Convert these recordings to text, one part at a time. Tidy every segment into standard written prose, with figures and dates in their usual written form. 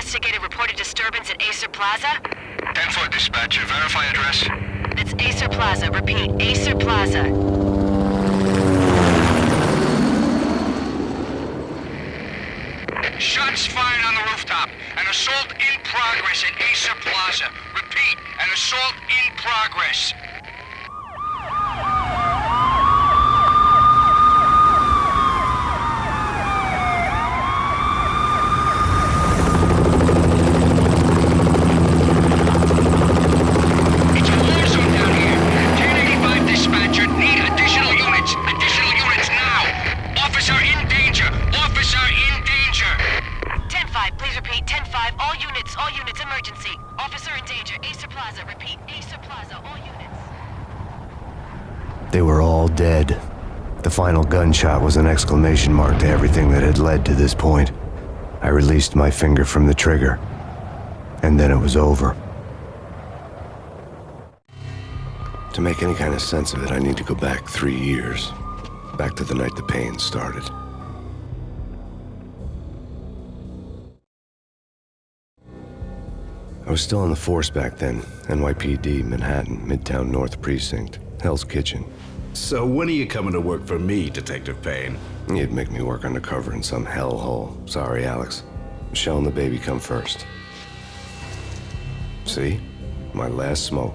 investigated reported disturbance at Acer Plaza? 10-4 dispatcher, verify address. That's Acer Plaza. Repeat, Acer Plaza. Shots fired on the rooftop. An assault in progress at Acer Plaza. Repeat, an assault in progress. It's a war zone down here. 1085 dispatcher, need additional units. Additional units now. Officer in danger. Officer in danger. 10-5, please repeat. 10-5, all units, emergency. Officer in danger, Acer Plaza. Repeat, Acer Plaza, all units. They were all dead. The final gunshot was an exclamation mark to everything that had led to this point. I released my finger from the trigger, and then it was over. To make any kind of sense of it, I need to go back 3 years. Back to the night the pain started. I was still in the force back then. NYPD, Manhattan, Midtown North Precinct, Hell's Kitchen. So when are you coming to work for me, Detective Payne? You'd make me work undercover in some hellhole. Sorry, Alex. Michelle and the baby come first. See? My last smoke.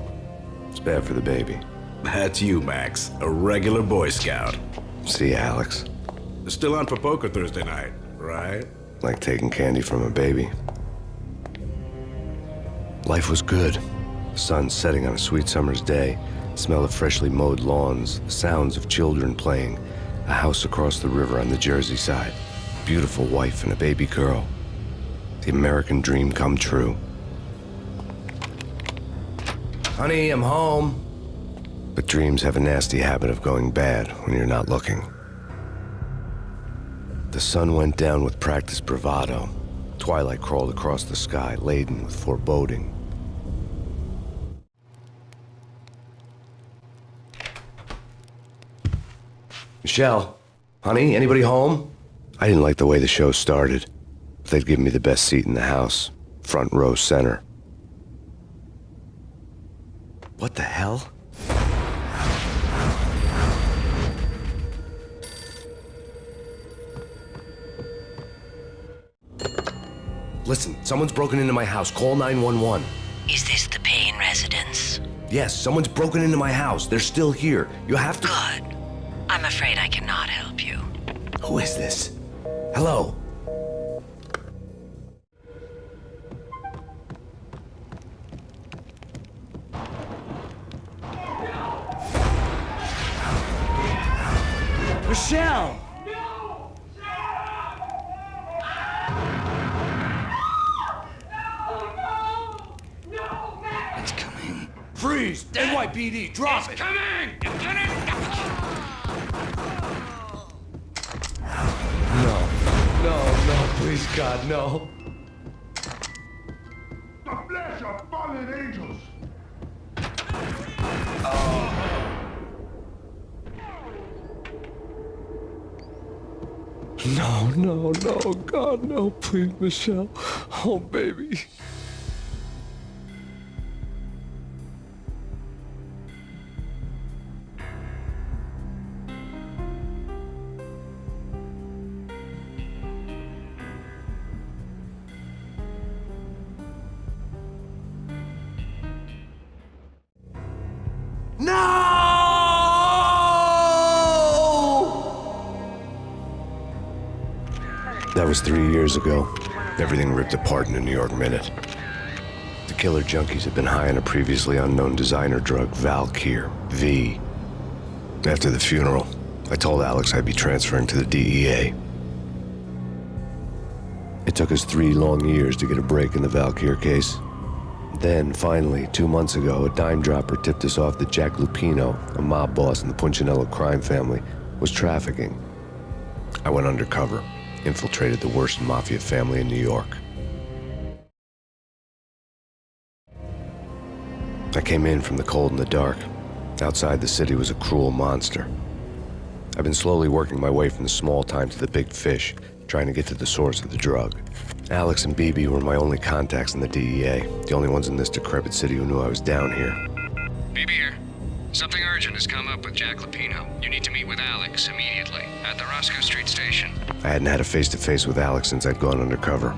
It's bad for the baby. That's you, Max. A regular Boy Scout. See, Alex? Still on for poker Thursday night, right? Like taking candy from a baby. Life was good. The sun setting on a sweet summer's day, the smell of freshly mowed lawns, the sounds of children playing, a house across the river on the Jersey side, beautiful wife and a baby girl. The American dream come true. Honey, I'm home. But dreams have a nasty habit of going bad when you're not looking. The sun went down with practiced bravado. Twilight crawled across the sky, laden with foreboding. Michelle, honey, anybody home? I didn't like the way the show started. They'd given me the best seat in the house, front row center. What the hell? Listen, someone's broken into my house. Call 911. Is this the Payne residence? Yes, someone's broken into my house. They're still here. You have to... Good. I'm afraid I cannot help you. Who is this? Hello? Michelle! It's coming. Freeze! NYPD, drop it! Coming! No, please, God, no. The flesh of fallen angels. No, God, no, please, Michelle. Oh, baby. That was 3 years ago. Everything ripped apart in a New York minute. The killer junkies had been high on a previously unknown designer drug, Valkyr, V. After the funeral, I told Alex I'd be transferring to the DEA. It took us 3 long years to get a break in the Valkyr case. Then, finally, 2 months ago, a dime dropper tipped us off that Jack Lupino, a mob boss in the Punchinello crime family, was trafficking. I went undercover, infiltrated the worst mafia family in New York. I came in from the cold and the dark. Outside the city was a cruel monster. I've been slowly working my way from the small time to the big fish, trying to get to the source of the drug. Alex and BB were my only contacts in the DEA, the only ones in this decrepit city who knew I was down here. BB here. Something urgent has come up with Jack Lupino. You need to meet with Alex immediately at the Roscoe Street station. I hadn't had a face-to-face with Alex since I'd gone undercover.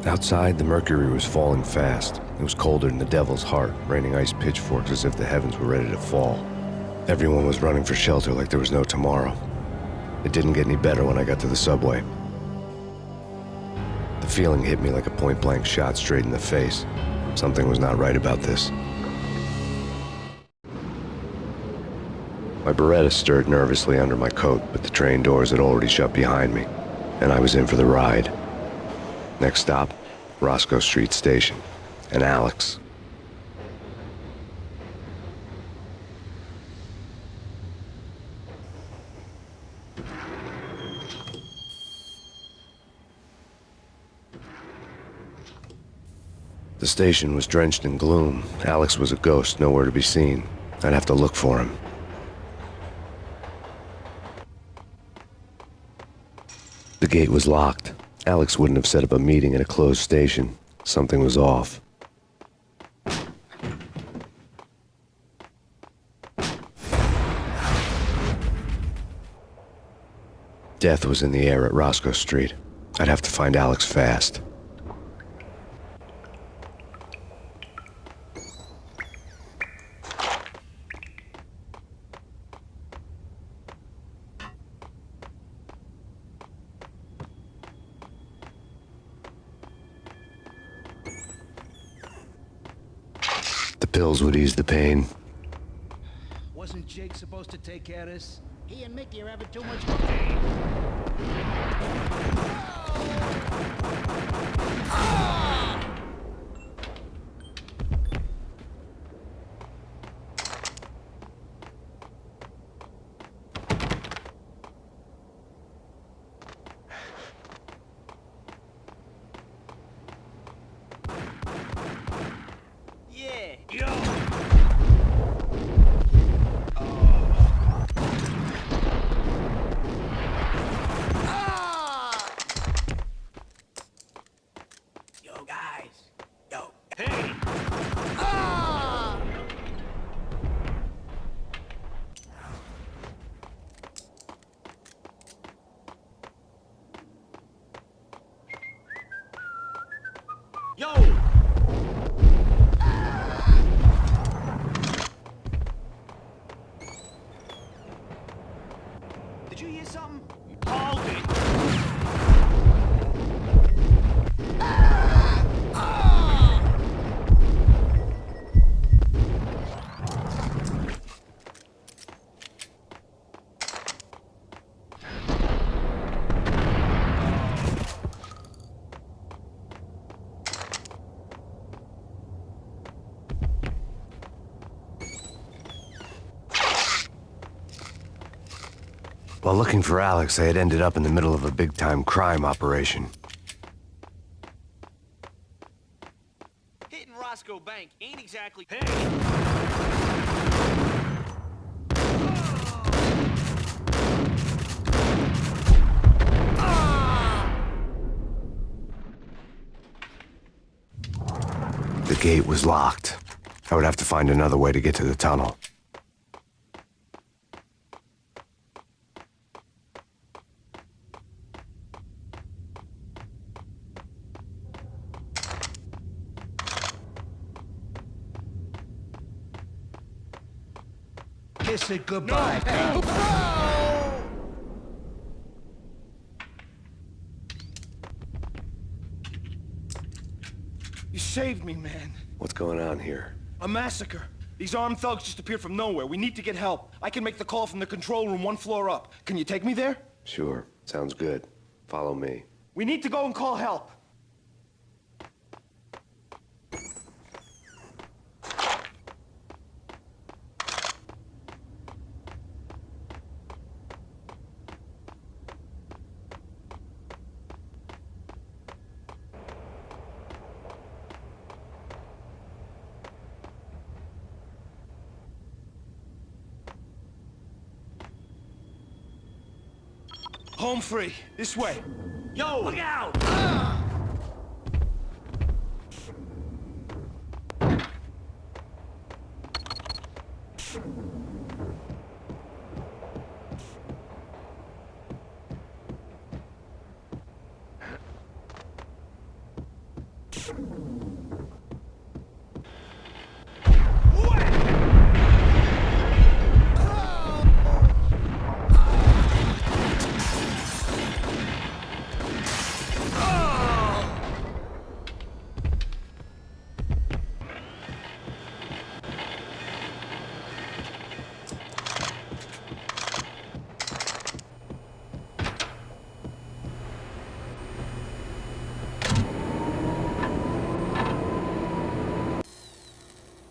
Outside, the mercury was falling fast. It was colder than the devil's heart, raining ice pitchforks as if the heavens were ready to fall. Everyone was running for shelter like there was no tomorrow. It didn't get any better when I got to the subway. The feeling hit me like a point-blank shot straight in the face. Something was not right about this. My Beretta stirred nervously under my coat, but the train doors had already shut behind me, and I was in for the ride. Next stop, Roscoe Street Station, and Alex. The station was drenched in gloom. Alex was a ghost, nowhere to be seen. I'd have to look for him. The gate was locked. Alex wouldn't have set up a meeting at a closed station. Something was off. Death was in the air at Roscoe Street. I'd have to find Alex fast. The pills would ease the pain. Wasn't Jake supposed to take care of this? He and Mickey are having too much fun. Did you hear something? Hold it! While looking for Alex, I had ended up in the middle of a big-time crime operation. Hitting Roscoe Bank ain't exactly... The gate was locked. I would have to find another way to get to the tunnel. Kiss it goodbye. You saved me, man. What's going on here? A massacre. These armed thugs just appeared from nowhere. We need to get help. I can make the call from the control room 1 floor up. Can you take me there? Sure, sounds good. Follow me. We need to go and call help. Home free. This way. Yo! Look out!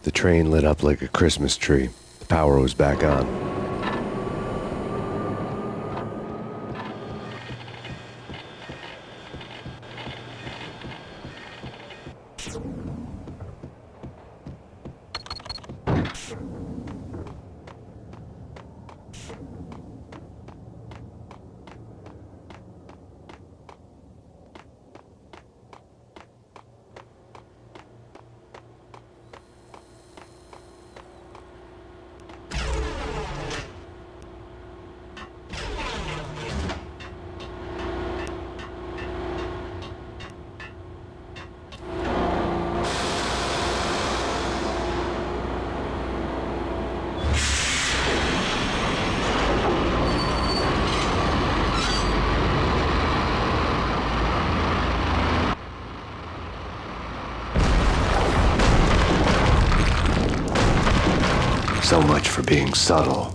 The train lit up like a Christmas tree. The power was back on. So much for being subtle.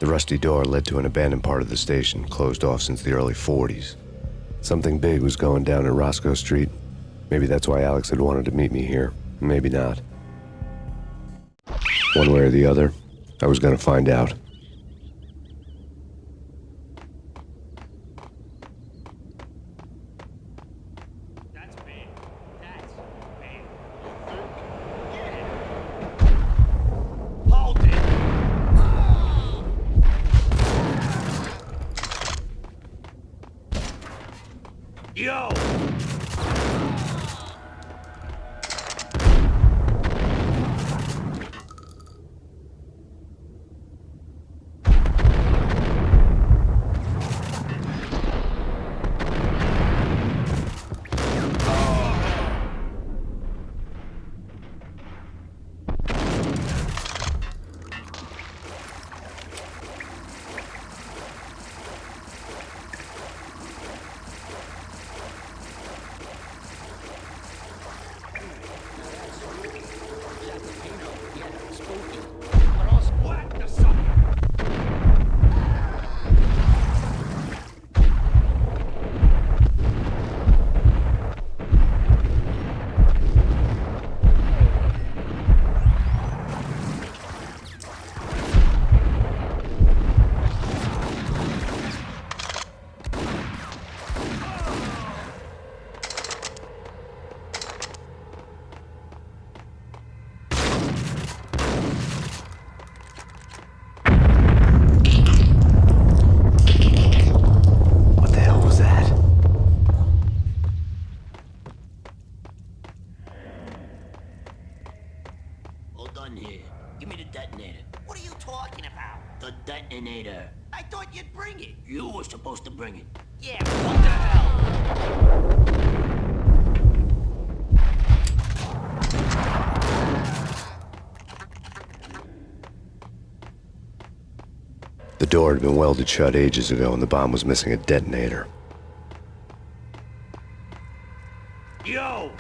The rusty door led to an abandoned part of the station, closed off since the early 40s. Something big was going down at Roscoe Street. Maybe that's why Alex had wanted to meet me here. Maybe not. One way or the other, I was gonna find out. That's bad. That's bad. Hold it! Yo! Here. Give me the detonator. What are you talking about? The detonator. I thought you'd bring it. You were supposed to bring it. Yeah, what the hell? The door had been welded shut ages ago and the bomb was missing a detonator. Yo!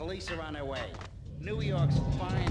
Police are on their way. New York's fine.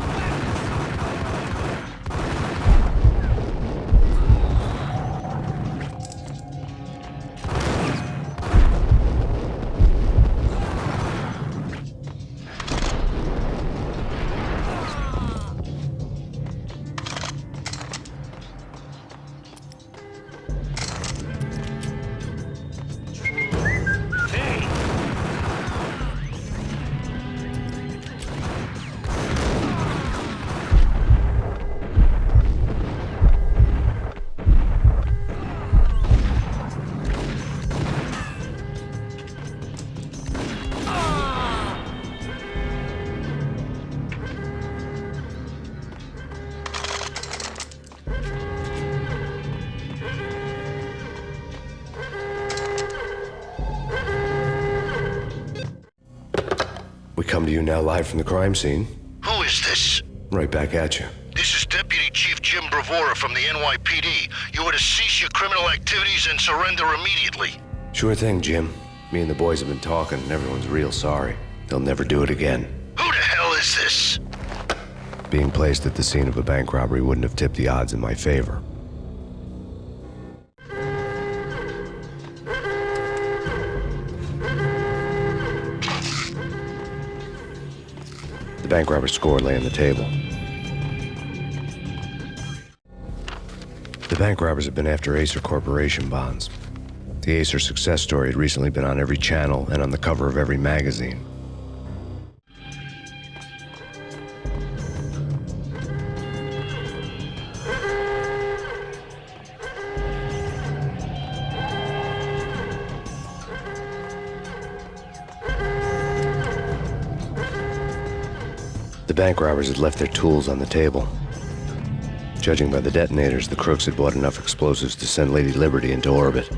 We come to you now live from the crime scene. Who is this? Right back at you. This is Deputy Chief Jim Bravura from the NYPD. You are to cease your criminal activities and surrender immediately. Sure thing, Jim. Me and the boys have been talking, and everyone's real sorry. They'll never do it again. Who the hell is this? Being placed at the scene of a bank robbery wouldn't have tipped the odds in my favor. The bank robber's score lay on the table. The bank robbers have been after Acer Corporation bonds. The Acer success story had recently been on every channel and on the cover of every magazine. The bank robbers had left their tools on the table. Judging by the detonators, the crooks had bought enough explosives to send Lady Liberty into orbit.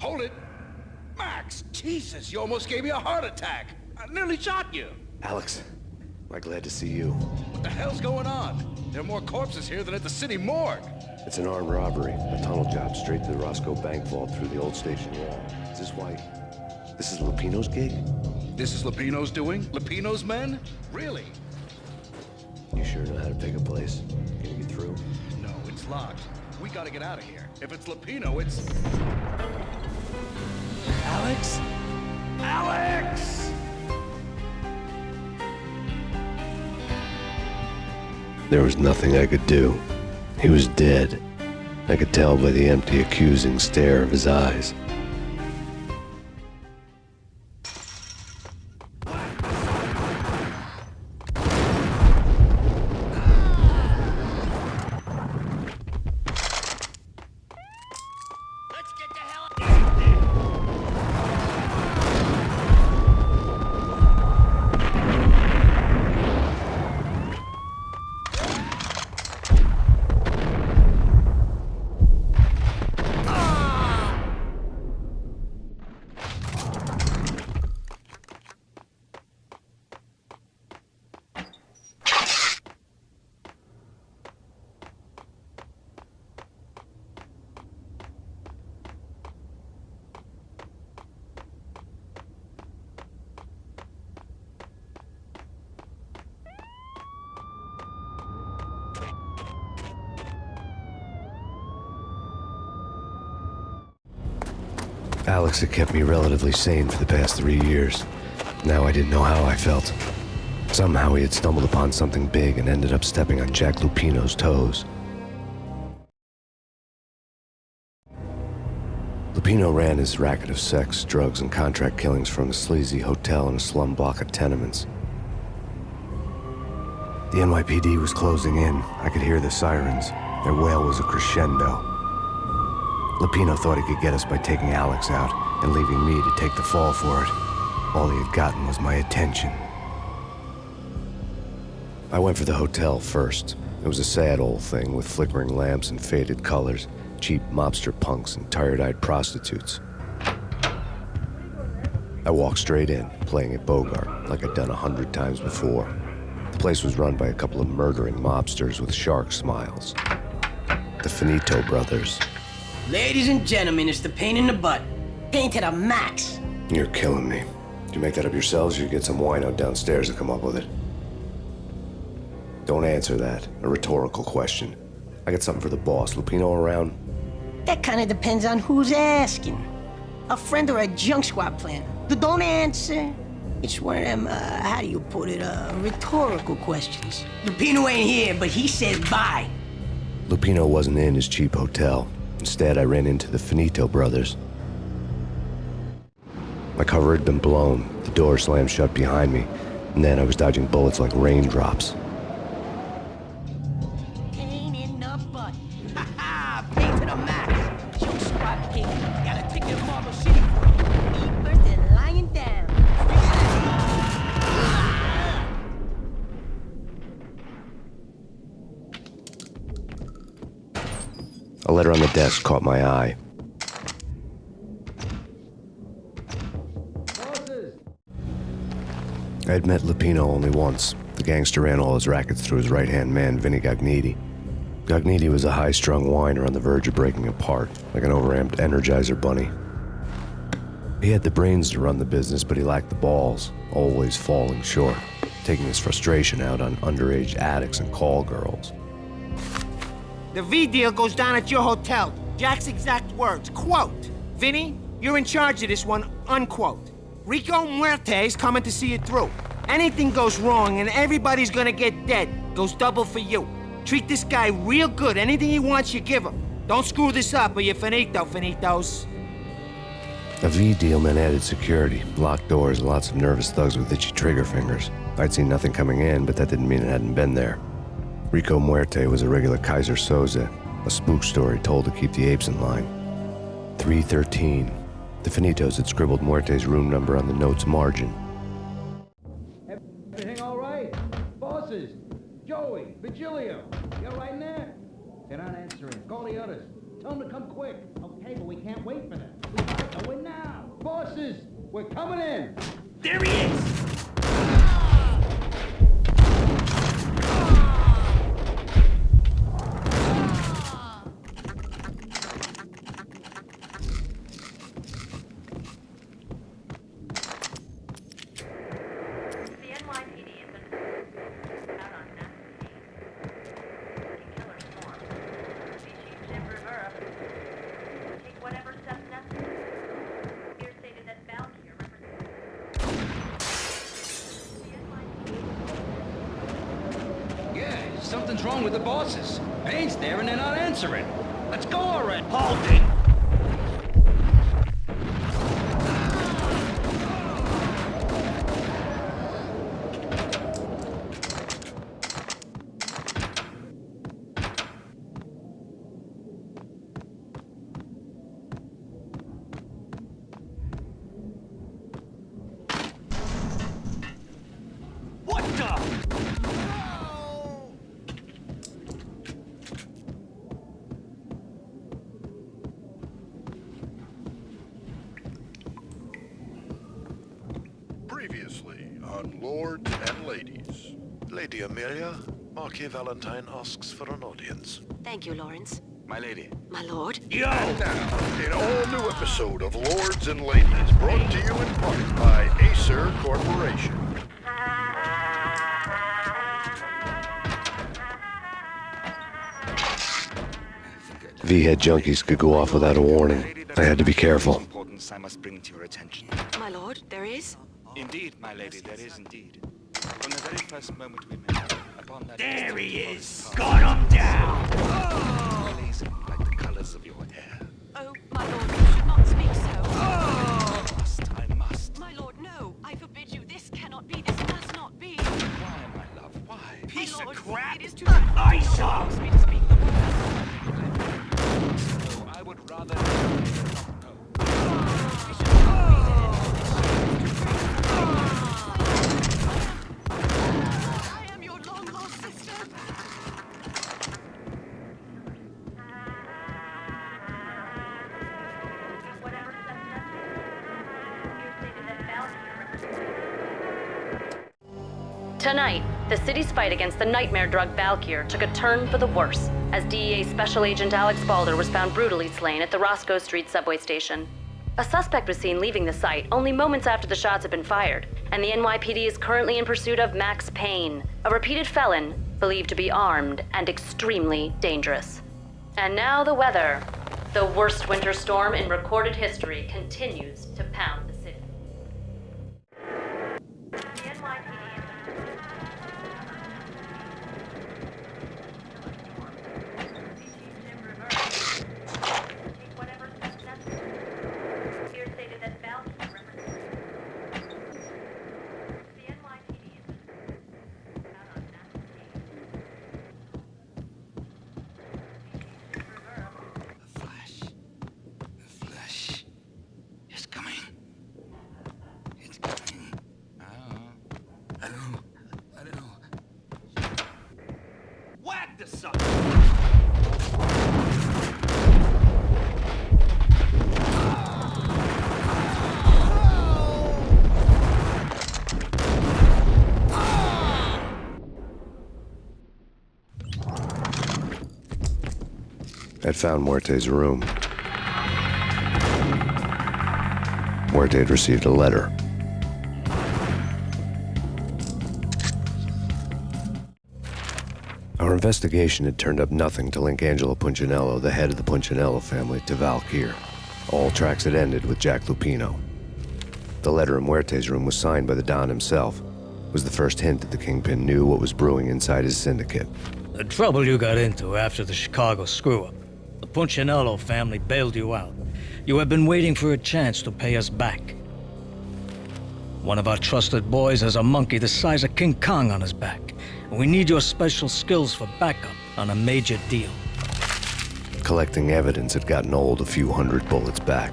Hold it! Max, Jesus, you almost gave me a heart attack. I nearly shot you. Alex, am I glad to see you. What the hell's going on? There are more corpses here than at the city morgue. It's an armed robbery, a tunnel job straight to the Roscoe Bank vault through the old station wall. Is this why? This is Lupino's gig? This is Lupino's doing? Lupino's men? Really? You sure know how to pick a place? Can you get through? No, it's locked. We gotta get out of here. If it's Lupino, it's... Alex? Alex! There was nothing I could do. He was dead. I could tell by the empty, accusing stare of his eyes. Alex had kept me relatively sane for the past 3 years. Now I didn't know how I felt. Somehow he had stumbled upon something big and ended up stepping on Jack Lupino's toes. Lupino ran his racket of sex, drugs, and contract killings from a sleazy hotel in a slum block of tenements. The NYPD was closing in. I could hear the sirens. Their wail was a crescendo. Lupino thought he could get us by taking Alex out and leaving me to take the fall for it. All he had gotten was my attention. I went for the hotel first. It was a sad old thing with flickering lamps and faded colors, cheap mobster punks and tired-eyed prostitutes. I walked straight in, playing at Bogart, like I'd done 100 times before. The place was run by a couple of murdering mobsters with shark smiles. The Finito brothers. Ladies and gentlemen, it's the pain in the butt. Pain to the max. You're killing me. Did you make that up yourselves, or you get some wino downstairs to come up with it? Don't answer that. A rhetorical question. I got something for the boss. Lupino around? That kind of depends on who's asking. A friend or a junk squad plan. Don't answer. It's one of them, how do you put it, rhetorical questions. Lupino ain't here, but he says bye. Lupino wasn't in his cheap hotel. Instead, I ran into the Finito brothers. My cover had been blown. The door slammed shut behind me, and then I was dodging bullets like raindrops. Pain in the butt. Ha ha! Pain to the max. Junk squad king. Got a ticket to Marble City. Eat first and lying down. A letter on the desk caught my eye. I had met Lupino only once. The gangster ran all his rackets through his right-hand man, Vinny Gagniti. Gagniti was a high-strung whiner on the verge of breaking apart, like an overamped Energizer bunny. He had the brains to run the business, but he lacked the balls, always falling short, taking his frustration out on underage addicts and call girls. The V deal goes down at your hotel. Jack's exact words, quote, "Vinny, you're in charge of this one," unquote. Rico Muerte's coming to see it through. Anything goes wrong and everybody's gonna get dead. Goes double for you. Treat this guy real good. Anything he wants, you give him. Don't screw this up or you're finito, finitos. A V deal meant added security, locked doors, and lots of nervous thugs with itchy trigger fingers. I'd seen nothing coming in, but that didn't mean it hadn't been there. Rico Muerte was a regular Kaiser Soze, a spook story told to keep the apes in line. 313. The Finitos had scribbled Muerte's room number on the note's margin. Everything all right? Bosses, Joey, Vigilio, you all right in there? They're not answering. Call the others. Tell them to come quick. Okay, but we can't wait for them. We gotta go in now. Bosses, we're coming in. There he is! Something's wrong with the bosses. Payne's there and they're not answering. Let's go already. Hold it! What the? Previously on Lords and Ladies. Lady Amelia, Marquis Valentine asks for an audience. Thank you, Lawrence. My lady. My lord. Yo! And now, an all-new episode of Lords and Ladies, brought to you in part by Acer Corporation. V-head junkies could go off without a warning. I had to be careful. Importance I must bring to your attention. My lord, there is? Indeed, my lady, there is indeed. From the very first moment we met, upon that There he instant is! was Gun him down! blazing like the colors of your hair. Oh, my lord, you should not speak Tonight, the city's fight against the nightmare drug Valkyr took a turn for the worse, as DEA Special Agent Alex Balder was found brutally slain at the Roscoe Street subway station. A suspect was seen leaving the site only moments after the shots had been fired, and the NYPD is currently in pursuit of Max Payne, a repeated felon believed to be armed and extremely dangerous. And now the weather. The worst winter storm in recorded history continues to pound the city. The NYPD the sucker! I'd found Muerte's room. Muerte had received a letter. Our investigation had turned up nothing to link Angelo Punchinello, the head of the Punchinello family, to Valkyr. All tracks had ended with Jack Lupino. The letter in Muerte's room was signed by the Don himself. It was the first hint that the Kingpin knew what was brewing inside his syndicate. The trouble you got into after the Chicago screw-up. The Punchinello family bailed you out. You have been waiting for a chance to pay us back. One of our trusted boys has a monkey the size of King Kong on his back. We need your special skills for backup on a major deal. Collecting evidence had gotten old a few hundred bullets back.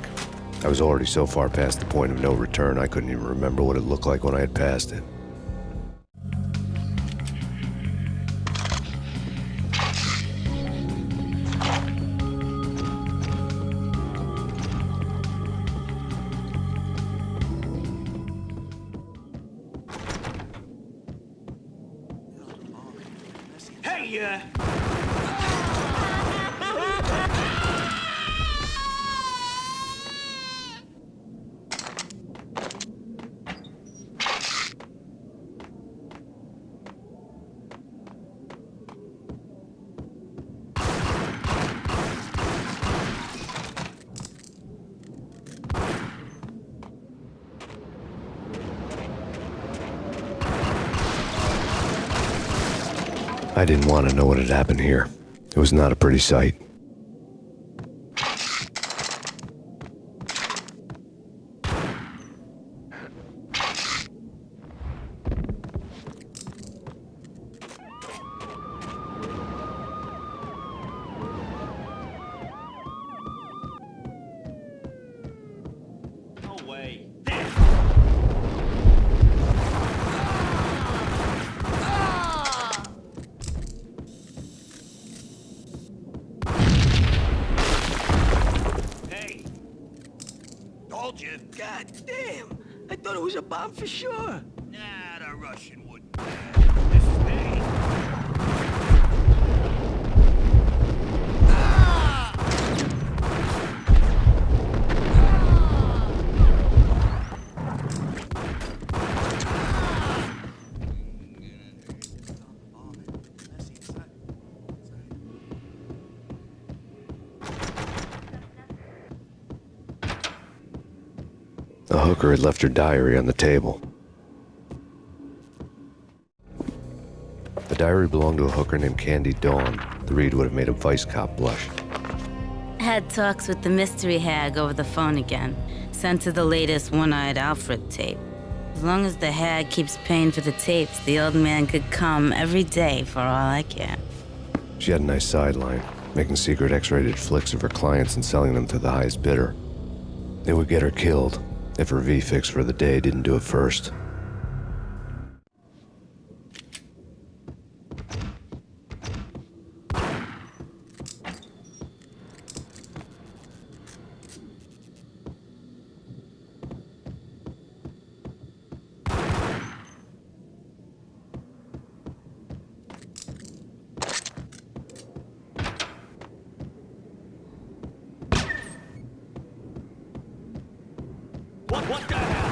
I was already so far past the point of no return, I couldn't even remember what it looked like when I had passed it. I didn't want to know what had happened here. It was not a pretty sight. No way. God damn! I thought it was a bomb for sure. Nah, the Russian wouldn't. This is me. The hooker had left her diary on the table. The diary belonged to a hooker named Candy Dawn. The read would have made a vice cop blush. Had talks with the mystery hag over the phone again. Sent her the latest One-Eyed Alfred tape. As long as the hag keeps paying for the tapes, the old man could come every day for all I care. She had a nice sideline, making secret X-rated flicks of her clients and selling them to the highest bidder. It would get her killed if her V-fix for the day didn't do it first. What the hell?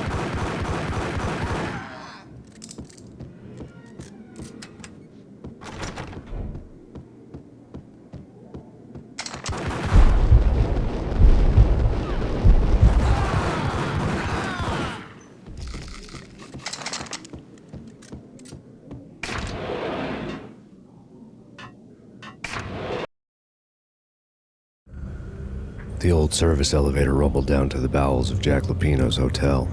The old service elevator rumbled down to the bowels of Jack Lupino's hotel.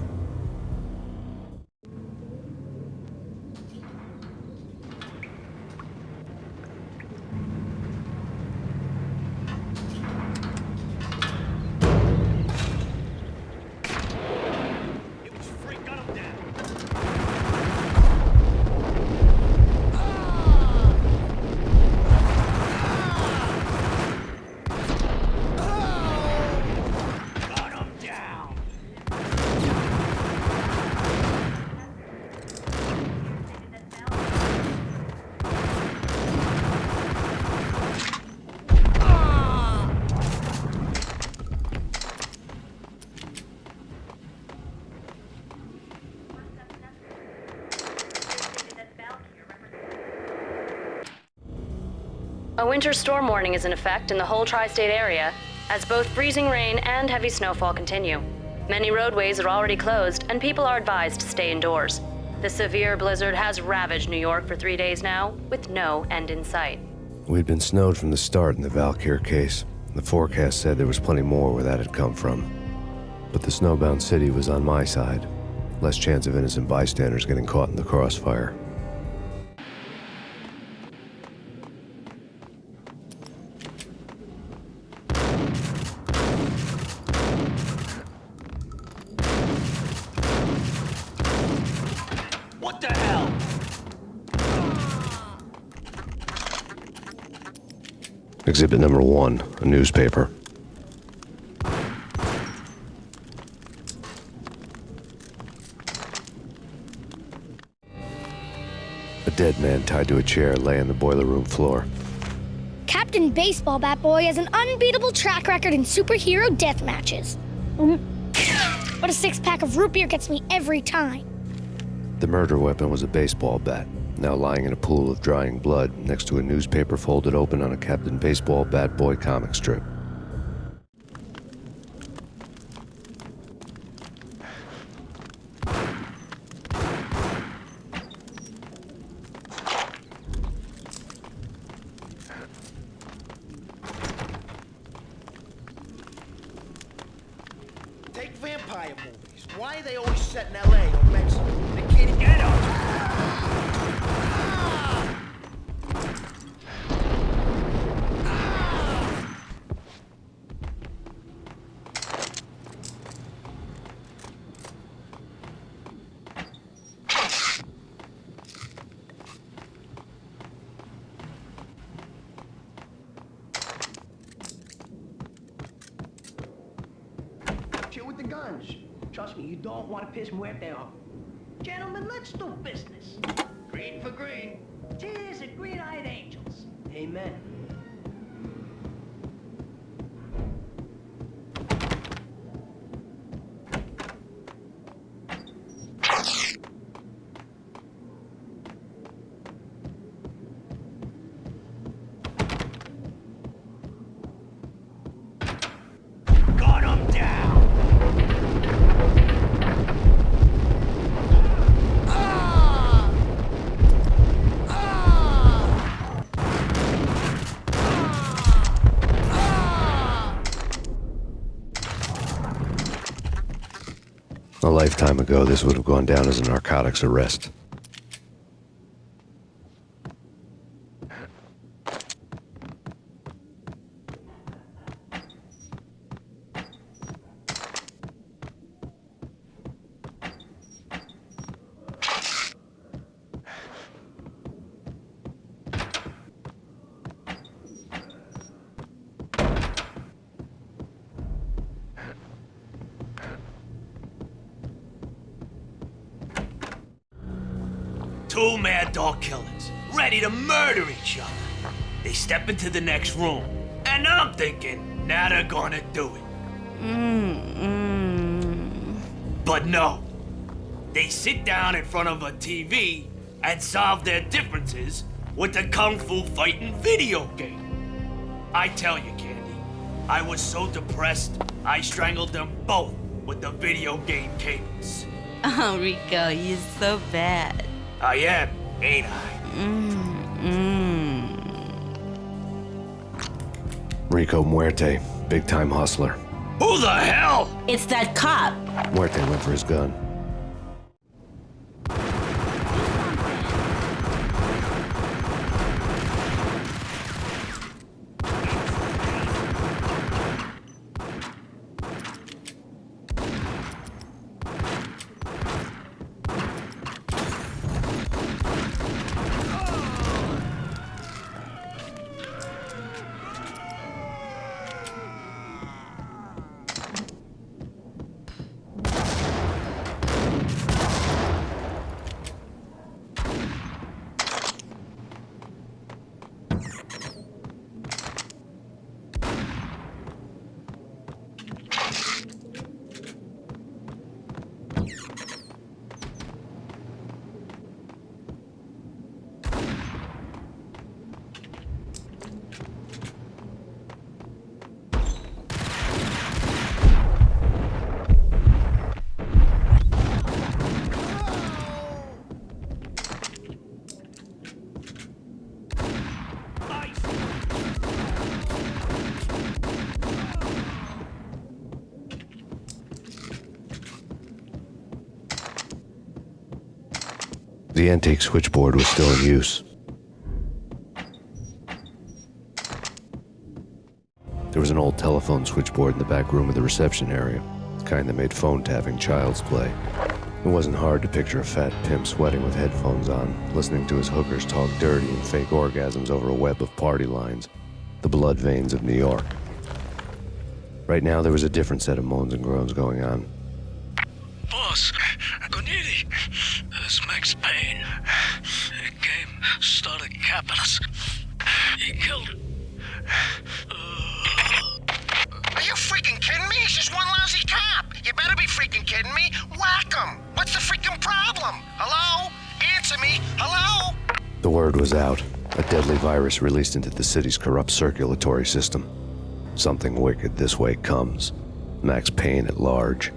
A winter storm warning is in effect in the whole tri-state area, as both freezing rain and heavy snowfall continue. Many roadways are already closed, and people are advised to stay indoors. The severe blizzard has ravaged New York for 3 days now, with no end in sight. We'd been snowed from the start in the Valkyr case. The forecast said there was plenty more where that had come from. But the snowbound city was on my side. Less chance of innocent bystanders getting caught in the crossfire. What the hell? Exhibit number 1, a newspaper. A dead man tied to a chair lay on the boiler room floor. Captain Baseball Bat Boy has an unbeatable track record in superhero death matches. But a 6-pack of root beer gets me every time. The murder weapon was a baseball bat, now lying in a pool of drying blood next to a newspaper folded open on a Captain Baseball Bat Boy comic strip. Take vampire movies. Why are they always set in LA or Mexico? They can't get up. Chill with the guns. Trust me, you don't want to piss Muerte off. Gentlemen, let's do business. Green for green. Cheers at green-eyed angels. Amen. Got him down. A lifetime ago, this would have gone down as a narcotics arrest. Two mad dog killers, ready to murder each other. They step into the next room, and I'm thinking, now they're gonna do it. But no. They sit down in front of a TV and solve their differences with a kung fu fighting video game. I tell you, Candy, I was so depressed, I strangled them both with the video game cables. Oh, Rico, you're so bad. I am, ain't I? Rico Muerte, big-time hustler. Who the hell? It's that cop. Muerte went for his gun. The antique switchboard was still in use. There was an old telephone switchboard in the back room of the reception area, the kind that made phone tapping child's play. It wasn't hard to picture a fat pimp sweating with headphones on, listening to his hookers talk dirty and fake orgasms over a web of party lines, the blood veins of New York. Right now, there was a different set of moans and groans going on. Boss, Corneli, it's Max Payne. He came, started capping us. He killed her. Are you freaking kidding me? He's just one lousy cop. You better be freaking kidding me. Whack him. What's the freaking problem? Hello? Answer me. Hello? The word was out. A deadly virus released into the city's corrupt circulatory system. Something wicked this way comes. Max Payne at large.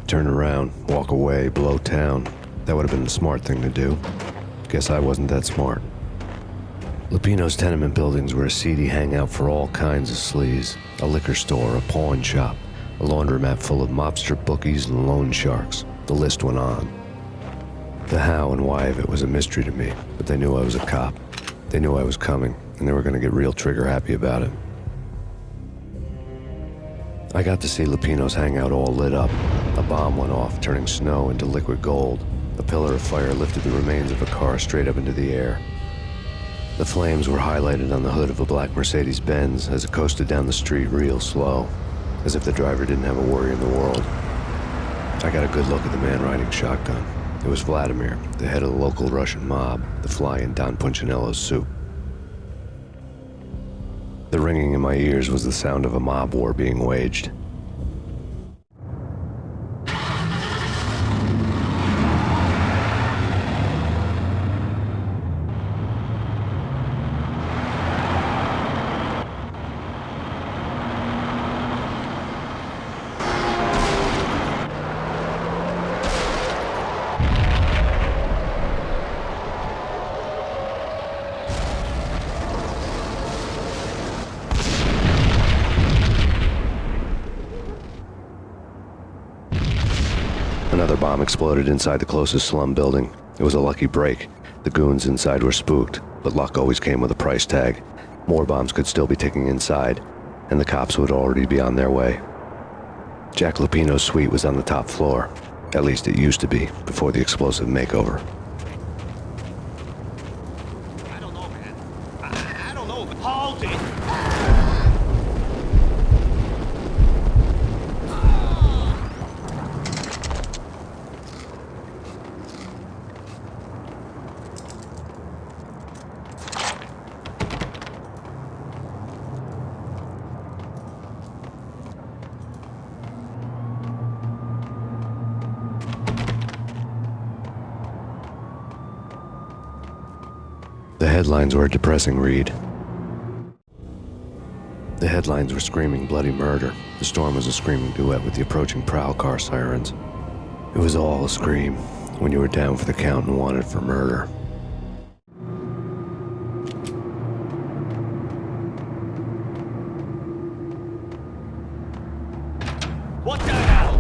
Turn around, walk away, blow town. That would have been the smart thing to do. Guess I wasn't that smart. Lupino's tenement buildings were a seedy hangout for all kinds of sleaze. A liquor store, a pawn shop, a laundromat full of mobster bookies and loan sharks. The list went on. The how and why of it was a mystery to me, but they knew I was a cop. They knew I was coming, and they were going to get real trigger-happy about it. I got to see Lupino's hangout all lit up. A bomb went off, turning snow into liquid gold. A pillar of fire lifted the remains of a car straight up into the air. The flames were highlighted on the hood of a black Mercedes-Benz as it coasted down the street real slow, as if the driver didn't have a worry in the world. I got a good look at the man riding shotgun. It was Vladimir, the head of the local Russian mob, the fly in Don Punchinello's soup. The ringing in my ears was the sound of a mob war being waged. Another bomb exploded inside the closest slum building. It was a lucky break. The goons inside were spooked, but luck always came with a price tag. More bombs could still be ticking inside, and the cops would already be on their way. Jack Lupino's suite was on the top floor. At least it used to be, before the explosive makeover. I don't know, man. I don't know, but hold it! The headlines were a depressing read. The headlines were screaming bloody murder. The storm was a screaming duet with the approaching prowl car sirens. It was all a scream when you were down for the count and wanted for murder. What the hell?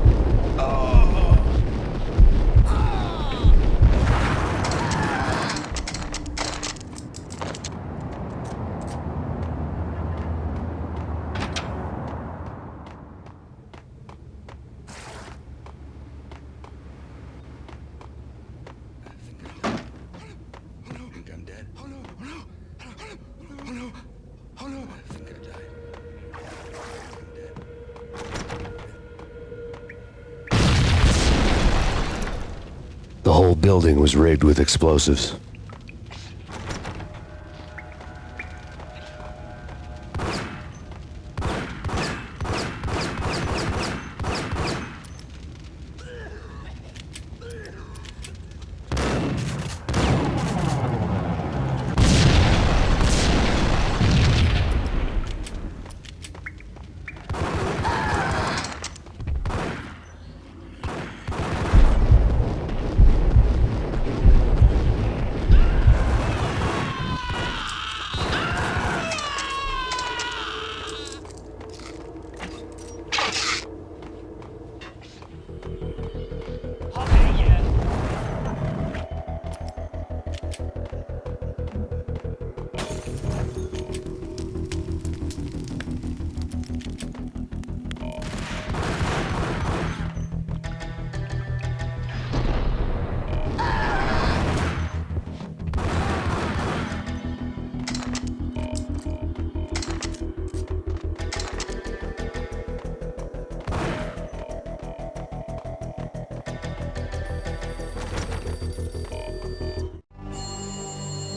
The whole building was rigged with explosives.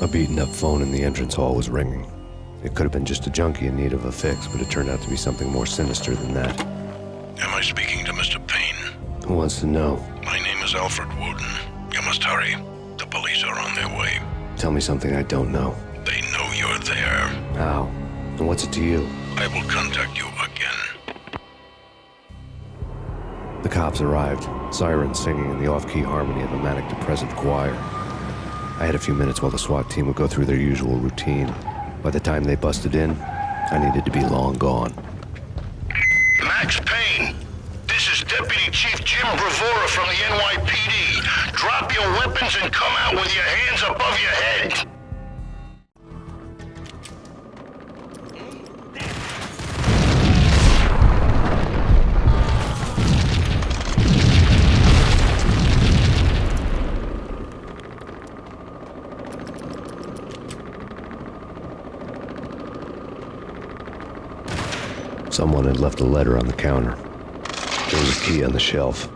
A beaten-up phone in the entrance hall was ringing. It could have been just a junkie in need of a fix, but it turned out to be something more sinister than that. Am I speaking to Mr. Payne? Who wants to know? My name is Alfred Wooden. You must hurry. The police are on their way. Tell me something I don't know. They know you're there. How? And what's it to you? I will contact you again. The cops arrived, sirens singing in the off-key harmony of a manic-depressive choir. I had a few minutes while the SWAT team would go through their usual routine. By the time they busted in, I needed to be long gone. Max Payne, this is Deputy Chief Jim Bravura from the NYPD. Drop your weapon hands and come out with your hands above your head! Someone had left a letter on the counter. There was a key on the shelf.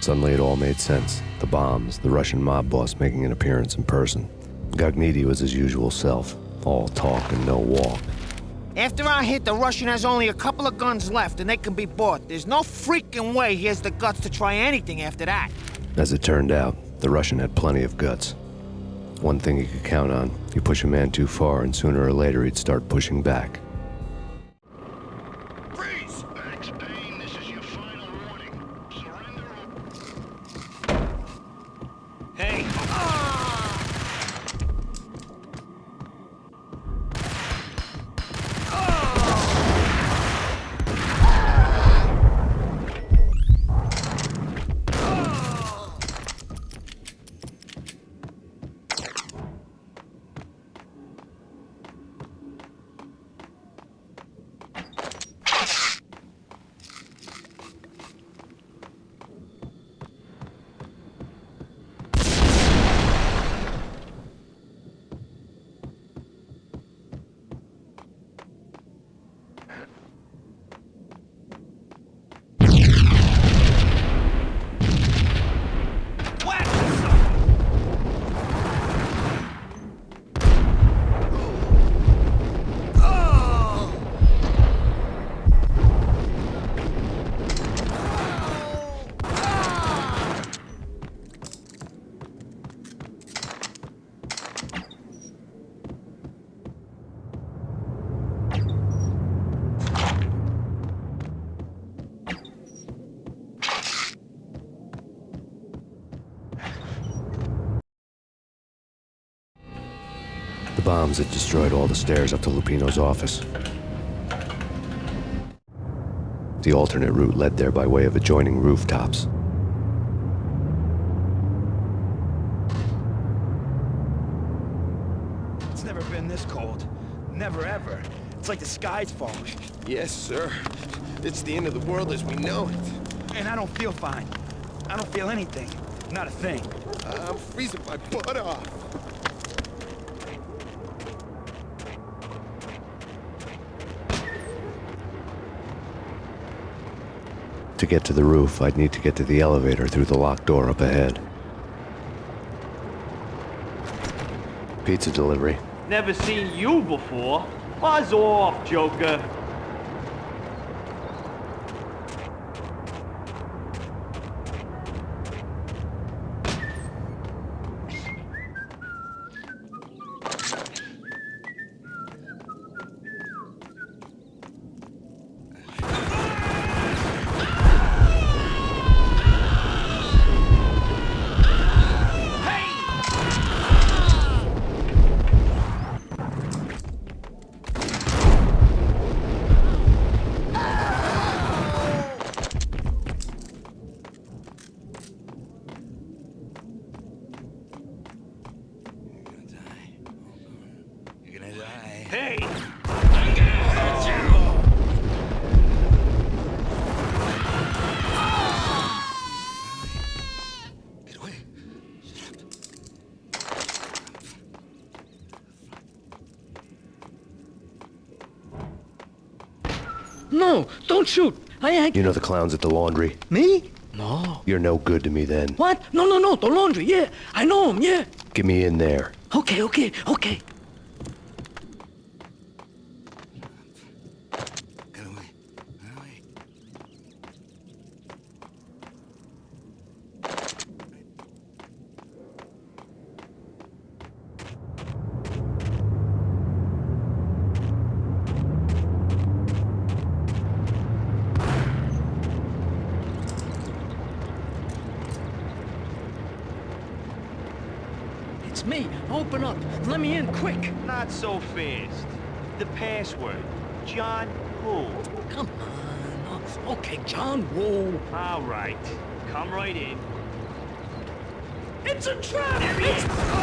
Suddenly it all made sense. The bombs, the Russian mob boss making an appearance in person. Gognitti was his usual self, all talk and no walk. After our hit, the Russian has only a couple of guns left and they can be bought. There's no freaking way he has the guts to try anything after that. As it turned out, the Russian had plenty of guts. One thing he could count on, you push a man too far and sooner or later he'd start pushing back. Freeze! Max Payne, this is your final warning. Surrender or... Hey! The bombs had destroyed all the stairs up to Lupino's office. The alternate route led there by way of adjoining rooftops. It's never been this cold. Never ever. It's like the sky's falling. Yes, sir. It's the end of the world as we know it. And I don't feel fine. I don't feel anything. Not a thing. I'm freezing my butt off. To get to the roof, I'd need to get to the elevator through the locked door up ahead. Pizza delivery. Never seen you before. Buzz off, Joker. Hey! I'm gonna hurt you! Get away. No, don't shoot. I ain't... You know the clowns at the laundry? Me? No. You're no good to me then. What? No, the laundry, yeah. I know him, yeah. Get me in there. Okay. Get away. Get away. It's me. Open up. Let me in, quick. Not so fast. The password. John who? Come on. Okay, John Woo. All right. Come right in. It's a trap! It's...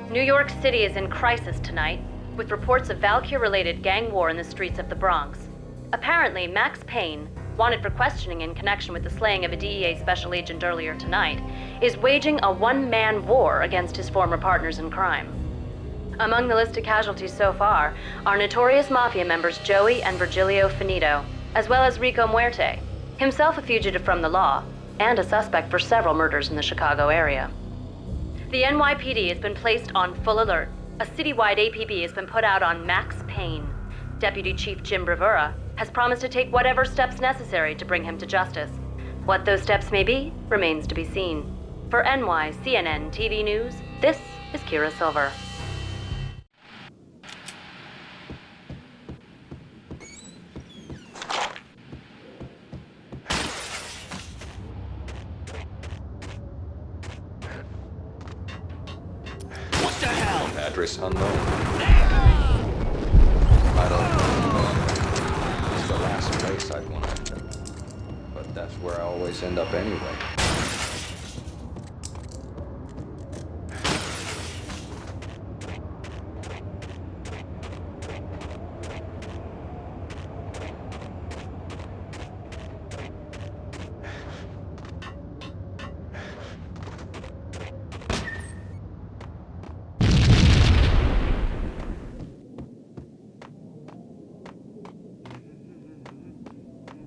New York City is in crisis tonight, with reports of Valkyr-related gang war in the streets of the Bronx. Apparently, Max Payne, wanted for questioning in connection with the slaying of a DEA special agent earlier tonight, is waging a one-man war against his former partners in crime. Among the list of casualties so far are notorious mafia members Joey and Virgilio Finito, as well as Rico Muerte, himself a fugitive from the law, and a suspect for several murders in the Chicago area. The NYPD has been placed on full alert. A citywide APB has been put out on Max Payne. Deputy Chief Jim Bravura has promised to take whatever steps necessary to bring him to justice. What those steps may be remains to be seen. For NYCNN TV News, this is Kira Silver. Address unknown. I don't know. It's the last place I'd want to end up. But that's where I always end up anyway.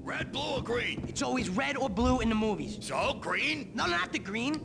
Red, blue, or green? It's always red or blue in the movies. So, green? No, not the green.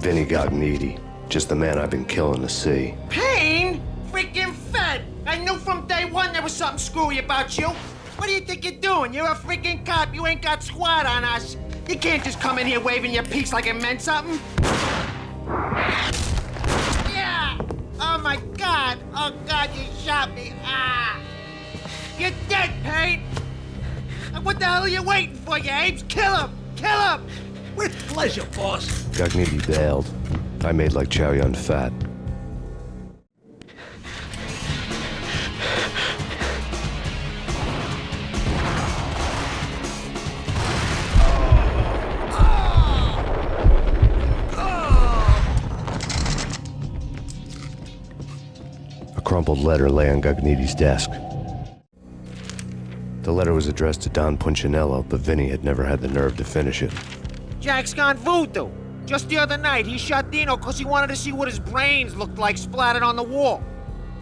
Vinny got needy. Just the man I've been killing to see. Payne? Freaking Fed! I knew from day one there was something screwy about you. What do you think you're doing? You're a freaking cop. You ain't got squad on us. You can't just come in here waving your piece like it meant something. Yeah! Oh my God! Oh God, you shot me! Ah! You're dead, Payne! What the hell are you waiting for, you apes? Kill him! Kill him! With pleasure, boss. Gognitti bailed. I made like Chow Yun Fat. A crumpled letter lay on Gognitti's desk. The letter was addressed to Don Punchinello, but Vinny had never had the nerve to finish it. Jack's gone voodoo. Just the other night, he shot Dino because he wanted to see what his brains looked like splattered on the wall.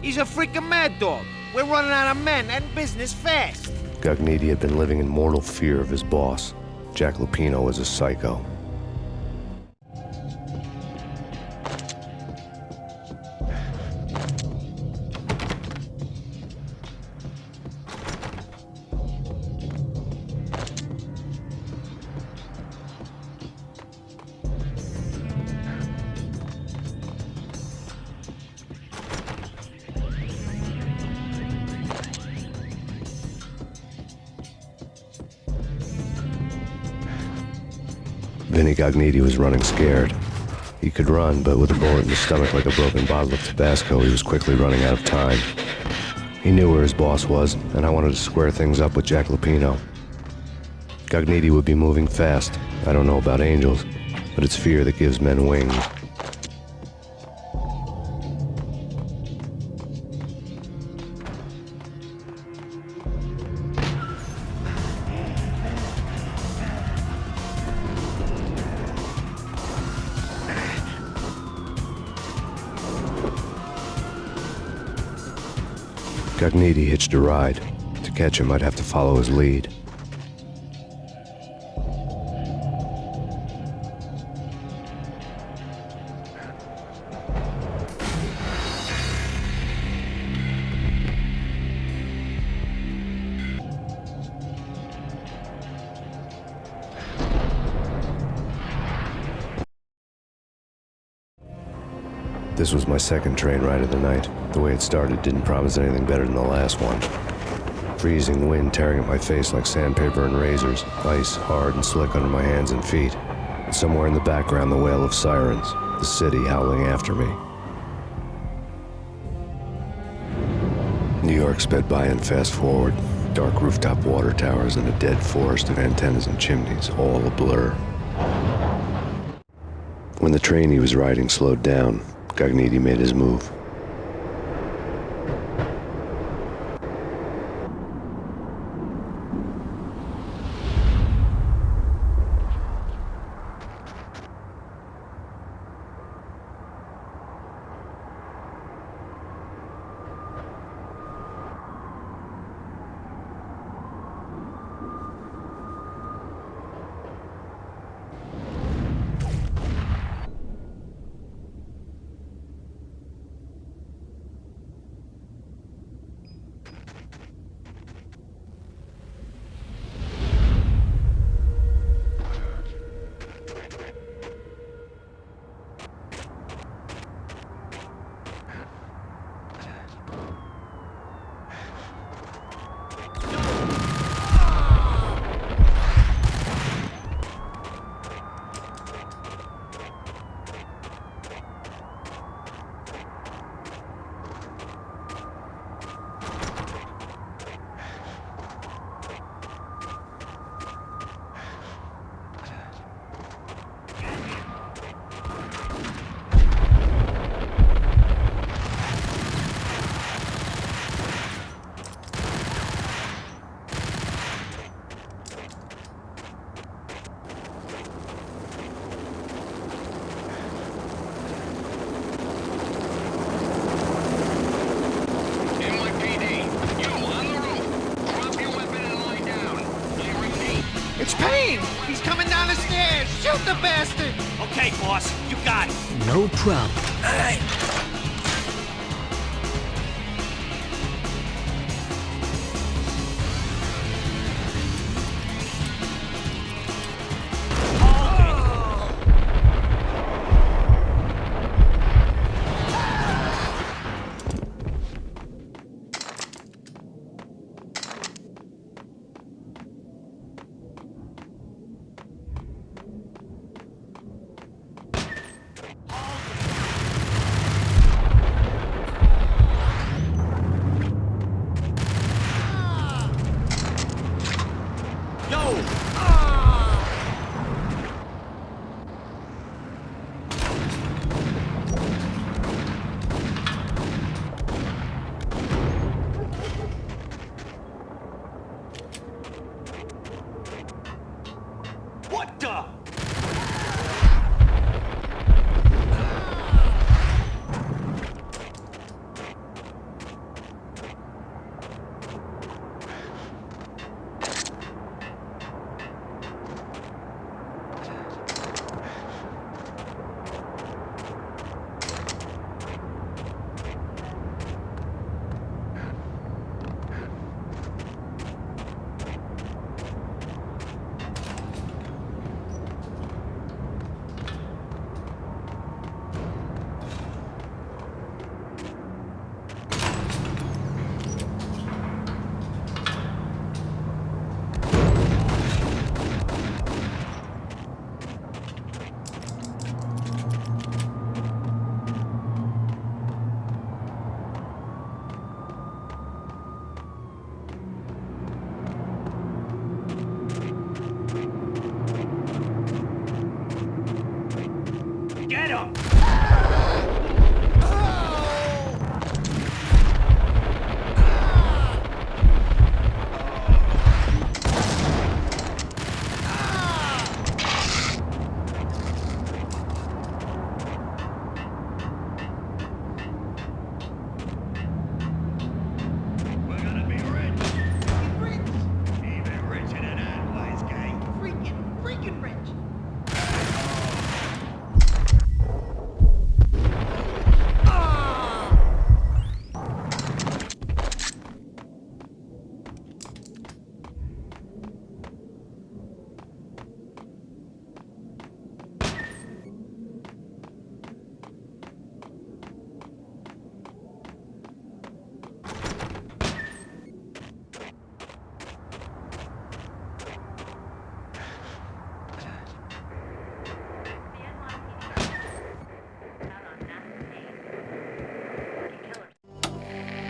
He's a freaking mad dog. We're running out of men and business fast. Gognitti had been living in mortal fear of his boss. Jack Lupino was a psycho. Vinny Gognitti was running scared. He could run, but with a bullet in his stomach like a broken bottle of Tabasco, he was quickly running out of time. He knew where his boss was, and I wanted to square things up with Jack Lupino. Gognitti would be moving fast. I don't know about angels, but it's fear that gives men wings. Gognitti hitched a ride. To catch him, I'd have to follow his lead. This was my second train ride of the night. The way it started didn't promise anything better than the last one. Freezing wind tearing at my face like sandpaper and razors, ice hard and slick under my hands and feet. And somewhere in the background, the wail of sirens, the city howling after me. New York sped by in fast forward. Dark rooftop water towers and a dead forest of antennas and chimneys, all a blur. When the train he was riding slowed down, Gognitti made his move. It's Payne! He's coming down the stairs! Shoot the bastard! Okay, boss, you got it. No problem. All right.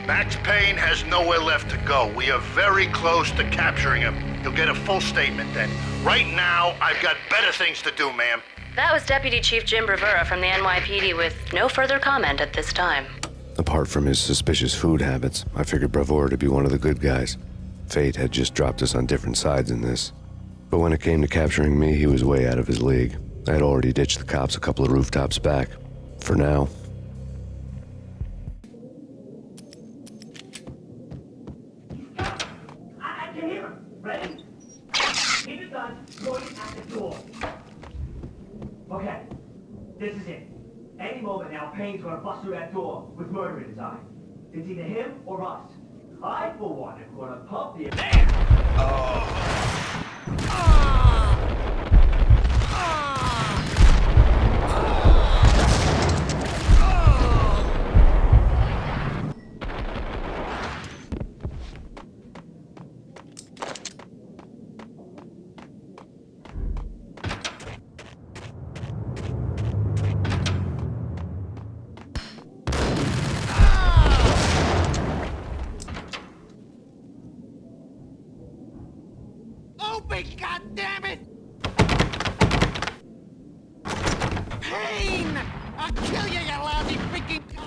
Max Payne has nowhere left to go. We are very close to capturing him. You'll get a full statement then. Right now, I've got better things to do, ma'am. That was Deputy Chief Jim Bravura from the NYPD with no further comment at this time. Apart from his suspicious food habits, I figured Bravura to be one of the good guys. Fate had just dropped us on different sides in this. But when it came to capturing me, he was way out of his league. I had already ditched the cops a couple of rooftops back. For now. I can hear him. Ready? Keep it done. Pointing at the door. Okay. This is it. Any moment now, Payne's gonna bust through that door with murder in his eye. It's either him or us. I, for one, am gonna pump the... Open, goddammit! Payne! I'll kill you, you lousy freaking cop!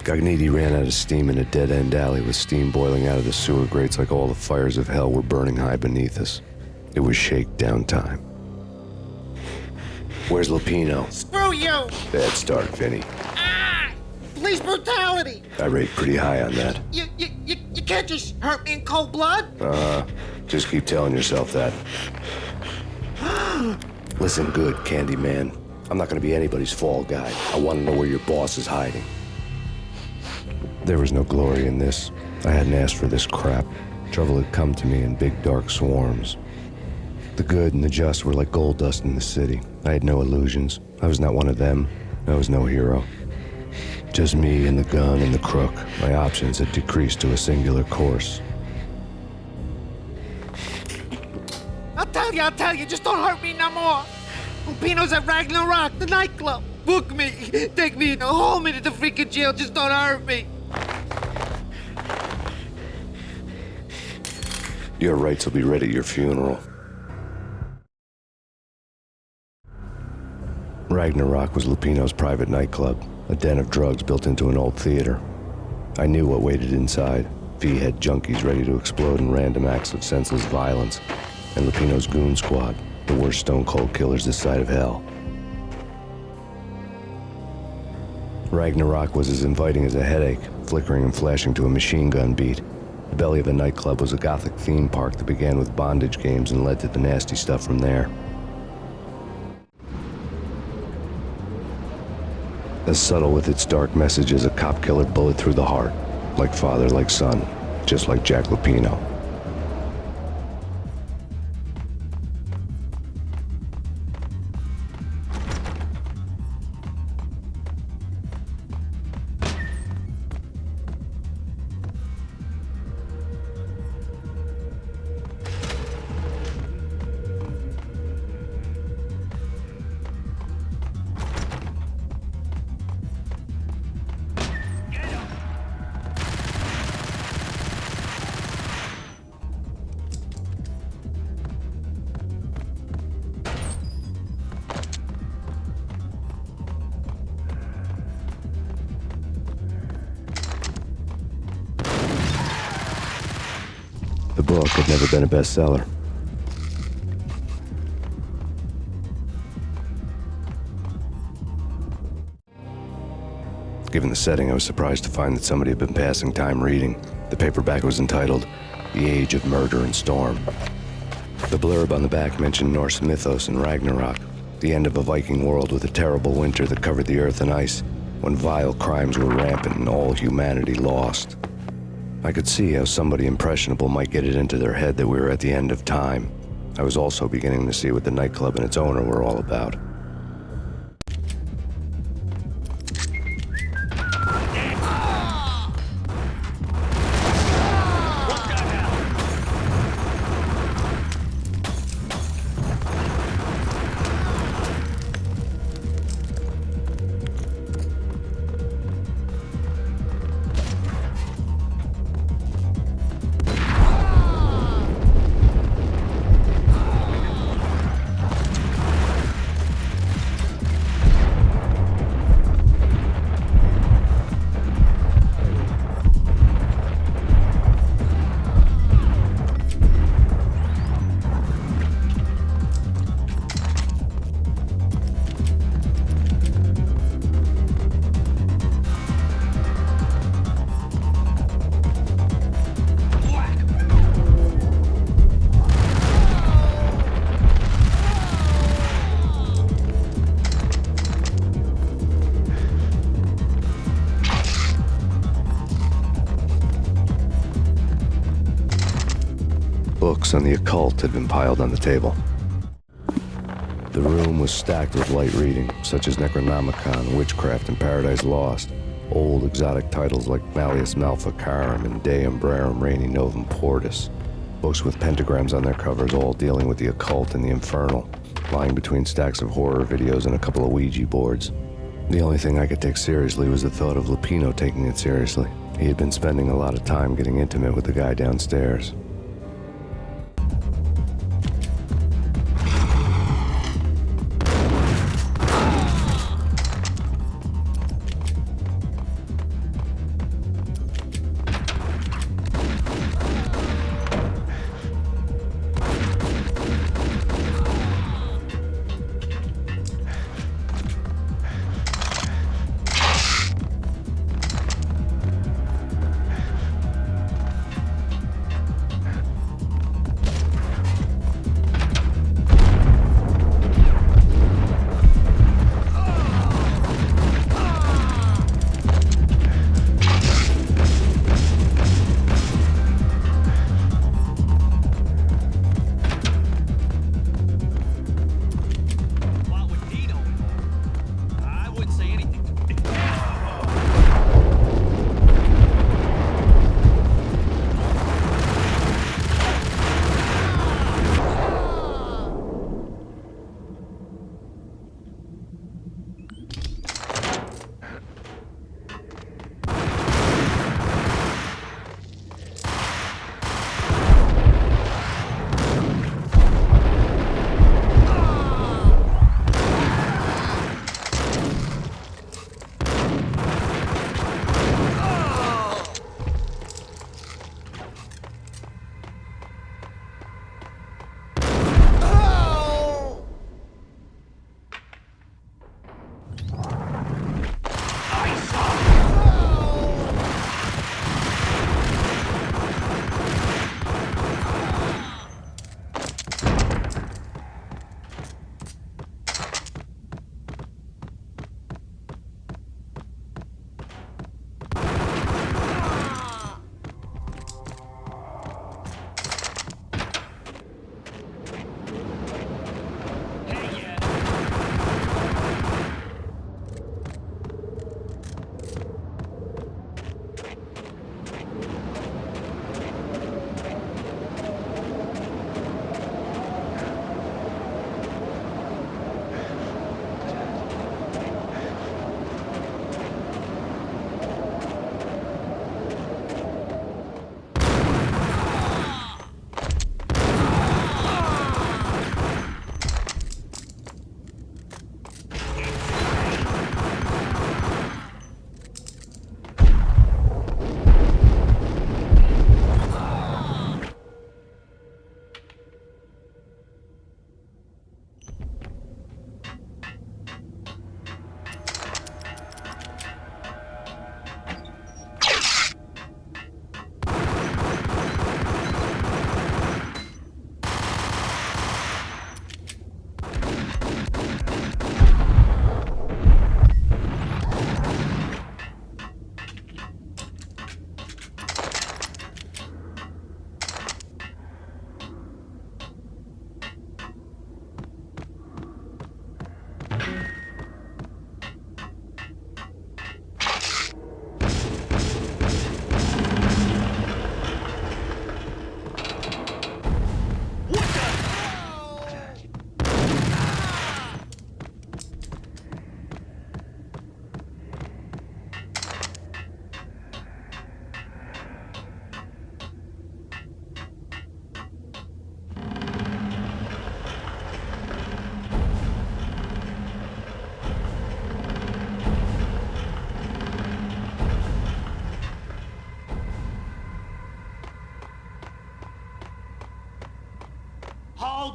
Gagniti ran out of steam in a dead-end alley with steam boiling out of the sewer grates like all the fires of hell were burning high beneath us. It was shakedown time. Where's Lupino? Screw you! Bad start, Vinny. Police brutality! I rate pretty high on that. You can't just hurt me in cold blood? Just keep telling yourself that. Listen good, Candyman. I'm not gonna be anybody's fall guy. I want to know where your boss is hiding. There was no glory in this. I hadn't asked for this crap. Trouble had come to me in big dark swarms. The good and the just were like gold dust in the city. I had no illusions. I was not one of them. I was no hero. Just me and the gun and the crook. My options had decreased to a singular course. I'll tell you, just don't hurt me no more. Lupino's at Ragnarok, the nightclub. Book me, take me in, hold me to the freaking jail, just don't hurt me. Your rights will be read at your funeral. Ragnarok was Lupino's private nightclub, a den of drugs built into an old theater. I knew what waited inside. V-head junkies ready to explode in random acts of senseless violence, and Lupino's goon squad, the worst stone-cold killers this side of hell. Ragnarok was as inviting as a headache, flickering and flashing to a machine gun beat. The belly of the nightclub was a gothic theme park that began with bondage games and led to the nasty stuff from there. As subtle with its dark message as a cop-killer bullet through the heart. Like father, like son, just like Jack Lupino. The book had never been a bestseller. Given the setting, I was surprised to find that somebody had been passing time reading. The paperback was entitled, The Age of Murder and Storm. The blurb on the back mentioned Norse mythos and Ragnarok, the end of a Viking world with a terrible winter that covered the earth in ice, when vile crimes were rampant and all humanity lost. I could see how somebody impressionable might get it into their head that we were at the end of time. I was also beginning to see what the nightclub and its owner were all about. Books on the occult had been piled on the table. The room was stacked with light reading, such as Necronomicon, Witchcraft, and Paradise Lost. Old exotic titles like Malleus Maleficarum and De Umbrarum Reini Novum Portus. Books with pentagrams on their covers, all dealing with the occult and the infernal, lying between stacks of horror videos and a couple of Ouija boards. The only thing I could take seriously was the thought of Lupino taking it seriously. He had been spending a lot of time getting intimate with the guy downstairs.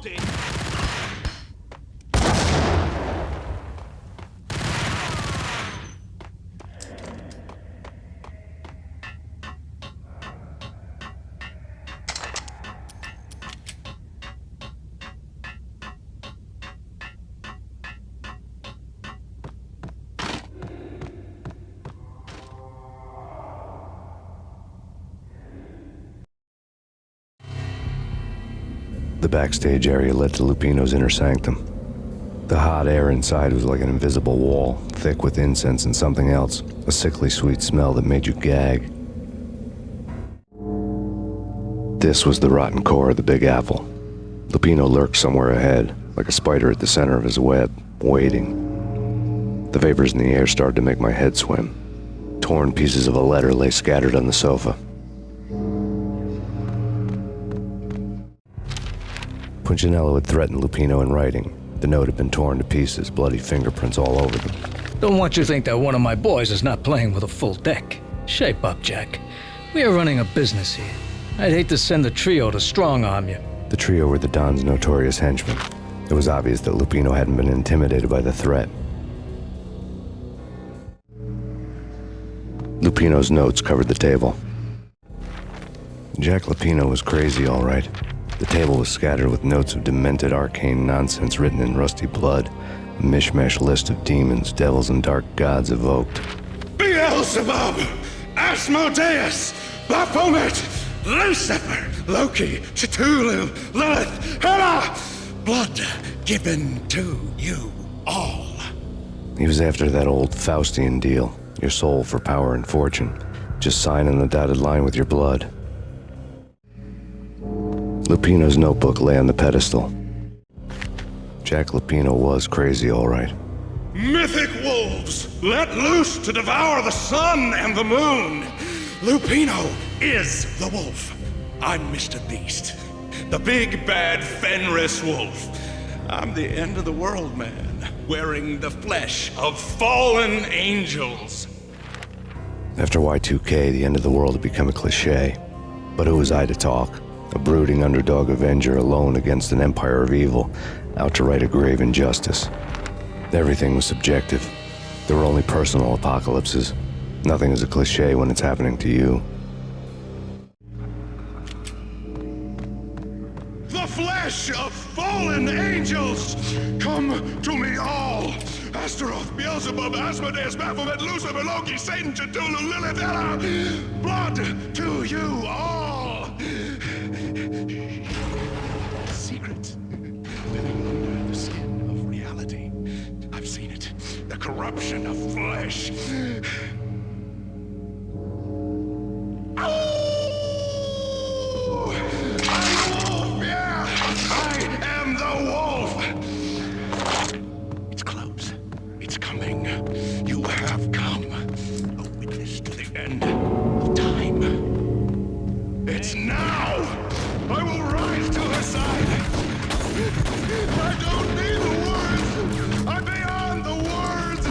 it! The backstage area led to Lupino's inner sanctum. The hot air inside was like an invisible wall, thick with incense and something else, a sickly sweet smell that made you gag. This was the rotten core of the Big Apple. Lupino lurked somewhere ahead, like a spider at the center of his web, waiting. The vapors in the air started to make my head swim. Torn pieces of a letter lay scattered on the sofa. Punchinello had threatened Lupino in writing. The note had been torn to pieces, bloody fingerprints all over them. Don't want you to think that one of my boys is not playing with a full deck. Shape up, Jack. We are running a business here. I'd hate to send the trio to strong-arm you. The trio were the Don's notorious henchmen. It was obvious that Lupino hadn't been intimidated by the threat. Lupino's notes covered the table. Jack Lupino was crazy, all right. The table was scattered with notes of demented arcane nonsense written in rusty blood, a mishmash list of demons, devils, and dark gods evoked. Beelzebub, Asmodeus, Baphomet, Lucifer, Loki, Cthulhu, Lilith, Hela, blood given to you all. He was after that old Faustian deal, your soul for power and fortune. Just sign on the dotted line with your blood. Lupino's notebook lay on the pedestal. Jack Lupino was crazy, all right. Mythic wolves, let loose to devour the sun and the moon. Lupino is the wolf. I'm Mr. Beast, the big bad Fenris wolf. I'm the end of the world man, wearing the flesh of fallen angels. After Y2K, the end of the world had become a cliché. But who was I to talk? A brooding underdog avenger alone against an empire of evil, out to right a grave injustice. Everything was subjective. There were only personal apocalypses. Nothing is a cliché when it's happening to you. The flesh of fallen angels, come to me all. Astaroth, Beelzebub, Asmodeus, Baphomet, Lucifer, Loki, Satan, Cthulhu, Lilith, Hela, blood to you all. Secret, living under the skin of reality. I've seen it, the corruption of flesh. It's close. It's coming. You have come. A witness to the end of time. It's now! I will rise to her side. I don't need the words. I'm beyond the words.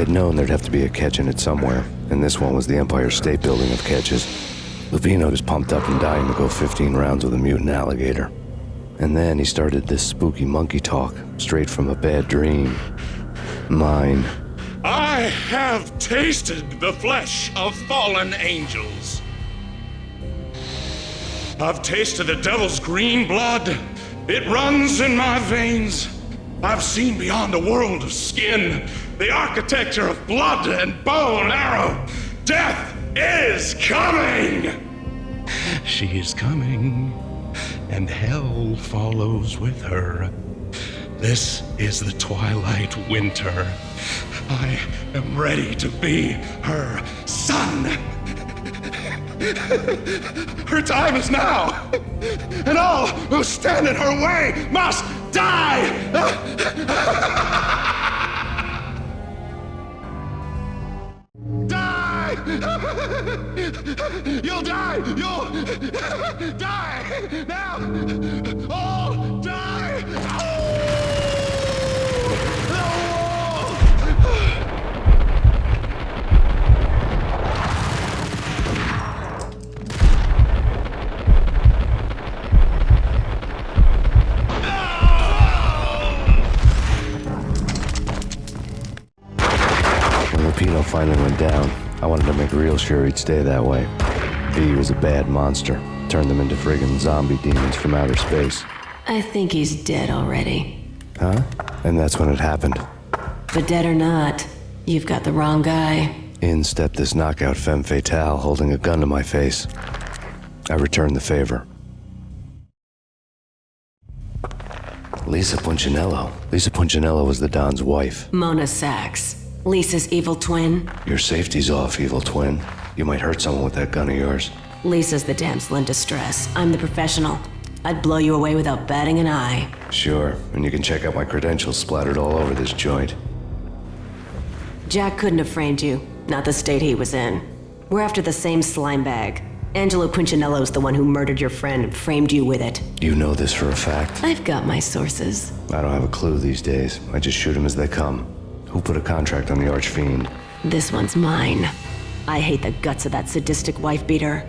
had known there'd have to be a catch in it somewhere, and this one was the Empire State Building of catches. Lupino was pumped up and dying to go 15 rounds with a mutant alligator. And then he started this spooky monkey talk, straight from a bad dream. Mine. I have tasted the flesh of fallen angels. I've tasted the devil's green blood. It runs in my veins. I've seen beyond a world of skin, the architecture of blood and bow and arrow. Death is coming! She is coming, and hell follows with her. This is the twilight winter. I am ready to be her son. Her time is now, and all who stand in her way must die! Die! You'll die! You'll die! Now! All die! Lupino finally went down. I wanted to make real sure he'd stay that way. V was a bad monster. Turned them into friggin' zombie demons from outer space. I think he's dead already. Huh? And that's when it happened. But dead or not, you've got the wrong guy. In stepped this knockout femme fatale holding a gun to my face. I returned the favor. Lisa Punchinello. Lisa Punchinello was the Don's wife. Mona Sachs. Lisa's evil twin. Your safety's off, evil twin. You might hurt someone with that gun of yours. Lisa's the damsel in distress. I'm the professional. I'd blow you away without batting an eye. Sure, and you can check out my credentials splattered all over this joint. Jack couldn't have framed you. Not the state he was in. We're after the same slime bag. Angelo Punchinello's the one who murdered your friend and framed you with it. You know this for a fact? I've got my sources. I don't have a clue these days. I just shoot them as they come. Who put a contract on the Archfiend? This one's mine. I hate the guts of that sadistic wife-beater.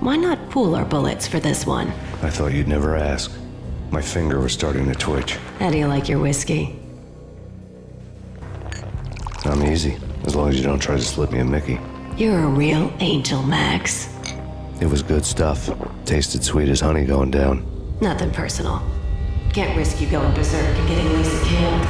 Why not pool our bullets for this one? I thought you'd never ask. My finger was starting to twitch. How do you like your whiskey? I'm easy, as long as you don't try to slip me a Mickey. You're a real angel, Max. It was good stuff. Tasted sweet as honey going down. Nothing personal. Can't risk you going berserk and getting Lisa killed.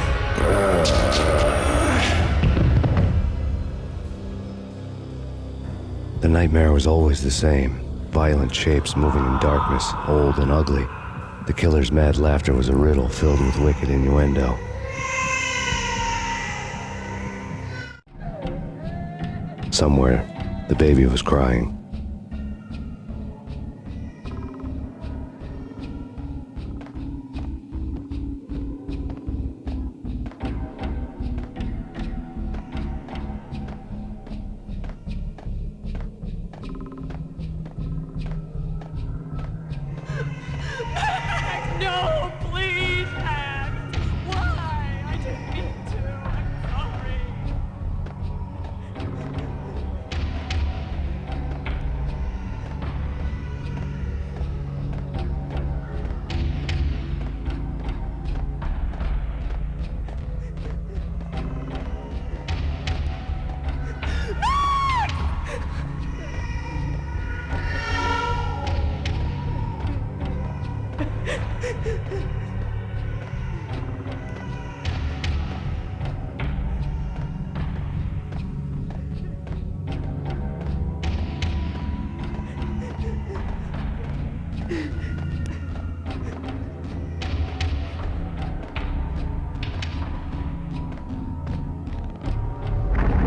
The nightmare was always the same. Violent shapes moving in darkness, old and ugly. The killer's mad laughter was a riddle filled with wicked innuendo. Somewhere, the baby was crying. No, please, Max. Why? I didn't mean to. I'm sorry.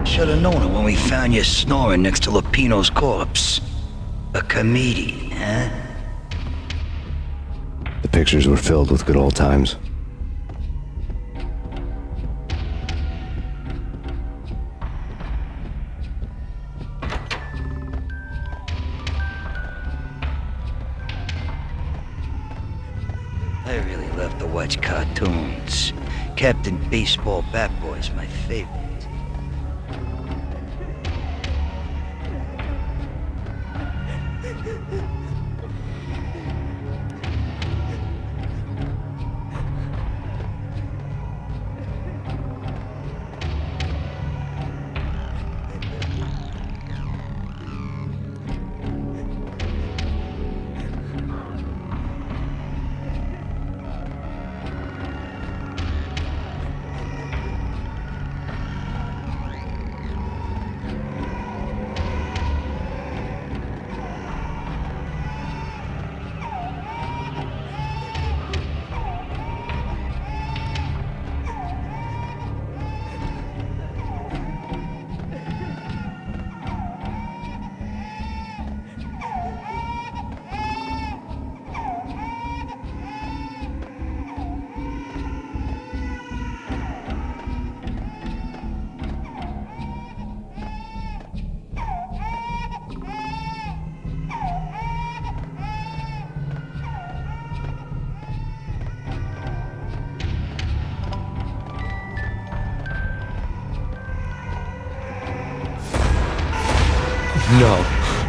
Should have known it when we found you snoring next to Lupino's corpse. A comedian, huh? The pictures were filled with good old times. I really love to watch cartoons. Captain Baseball Bat Boy's my favorite.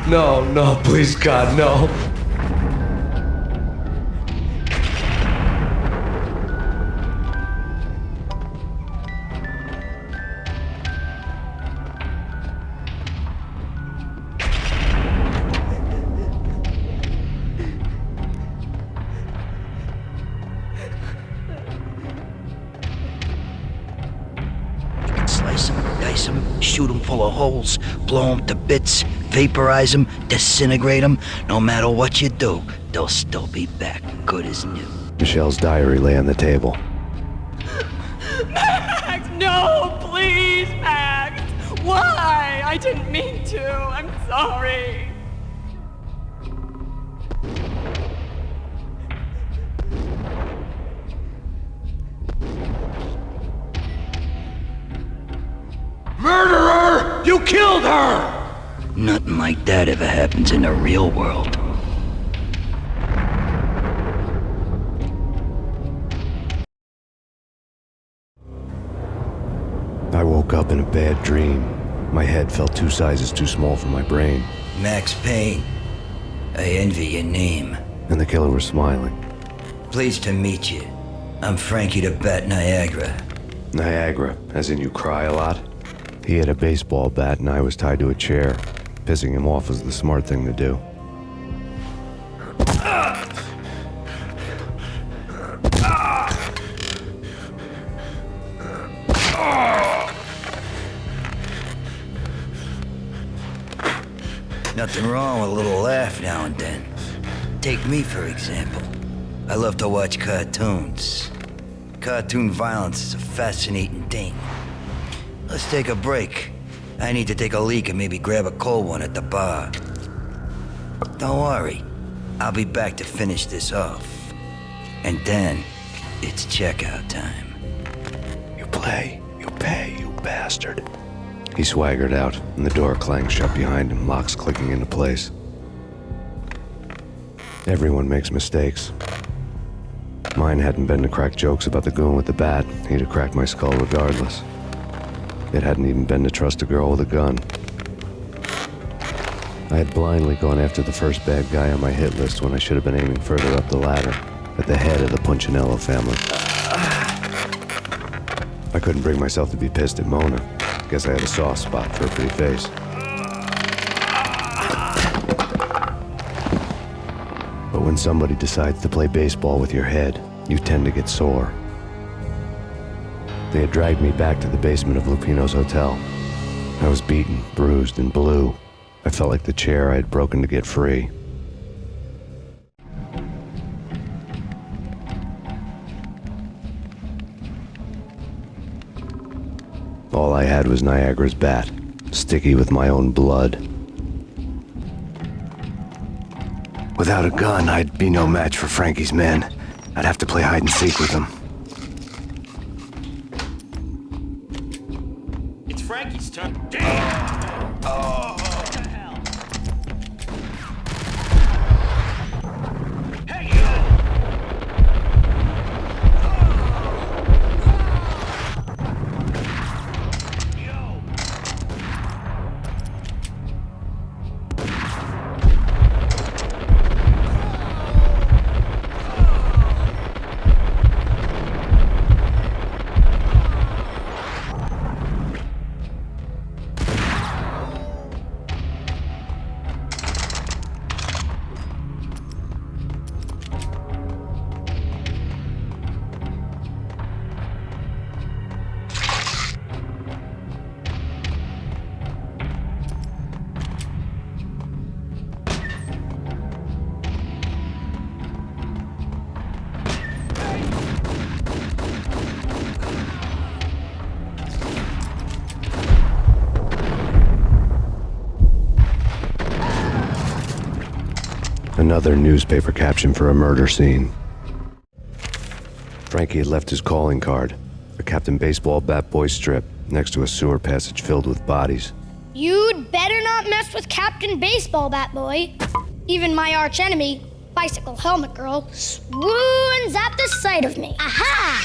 No, please, God, no. Slice 'em, dice 'em, shoot 'em full of holes, blow 'em to bits, vaporize 'em, disintegrate 'em. No matter what you do, they'll still be back, good as new. Michelle's diary lay on the table. Max, no, please, Max. Why? I didn't mean to. I'm sorry. Murderer! You killed her! Nothing like that ever happens in the real world. I woke up in a bad dream. My head felt 2 sizes too small for my brain. Max Payne, I envy your name. And the killer was smiling. Pleased to meet you. I'm Frankie the Bat Niagara. Niagara, as in you cry a lot? He had a baseball bat and I was tied to a chair. Pissing him off was the smart thing to do. Nothing wrong with a little laugh now and then. Take me, for example. I love to watch cartoons. Cartoon violence is a fascinating thing. Let's take a break. I need to take a leak and maybe grab a cold one at the bar. Don't worry. I'll be back to finish this off. And then, it's checkout time. You play, you pay, you bastard. He swaggered out, and the door clanged shut behind him, locks clicking into place. Everyone makes mistakes. Mine hadn't been to crack jokes about the goon with the bat. He'd have cracked my skull regardless. It hadn't even been to trust a girl with a gun. I had blindly gone after the first bad guy on my hit list when I should have been aiming further up the ladder, at the head of the Punchinello family. I couldn't bring myself to be pissed at Mona. Guess I had a soft spot for her pretty face. But when somebody decides to play baseball with your head, you tend to get sore. They had dragged me back to the basement of Lupino's hotel. I was beaten, bruised, and blue. I felt like the chair I had broken to get free. All I had was Niagara's bat, sticky with my own blood. Without a gun, I'd be no match for Frankie's men. I'd have to play hide and seek with them. It's Frankie's turn. Damn! Oh, what the hell? Hey, you! Another newspaper caption for a murder scene. Frankie had left his calling card, a Captain Baseball bat boy strip, next to a sewer passage filled with bodies. You'd better not mess with Captain Baseball Bat Boy. Even my arch enemy, Bicycle Helmet Girl, swoons at the sight of me. Aha!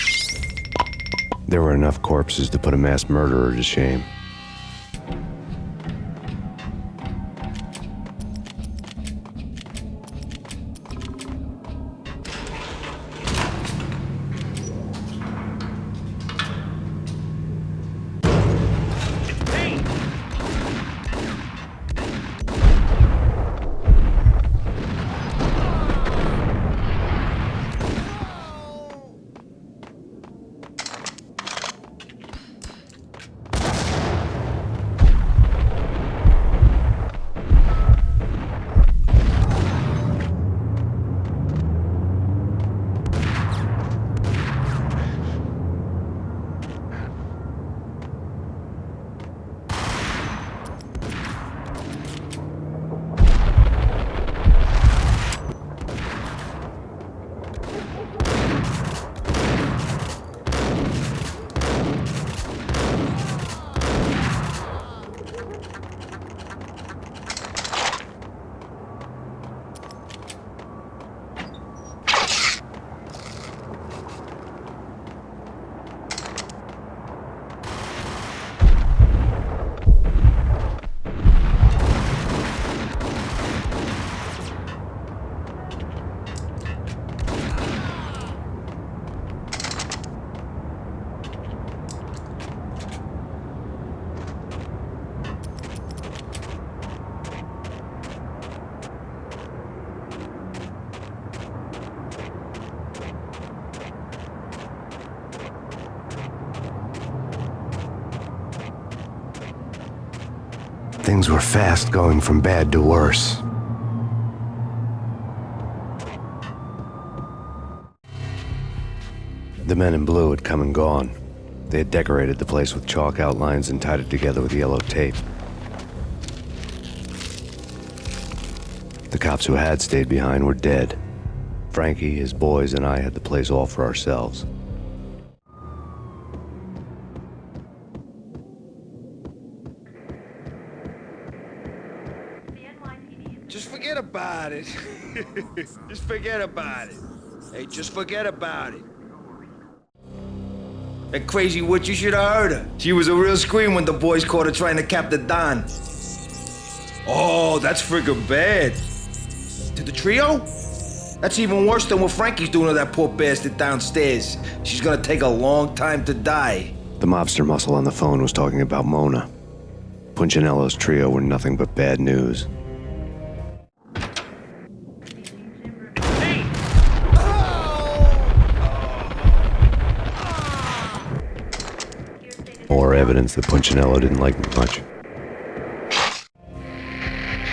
There were enough corpses to put a mass murderer to shame. Things were fast going from bad to worse. The men in blue had come and gone. They had decorated the place with chalk outlines and tied it together with yellow tape. The cops who had stayed behind were dead. Frankie, his boys, and I had the place all for ourselves. Just forget about it. Just forget about it. Hey, just forget about it. That crazy witch, you should have heard her. She was a real scream when the boys caught her trying to cap the Don. Oh, that's friggin' bad. To the trio? That's even worse than what Frankie's doing to that poor bastard downstairs. She's gonna take a long time to die. The mobster muscle on the phone was talking about Mona. Punchinello's trio were nothing but bad news. More evidence that Punchinello didn't like me much.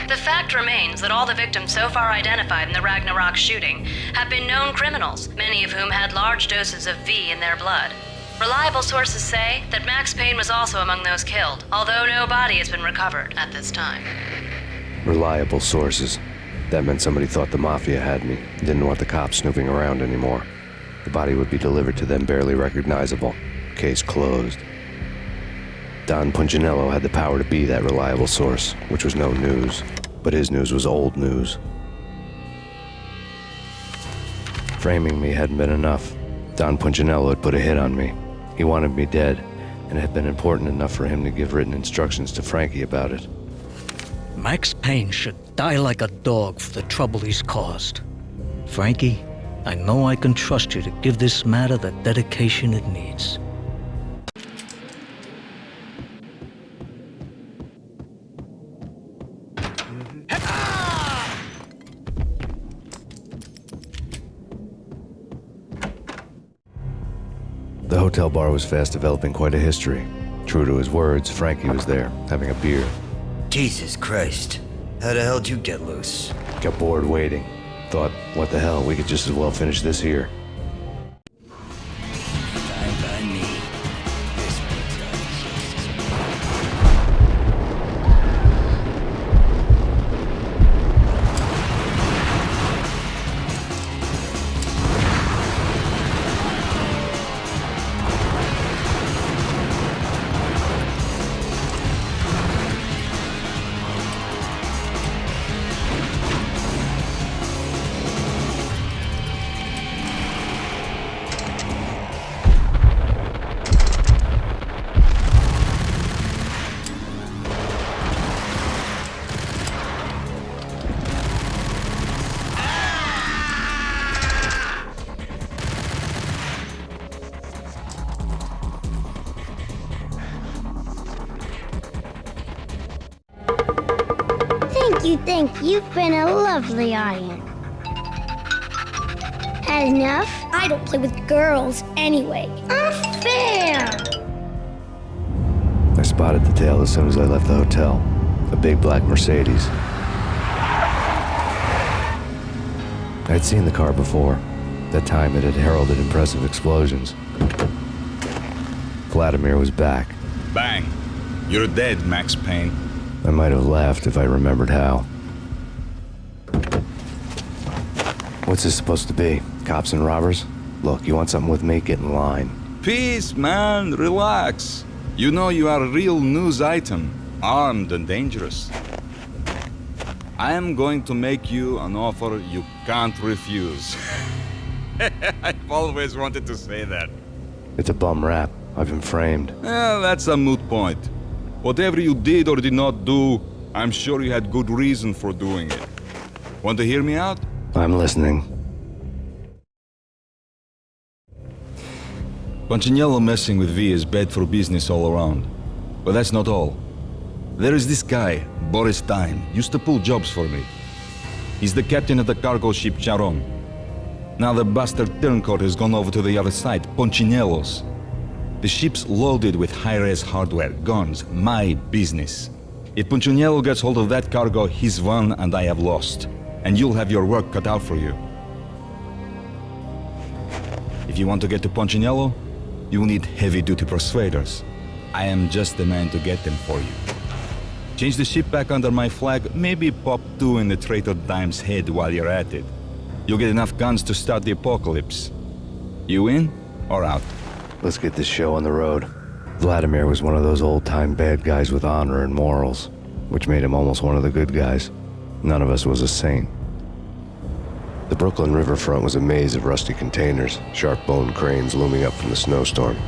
The fact remains that all the victims so far identified in the Ragnarok shooting have been known criminals, many of whom had large doses of V in their blood. Reliable sources say that Max Payne was also among those killed, although no body has been recovered at this time. Reliable sources. That meant somebody thought the Mafia had me, didn't want the cops snooping around anymore. The body would be delivered to them barely recognizable. Case closed. Don Punchinello had the power to be that reliable source, which was no news, but his news was old news. Framing me hadn't been enough. Don Punchinello had put a hit on me. He wanted me dead, and it had been important enough for him to give written instructions to Frankie about it. Max Payne should die like a dog for the trouble he's caused. Frankie, I know I can trust you to give this matter the dedication it needs. The hotel bar was fast developing quite a history. True to his words, Frankie was there, having a beer. Jesus Christ. How the hell did you get loose? Got bored waiting. Thought, what the hell, we could just as well finish this here. You think you've been a lovely audience. Had enough? I don't play with girls anyway. Unfair! I spotted the tail as soon as I left the hotel. A big black Mercedes. I'd seen the car before. That time it had heralded impressive explosions. Vladimir was back. Bang. You're dead, Max Payne. I might have laughed if I remembered how. What's this supposed to be? Cops and robbers? Look, you want something with me? Get in line. Peace, man. Relax. You know you are a real news item. Armed and dangerous. I am going to make you an offer you can't refuse. I've always wanted to say that. It's a bum rap. I've been framed. Well, that's a moot point. Whatever you did or did not do, I'm sure you had good reason for doing it. Want to hear me out? I'm listening. Punchinello messing with V is bad for business all around. But that's not all. There is this guy, Boris Stein, used to pull jobs for me. He's the captain of the cargo ship Charon. Now the bastard turncoat has gone over to the other side, Punchinello's. The ship's loaded with high-res hardware, guns, my business. If Punchinello gets hold of that cargo, he's won and I have lost. And you'll have your work cut out for you. If you want to get to Punchinello, you'll need heavy-duty persuaders. I am just the man to get them for you. Change the ship back under my flag, maybe pop 2 in the traitor Dime's head while you're at it. You'll get enough guns to start the apocalypse. You in or out? Let's get this show on the road. Vladimir was one of those old-time bad guys with honor and morals, which made him almost one of the good guys. None of us was a saint. The Brooklyn riverfront was a maze of rusty containers, sharp-boned cranes looming up from the snowstorm.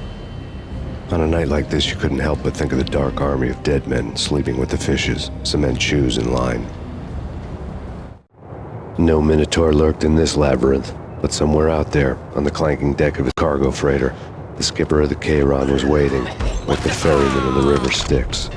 On a night like this, you couldn't help but think of the dark army of dead men sleeping with the fishes, cement shoes in line. No Minotaur lurked in this labyrinth, but somewhere out there, on the clanking deck of his cargo freighter, the skipper of the Chiron was waiting, like the ferryman of the river Styx.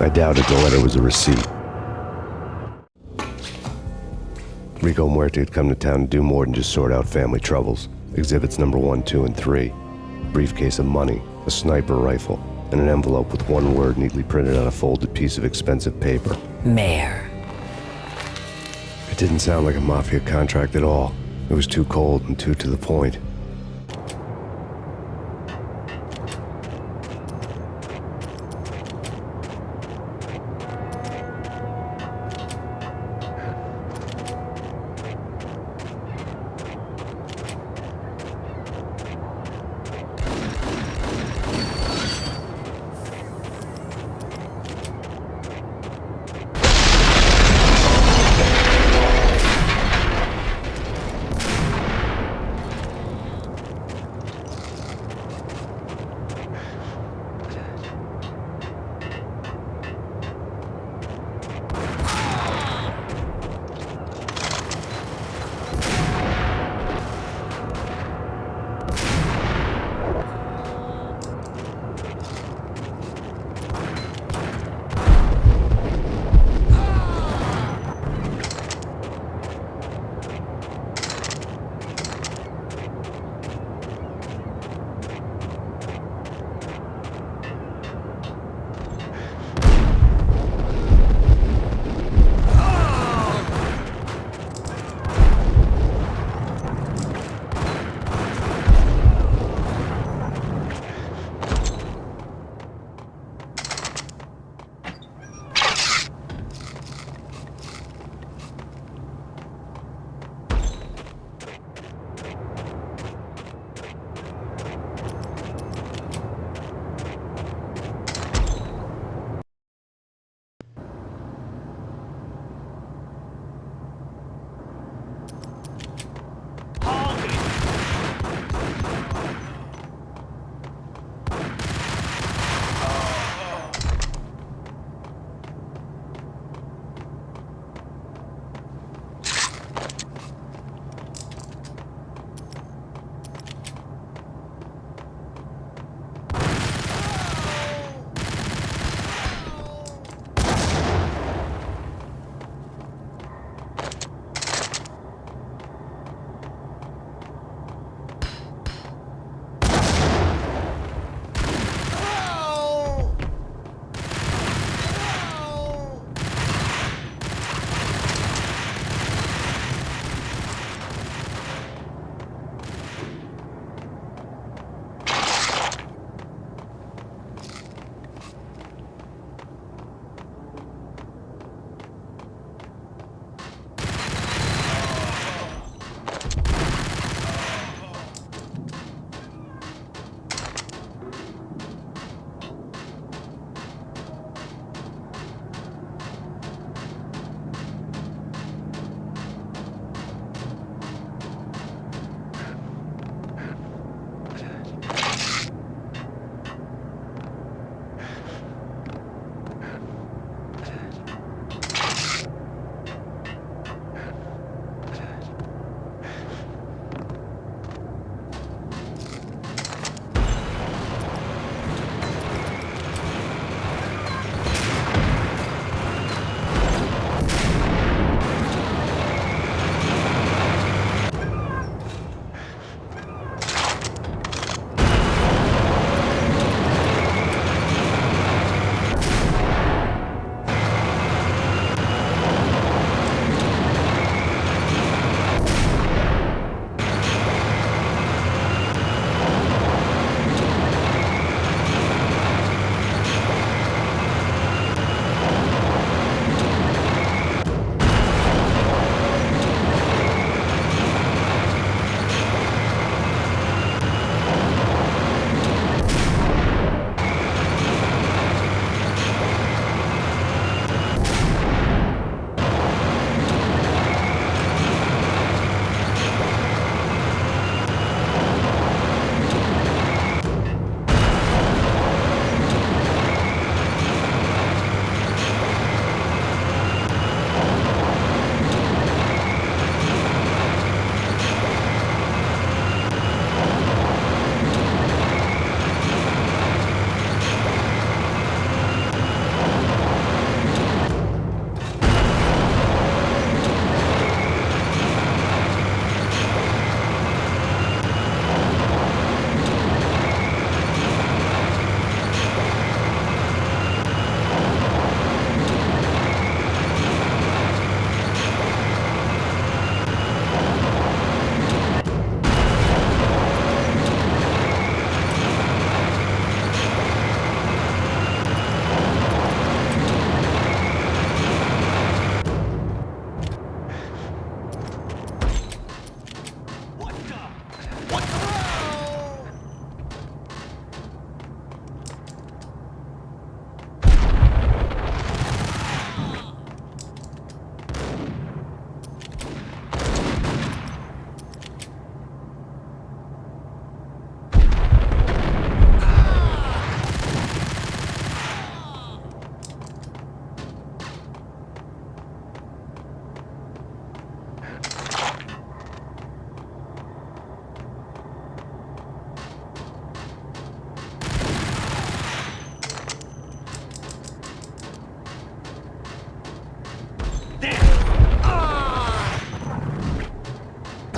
I doubted the letter was a receipt. Rico Muerte had come to town to do more than just sort out family troubles. Exhibits number 1, 2, and 3. A briefcase of money, a sniper rifle, and an envelope with one word neatly printed on a folded piece of expensive paper. Mayor. It didn't sound like a mafia contract at all. It was too cold and too to the point.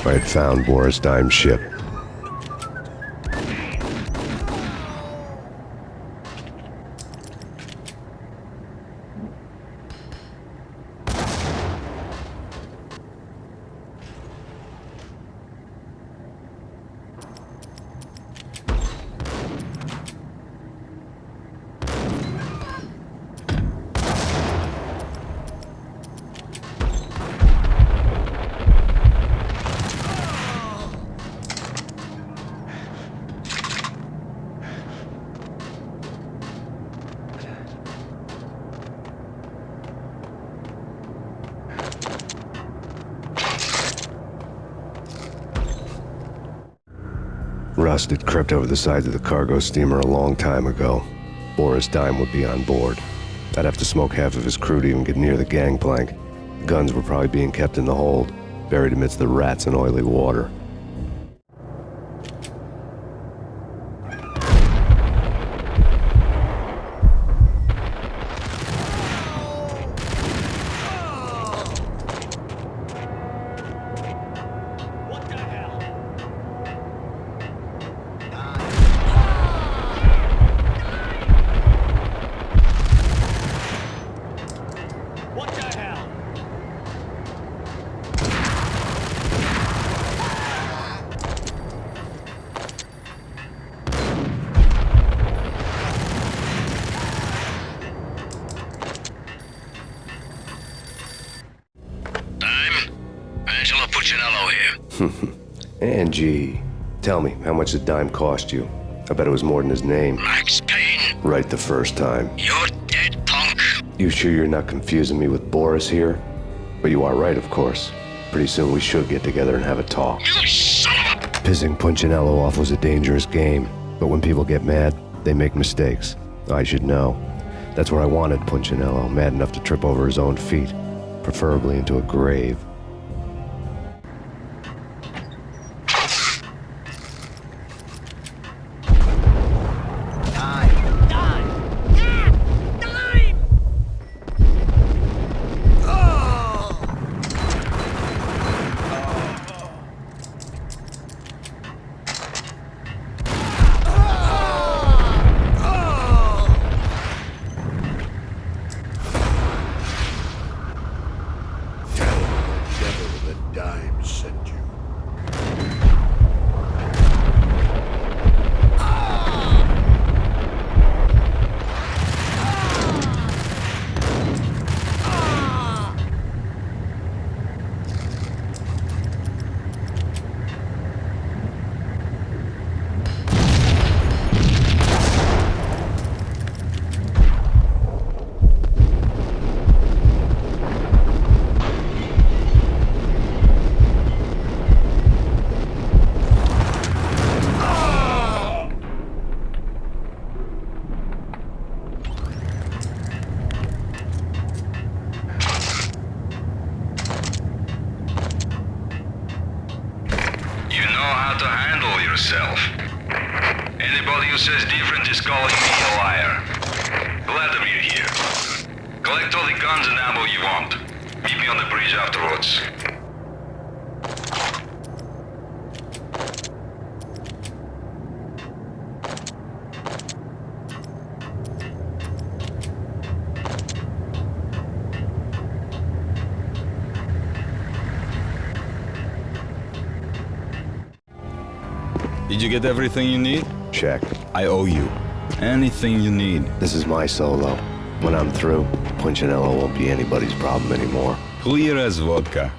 I had found Boris Dime's ship. Rust had crept over the sides of the cargo steamer a long time ago. Boris Dime would be on board. I'd have to smoke half of his crew to even get near the gangplank. The guns were probably being kept in the hold, buried amidst the rats and oily water. Angie, tell me, how much did Dime cost you? I bet it was more than his name. Max Payne. Right the first time. You're dead, punk. You sure you're not confusing me with Boris here? But you are right, of course. Pretty soon we should get together and have a talk. You son of a... Pissing Punchinello off was a dangerous game, but when people get mad, they make mistakes. I should know. That's where I wanted Punchinello, mad enough to trip over his own feet, preferably into a grave. Anybody who says different is calling me a liar. Glad of you here. Collect all the guns and ammo you want. Meet me on the bridge afterwards. Did you get everything you need? Check. I owe you. Anything you need. This is my solo. When I'm through, Punchinello won't be anybody's problem anymore. Clear as vodka.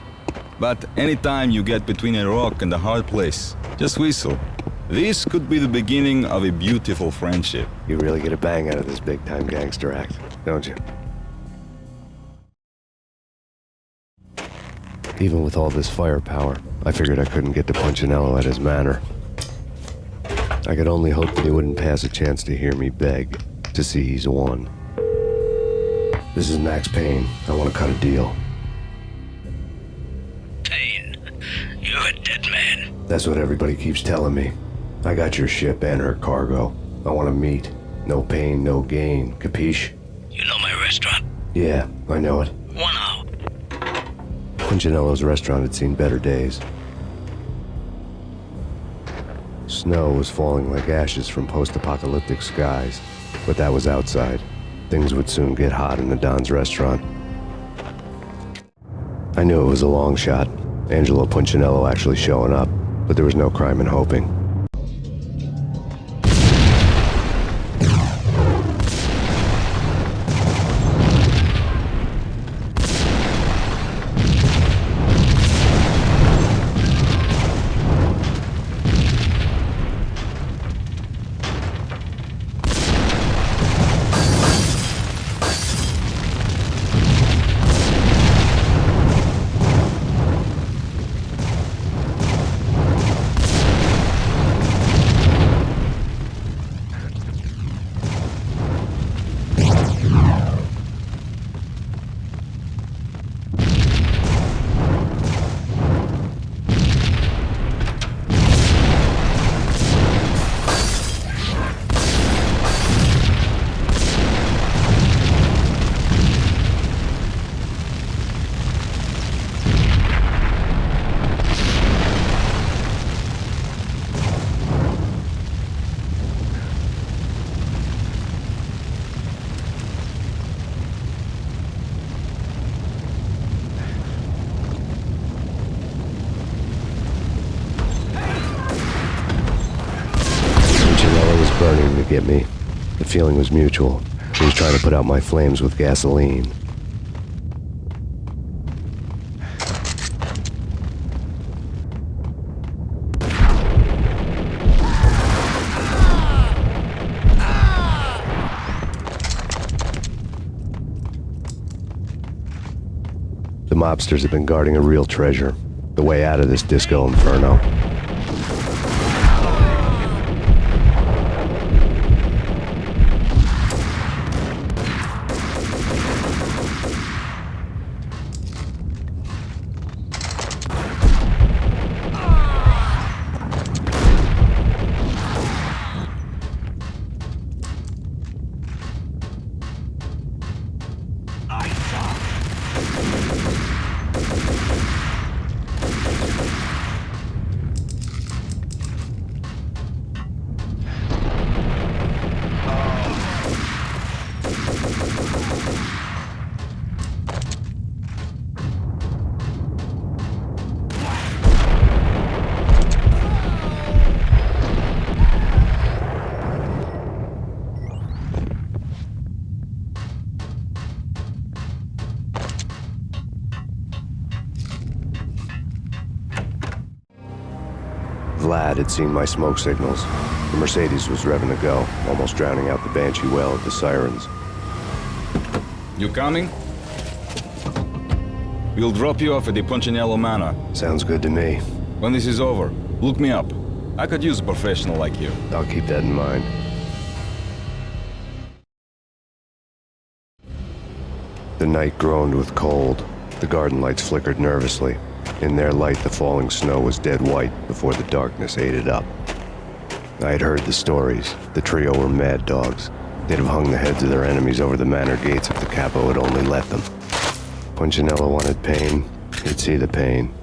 But anytime you get between a rock and a hard place, just whistle. This could be the beginning of a beautiful friendship. You really get a bang out of this big-time gangster act, don't you? Even with all this firepower, I figured I couldn't get to Punchinello at his manor. I could only hope that he wouldn't pass a chance to hear me beg to see he's won. This is Max Payne. I want to cut a deal. Payne, you're a dead man. That's what everybody keeps telling me. I got your ship and her cargo. I want to meet. No pain, no gain. Capiche? You know my restaurant? Yeah, I know it. 1 hour. Punchinello's restaurant had seen better days. Snow was falling like ashes from post-apocalyptic skies, but that was outside. Things would soon get hot in the Don's restaurant. I knew it was a long shot, Angelo Punchinello actually showing up, but there was no crime in hoping. Burning to get me. The feeling was mutual. He was trying to put out my flames with gasoline. The mobsters have been guarding a real treasure. The way out of this disco inferno. Vlad had seen my smoke signals. The Mercedes was revving to go, almost drowning out the Banshee well of the sirens. You coming? We'll drop you off at the Punchinello Manor. Sounds good to me. When this is over, look me up. I could use a professional like you. I'll keep that in mind. The night groaned with cold. The garden lights flickered nervously. In their light, the falling snow was dead white before the darkness ate it up. I had heard the stories. The trio were mad dogs. They'd have hung the heads of their enemies over the manor gates if the capo had only let them. Punchinello wanted pain. He'd see the pain.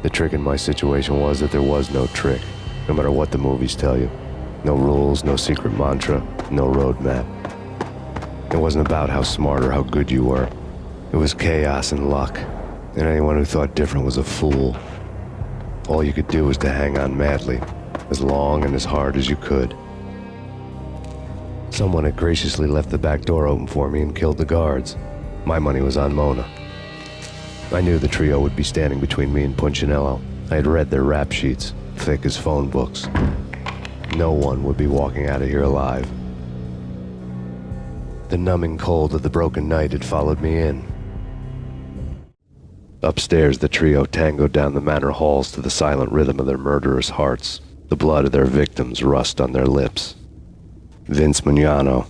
The trick in my situation was that there was no trick, no matter what the movies tell you. No rules, no secret mantra, no roadmap. It wasn't about how smart or how good you were. It was chaos and luck. And anyone who thought different was a fool. All you could do was to hang on madly, as long and as hard as you could. Someone had graciously left the back door open for me and killed the guards. My money was on Mona. I knew the trio would be standing between me and Punchinello. I had read their rap sheets, thick as phone books. No one would be walking out of here alive. The numbing cold of the broken night had followed me in. Upstairs, the trio tangoed down the manor halls to the silent rhythm of their murderous hearts. The blood of their victims rust on their lips. Vince Mugnano,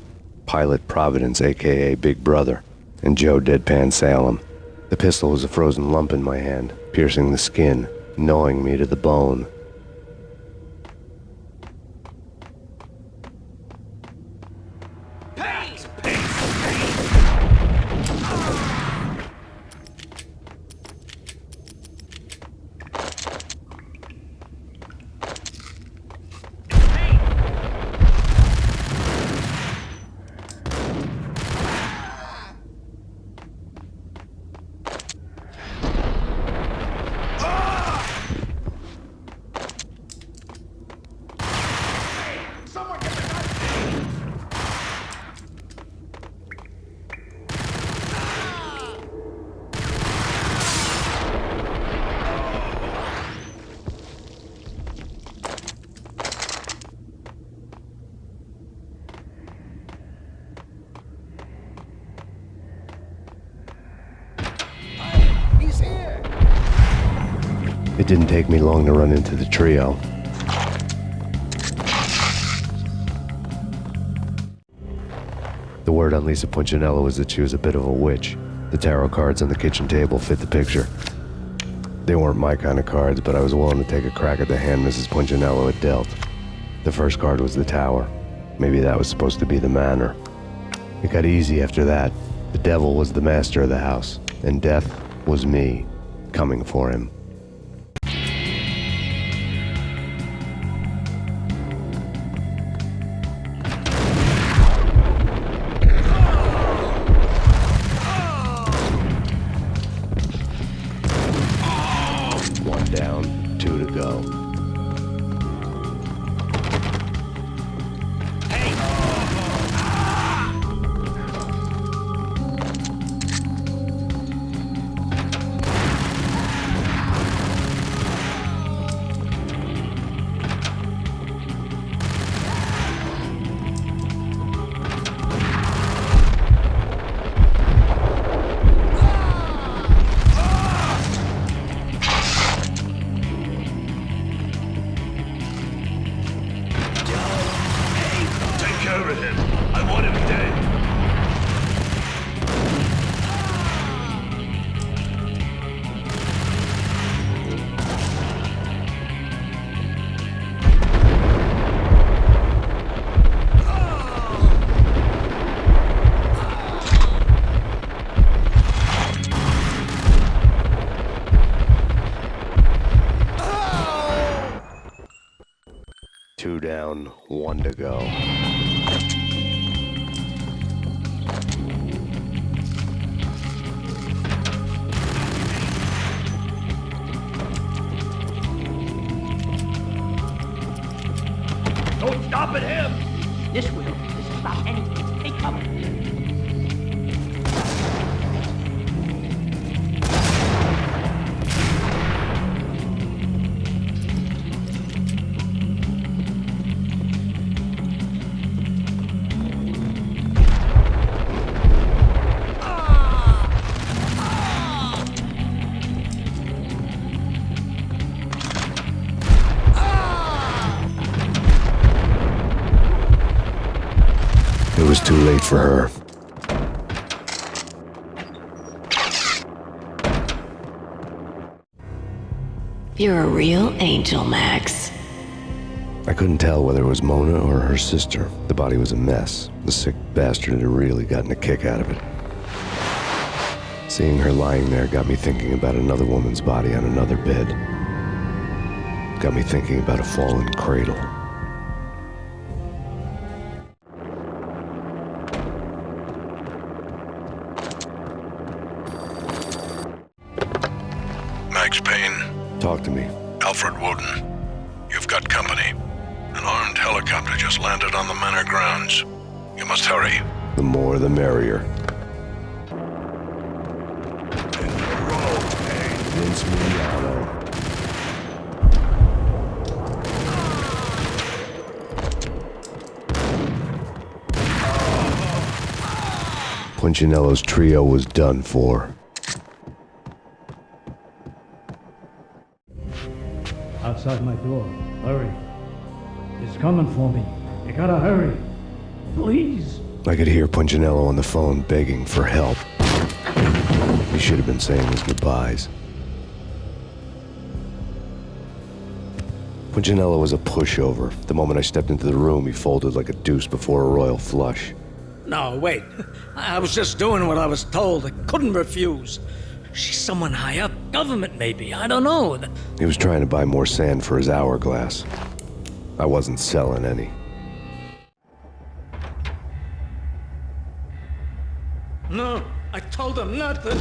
Pilot Providence, a.k.a. Big Brother, and Joe Deadpan Salem. The pistol was a frozen lump in my hand, piercing the skin, gnawing me to the bone. It didn't take me long to run into the trio. The word on Lisa Punchinello was that she was a bit of a witch. The tarot cards on the kitchen table fit the picture. They weren't my kind of cards, but I was willing to take a crack at the hand Mrs. Punchinello had dealt. The first card was the tower. Maybe that was supposed to be the manor. It got easy after that. The devil was the master of the house, and death was me, coming for him. One down, 2 to go. Two down, 1 to go. Don't stop at him! This will. This will stop anything. Take cover. It was too late for her. You're a real angel, Max. I couldn't tell whether it was Mona or her sister. The body was a mess. The sick bastard had really gotten a kick out of it. Seeing her lying there got me thinking about another woman's body on another bed. Got me thinking about a fallen cradle. Max Payne. Talk to me. Alfred Woden. You've got company. An armed helicopter just landed on the manor grounds. You must hurry. The more the merrier. Vince Miliano. Punchinello's trio was done for. Outside my door. Hurry. He's coming for me. You gotta hurry. Please. I could hear Punchinello on the phone begging for help. He should have been saying his goodbyes. Punchinello was a pushover. The moment I stepped into the room, he folded like a deuce before a royal flush. No, wait. I was just doing what I was told. I couldn't refuse. She's someone high up. Government, maybe. I don't know. He was trying to buy more sand for his hourglass. I wasn't selling any. No, I told him nothing.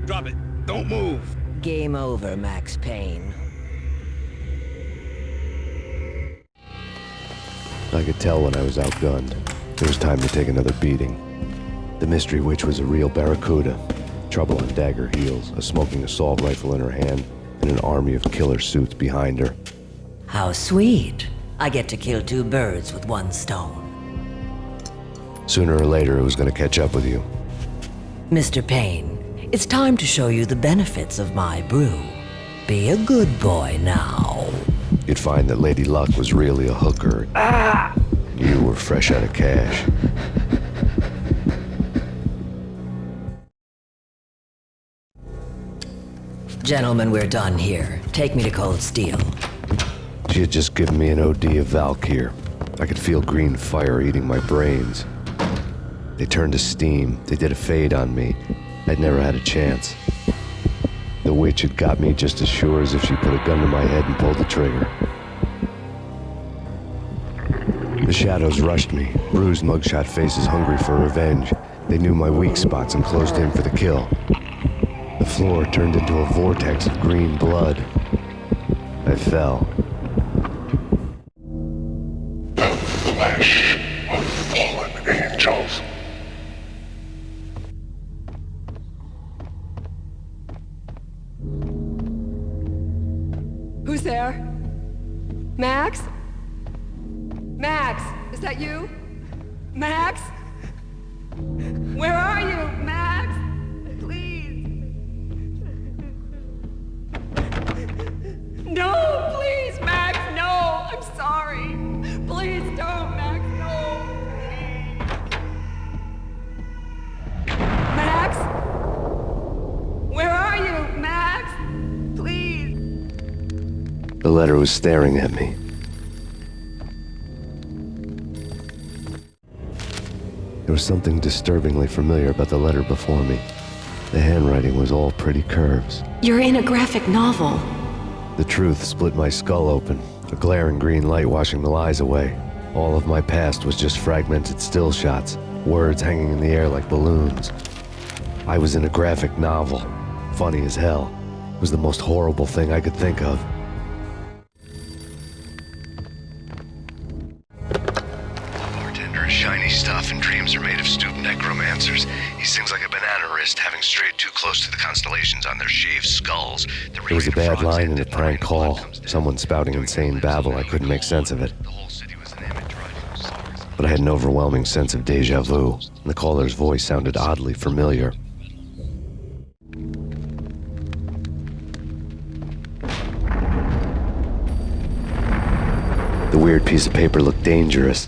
Drop it. Don't move. Game over, Max Payne. I could tell when I was outgunned. It was time to take another beating. The mystery witch was a real barracuda. Trouble on dagger heels, a smoking assault rifle in her hand, and an army of killer suits behind her. How sweet. I get to kill two birds with one stone. Sooner or later, it was going to catch up with you. Mr. Payne, it's time to show you the benefits of my brew. Be a good boy now. You'd find that Lady Luck was really a hooker. You were fresh out of cash. Gentlemen, we're done here. Take me to Cold Steel. She had just given me an OD of Valkyr. I could feel green fire eating my brains. They turned to steam. They did a fade on me. I'd never had a chance. The witch had got me just as sure as if she put a gun to my head and pulled the trigger. The shadows rushed me, bruised mugshot faces hungry for revenge. They knew my weak spots and closed in for the kill. The floor turned into a vortex of green blood. I fell. The flesh of fallen angels. Who's there? Max? Max, is that you? Max? Where are you, Max? Please. No, please, Max, no. I'm sorry. Please don't, Max, no. Max? Where are you, Max? Please. The letter was staring at me. There was something disturbingly familiar about the letter before me. The handwriting was all pretty curves. You're in a graphic novel. The truth split my skull open, a glaring green light washing the lies away. All of my past was just fragmented still shots, words hanging in the air like balloons. I was in a graphic novel. Funny as hell. It was the most horrible thing I could think of. Shiny stuff, and dreams are made of stupid necromancers. He sings like a banana wrist, having strayed too close to the constellations on their shaved skulls. It was a bad line in a prank call. Someone spouting insane babble. I couldn't make sense of it. But I had an overwhelming sense of deja vu, and the caller's voice sounded oddly familiar. The weird piece of paper looked dangerous.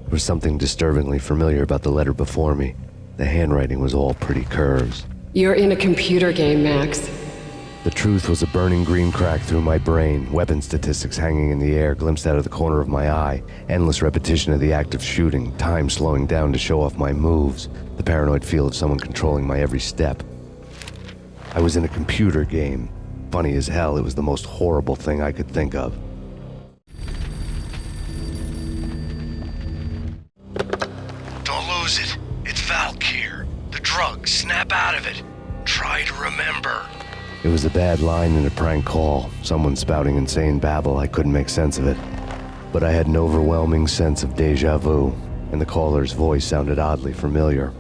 There was something disturbingly familiar about the letter before me. The handwriting was all pretty curves. You're in a computer game, Max. The truth was a burning green crack through my brain, weapon statistics hanging in the air, glimpsed out of the corner of my eye, endless repetition of the act of shooting, time slowing down to show off my moves, the paranoid feel of someone controlling my every step. I was in a computer game. Funny as hell, it was the most horrible thing I could think of. Lose it. It's Valkyr. The drug. Snap out of it. Try to remember. It was a bad line in a prank call. Someone spouting insane babble. I couldn't make sense of it. But I had an overwhelming sense of deja vu, and the caller's voice sounded oddly familiar.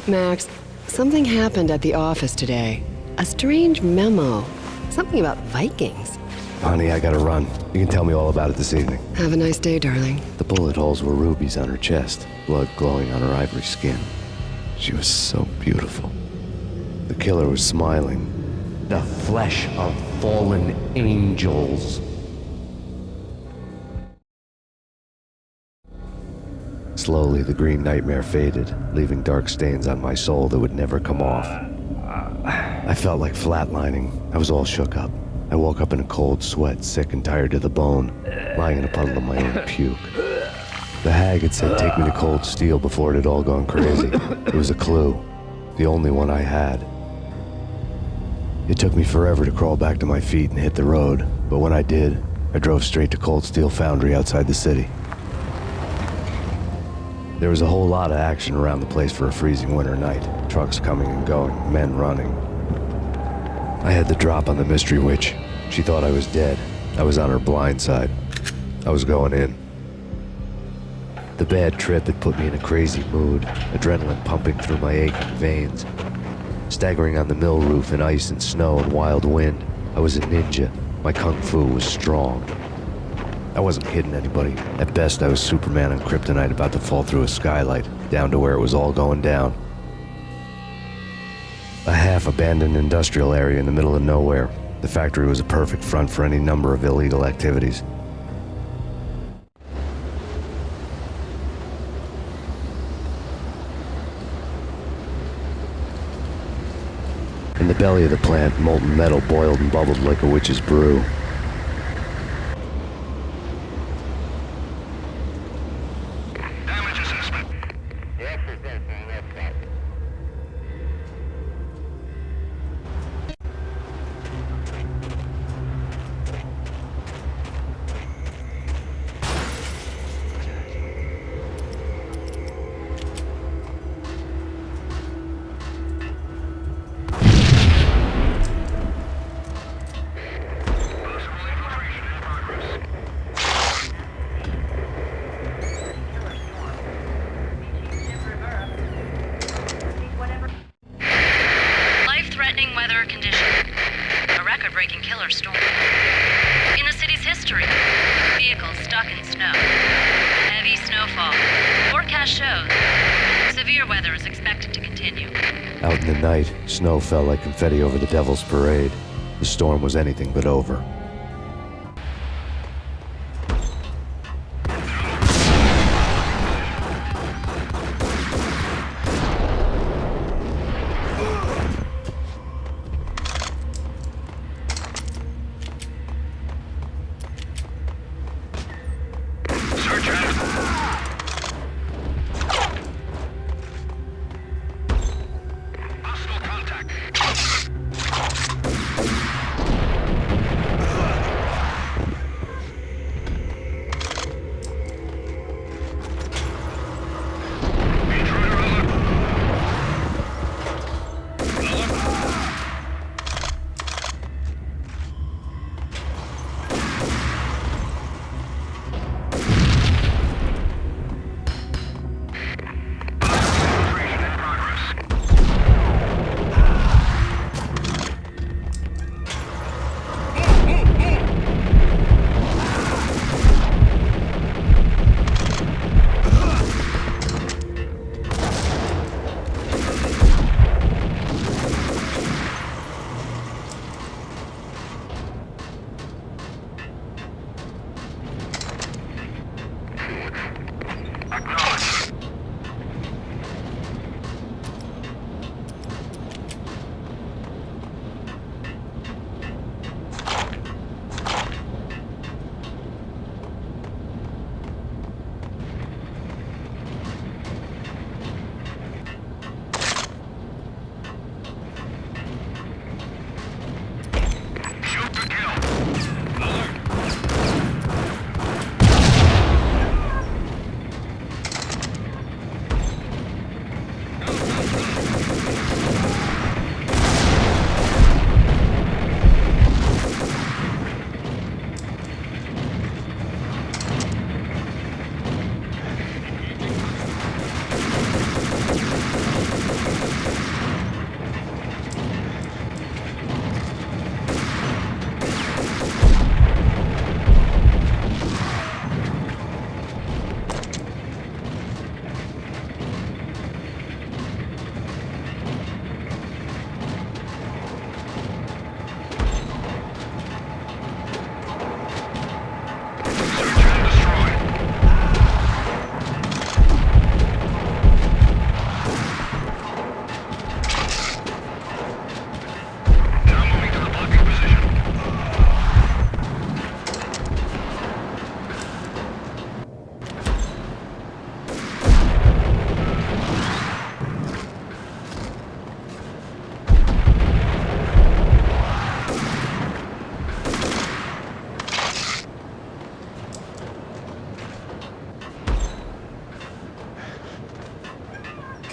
Max, something happened at the office today. A strange memo. Something about Vikings. Honey, I gotta run. You can tell me all about it this evening. Have a nice day, darling. The bullet holes were rubies on her chest, blood glowing on her ivory skin. She was so beautiful. The killer was smiling. The flesh of fallen angels. Slowly, the green nightmare faded, leaving dark stains on my soul that would never come off. I felt like flatlining. I was all shook up. I woke up in a cold sweat, sick and tired to the bone, lying in a puddle of my own puke. The hag had said take me to Cold Steel before it had all gone crazy. It was a clue, the only one I had. It took me forever to crawl back to my feet and hit the road, but when I did, I drove straight to Cold Steel Foundry outside the city. There was a whole lot of action around the place for a freezing winter night. Trucks coming and going, men running. I had the drop on the mystery witch. She thought I was dead. I was on her blind side. I was going in. The bad trip had put me in a crazy mood, adrenaline pumping through my aching veins. Staggering on the mill roof in ice and snow and wild wind, I was a ninja. My kung fu was strong. I wasn't kidding anybody. At best, I was Superman on Kryptonite about to fall through a skylight, down to where it was all going down. A half-abandoned industrial area in the middle of nowhere. The factory was a perfect front for any number of illegal activities. In the belly of the plant, molten metal boiled and bubbled like a witch's brew. Out in the night, snow fell like confetti over the Devil's Parade. The storm was anything but over.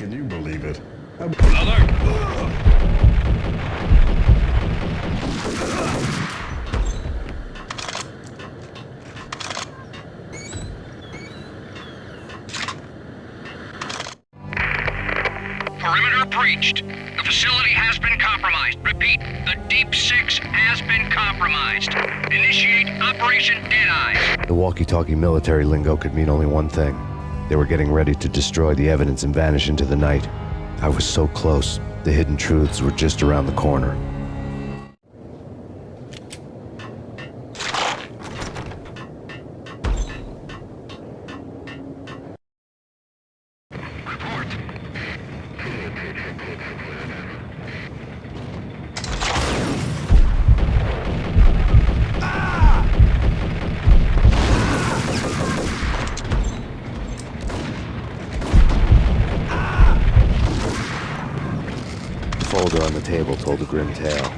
Can you believe it? Perimeter breached. The facility has been compromised. Repeat, the Deep Six has been compromised. Initiate Operation Deadeye. The walkie-talkie military lingo could mean only one thing. They were getting ready to destroy the evidence and vanish into the night. I was so close. The hidden truths were just around the corner. The folder on the table told a grim tale.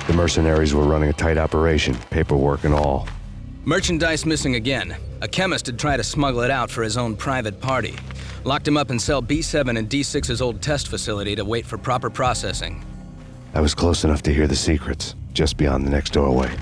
The mercenaries were running a tight operation, paperwork and all. Merchandise missing again. A chemist had tried to smuggle it out for his own private party. Locked him up in cell B7 in D6's old test facility to wait for proper processing. I was close enough to hear the secrets, just beyond the next doorway.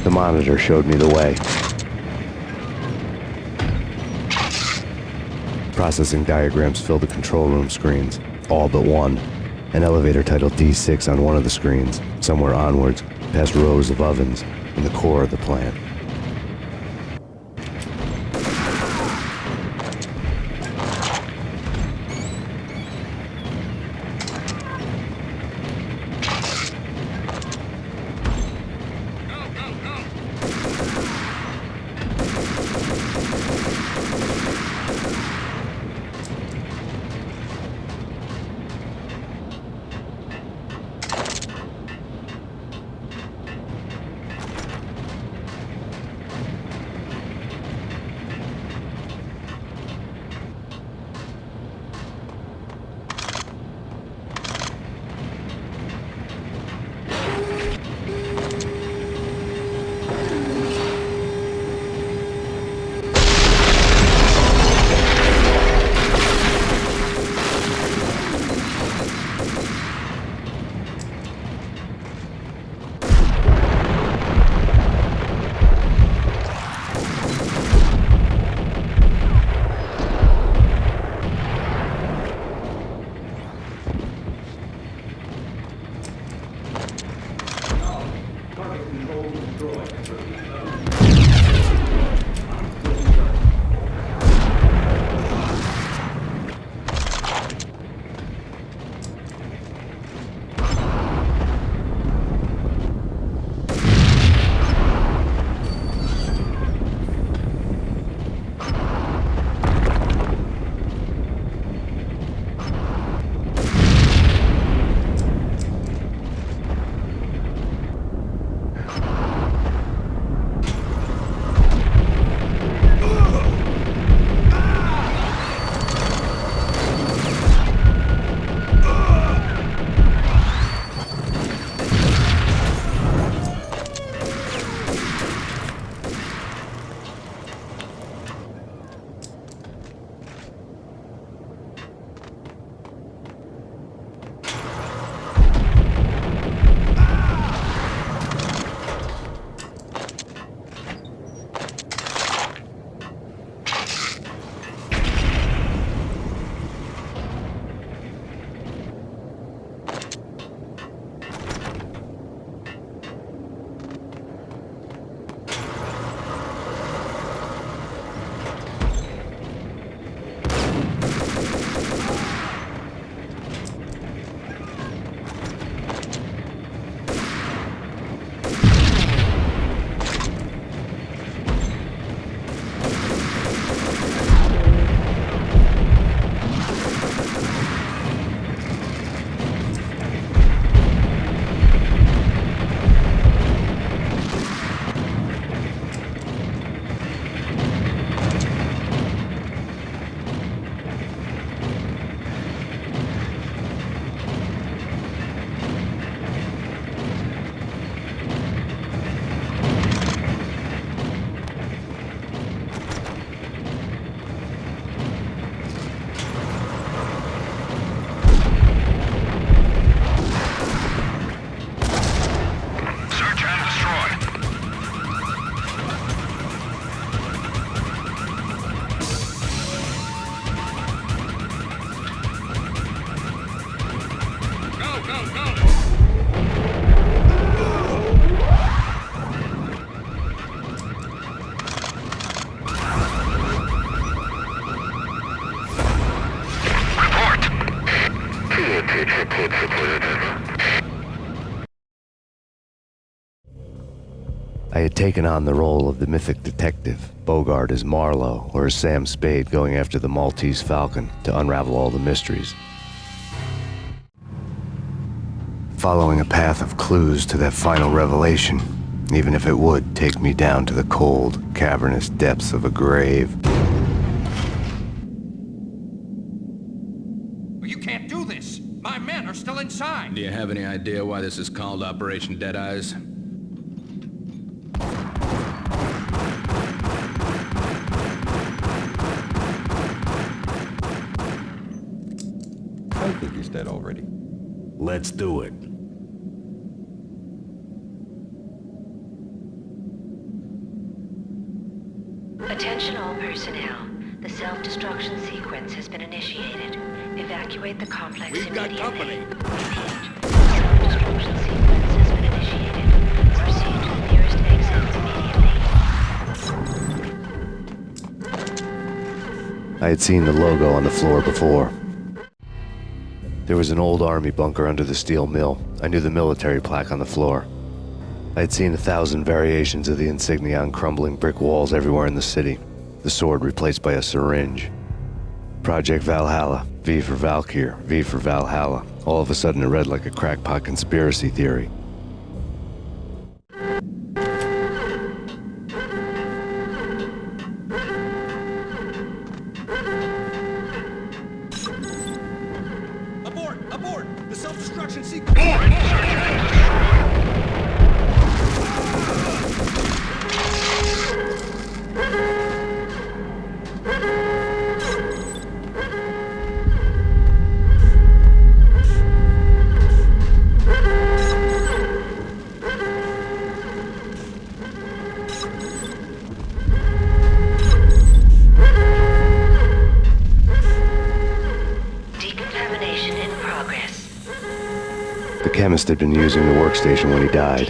The monitor showed me the way. Processing diagrams filled the control room screens, all but one. An elevator titled D6 on one of the screens, somewhere onwards, past rows of ovens, in the core of the plant. taken on the role of the mythic detective, Bogart as Marlowe, or as Sam Spade going after the Maltese Falcon to unravel all the mysteries. Following a path of clues to that final revelation, even if it would take me down to the cold, cavernous depths of a grave. You can't do this! My men are still inside! Do you have any idea why this is called Operation Deadeyes? I think he's dead already. Let's do it. Attention all personnel. The self-destruction sequence has been initiated. Evacuate the complex immediately. We've got company. The self-destruction sequence has been initiated. Proceed to the nearest exit immediately. I had seen the logo on the floor before. There was an old army bunker under the steel mill. I knew the military plaque on the floor. I had seen 1,000 variations of the insignia on crumbling brick walls everywhere in the city. The sword replaced by a syringe. Project Valhalla, V for Valkyr, V for Valhalla. All of a sudden it read like a crackpot conspiracy theory. Abort! The self-destruction sequence! Decontamination in progress. The chemist had been using the workstation when he died.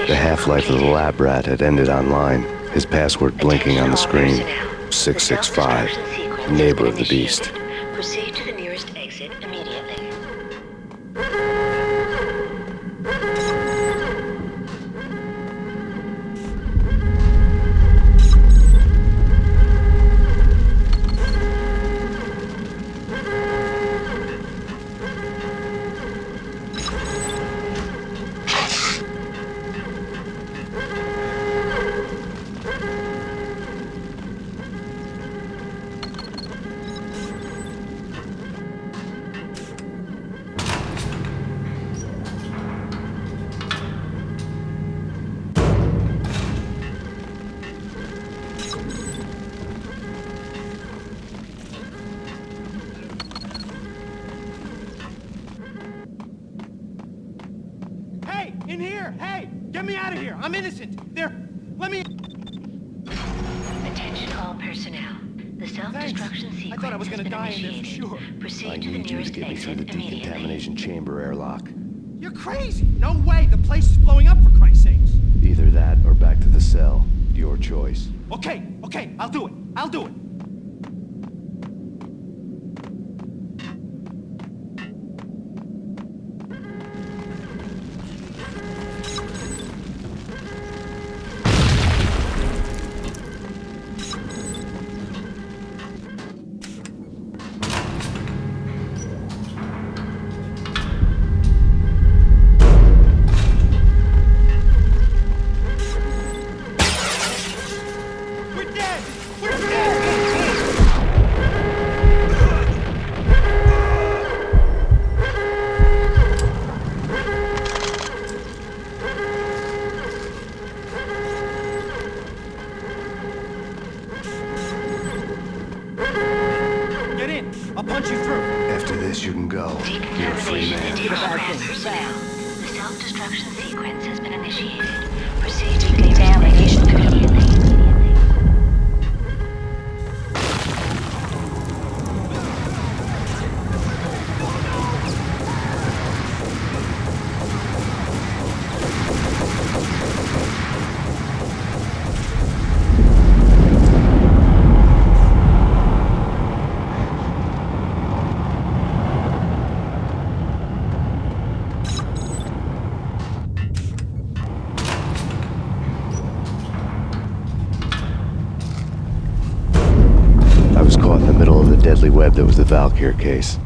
The half-life of the lab rat had ended online, his password blinking on the screen. 665, the neighbor of the beast. Proceed to the nearest exit immediately. Hey, in here! Hey, get me out of here! I'm innocent! There, let me... Attention all personnel. The self-destruction sequence I thought I was gonna has been die in there for initiated. sure. Proceed I to the need you to nearest get me through the exit immediately. decontamination chamber airlock. You're crazy! No way! The place is blowing up, for Christ's sakes! Either that or back to the cell. Your choice. Okay, I'll do it. I'll do it. Get in. I'll punch you through. After this, you can go. You're a free man. Personnel. The self-destruction sequence has been initiated. Proceed to the decontamination immediately. deadly web that was the Valkyr case.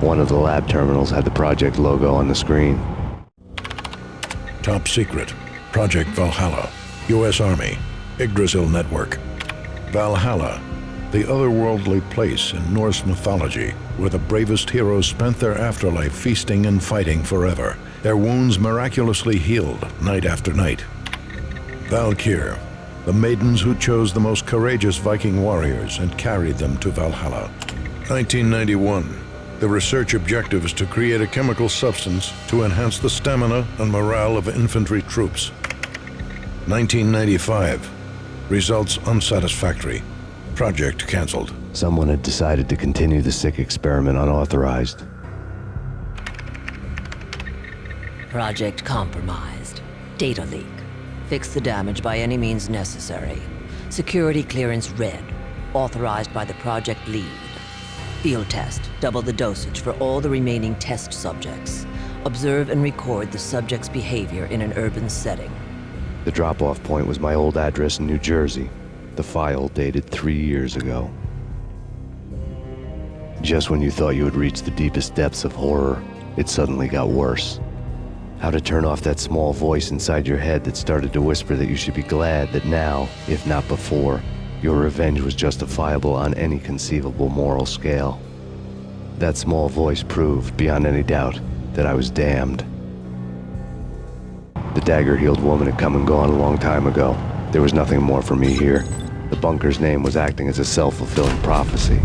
One of the lab terminals had the project logo on the screen. Top secret. Project Valhalla. U.S. Army. Yggdrasil Network. Valhalla. The otherworldly place in Norse mythology where the bravest heroes spent their afterlife feasting and fighting forever. Their wounds miraculously healed night after night. Valkyr. The maidens who chose the most courageous Viking warriors and carried them to Valhalla. 1991. The research objective is to create a chemical substance to enhance the stamina and morale of infantry troops. 1995. Results unsatisfactory. Project cancelled. Someone had decided to continue the sick experiment unauthorized. Project compromised. Data leak. Fix the damage by any means necessary. Security clearance red. Authorized by the project lead. Field test. Double the dosage for all the remaining test subjects. Observe and record the subject's behavior in an urban setting. The drop-off point was my old address in New Jersey. The file dated 3 years ago. Just when you thought you had reached the deepest depths of horror, it suddenly got worse. How to turn off that small voice inside your head that started to whisper that you should be glad that now, if not before, your revenge was justifiable on any conceivable moral scale. That small voice proved, beyond any doubt, that I was damned. The dagger-heeled woman had come and gone a long time ago. There was nothing more for me here. The bunker's name was acting as a self-fulfilling prophecy.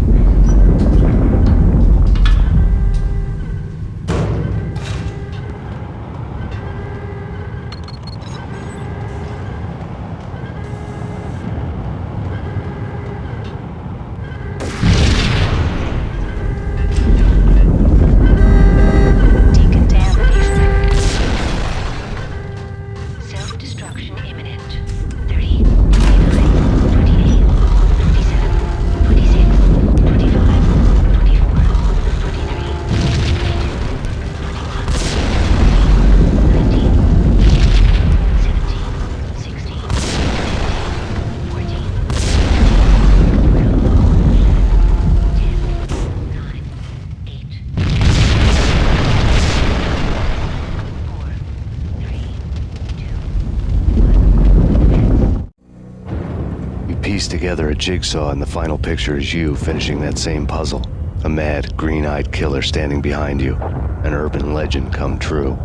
Together a jigsaw, and the final picture is you finishing that same puzzle. A mad, green-eyed killer standing behind you. An urban legend come true.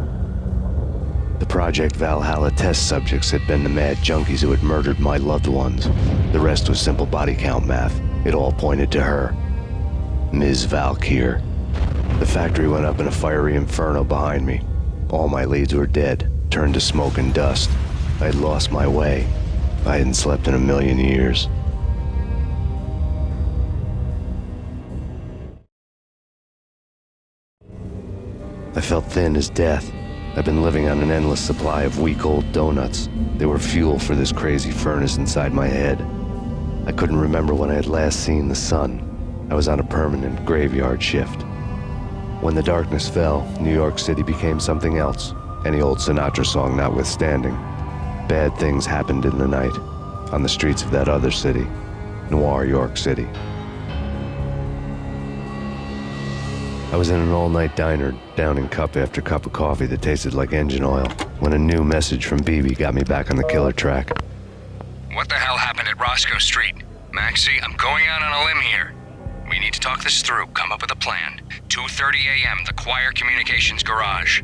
The Project Valhalla test subjects had been the mad junkies who had murdered my loved ones. The rest was simple body count math. It all pointed to her. Ms. Valkyr. The factory went up in a fiery inferno behind me. All my leads were dead, turned to smoke and dust. I had lost my way. I hadn't slept in a million years. I felt thin as death. I've been living on an endless supply of week-old donuts. They were fuel for this crazy furnace inside my head. I couldn't remember when I had last seen the sun. I was on a permanent graveyard shift. When the darkness fell, New York City became something else, any old Sinatra song notwithstanding. Bad things happened in the night, on the streets of that other city, Noir York City. I was in an all-night diner, downing cup after cup of coffee that tasted like engine oil, when a new message from BB got me back on the killer track. What the hell happened at Roscoe Street? Maxie, I'm going out on a limb here. We need to talk this through, come up with a plan. 2:30 a.m., the Choir Communications Garage.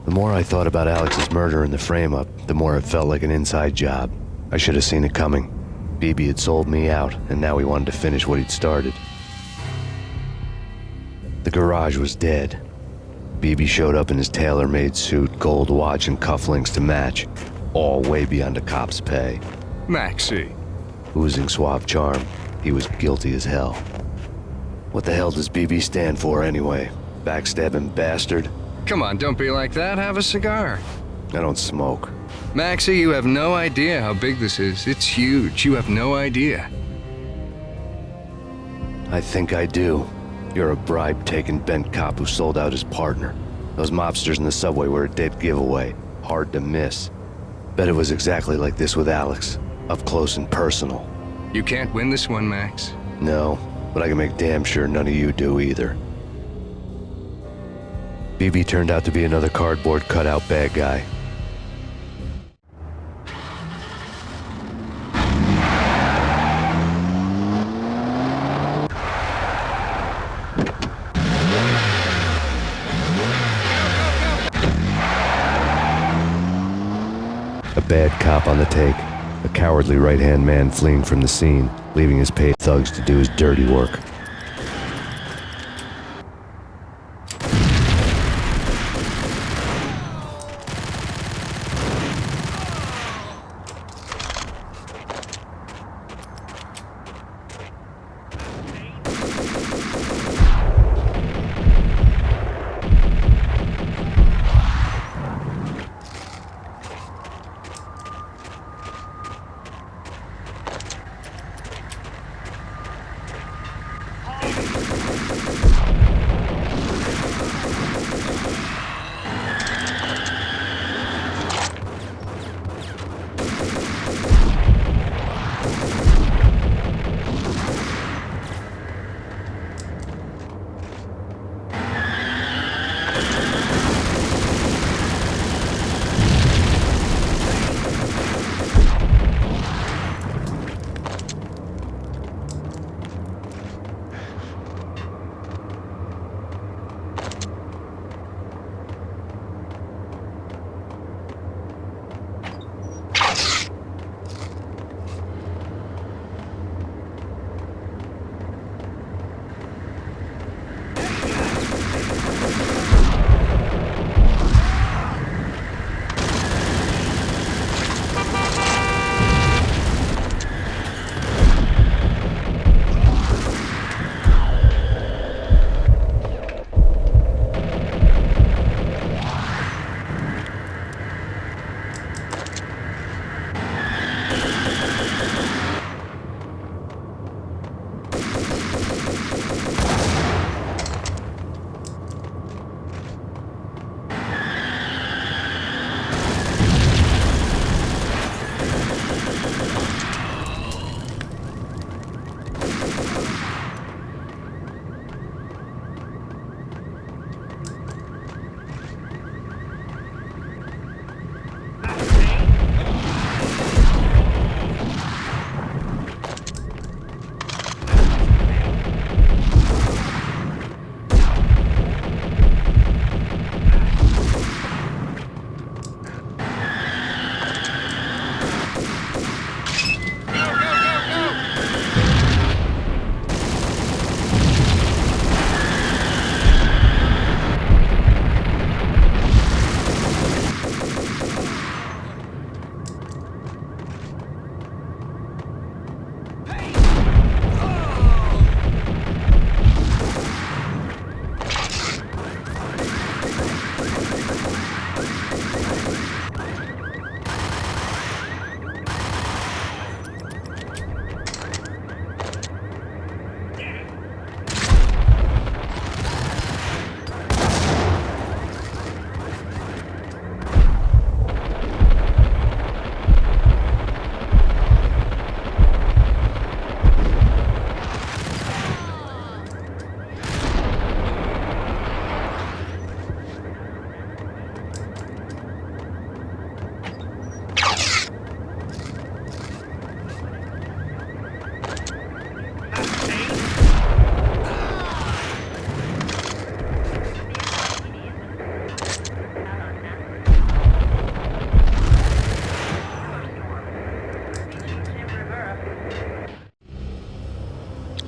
The more I thought about Alex's murder and the frame-up, the more it felt like an inside job. I should have seen it coming. BB had sold me out, and now he wanted to finish what he'd started. The garage was dead. BB showed up in his tailor-made suit, gold watch, and cufflinks to match, all way beyond a cop's pay. Maxie. Oozing suave charm, he was guilty as hell. What the hell does BB stand for anyway? Backstabbing bastard? Come on, don't be like that. Have a cigar. I don't smoke. Maxie, you have no idea how big this is. It's huge. You have no idea. I think I do. You're a bribe-taking bent cop who sold out his partner. Those mobsters in the subway were a dead giveaway. Hard to miss. Bet it was exactly like this with Alex. Up close and personal. You can't win this one, Max. No, but I can make damn sure none of you do either. BB turned out to be another cardboard cutout bad guy. A bad cop on the take. A cowardly right-hand man fleeing from the scene, leaving his paid thugs to do his dirty work.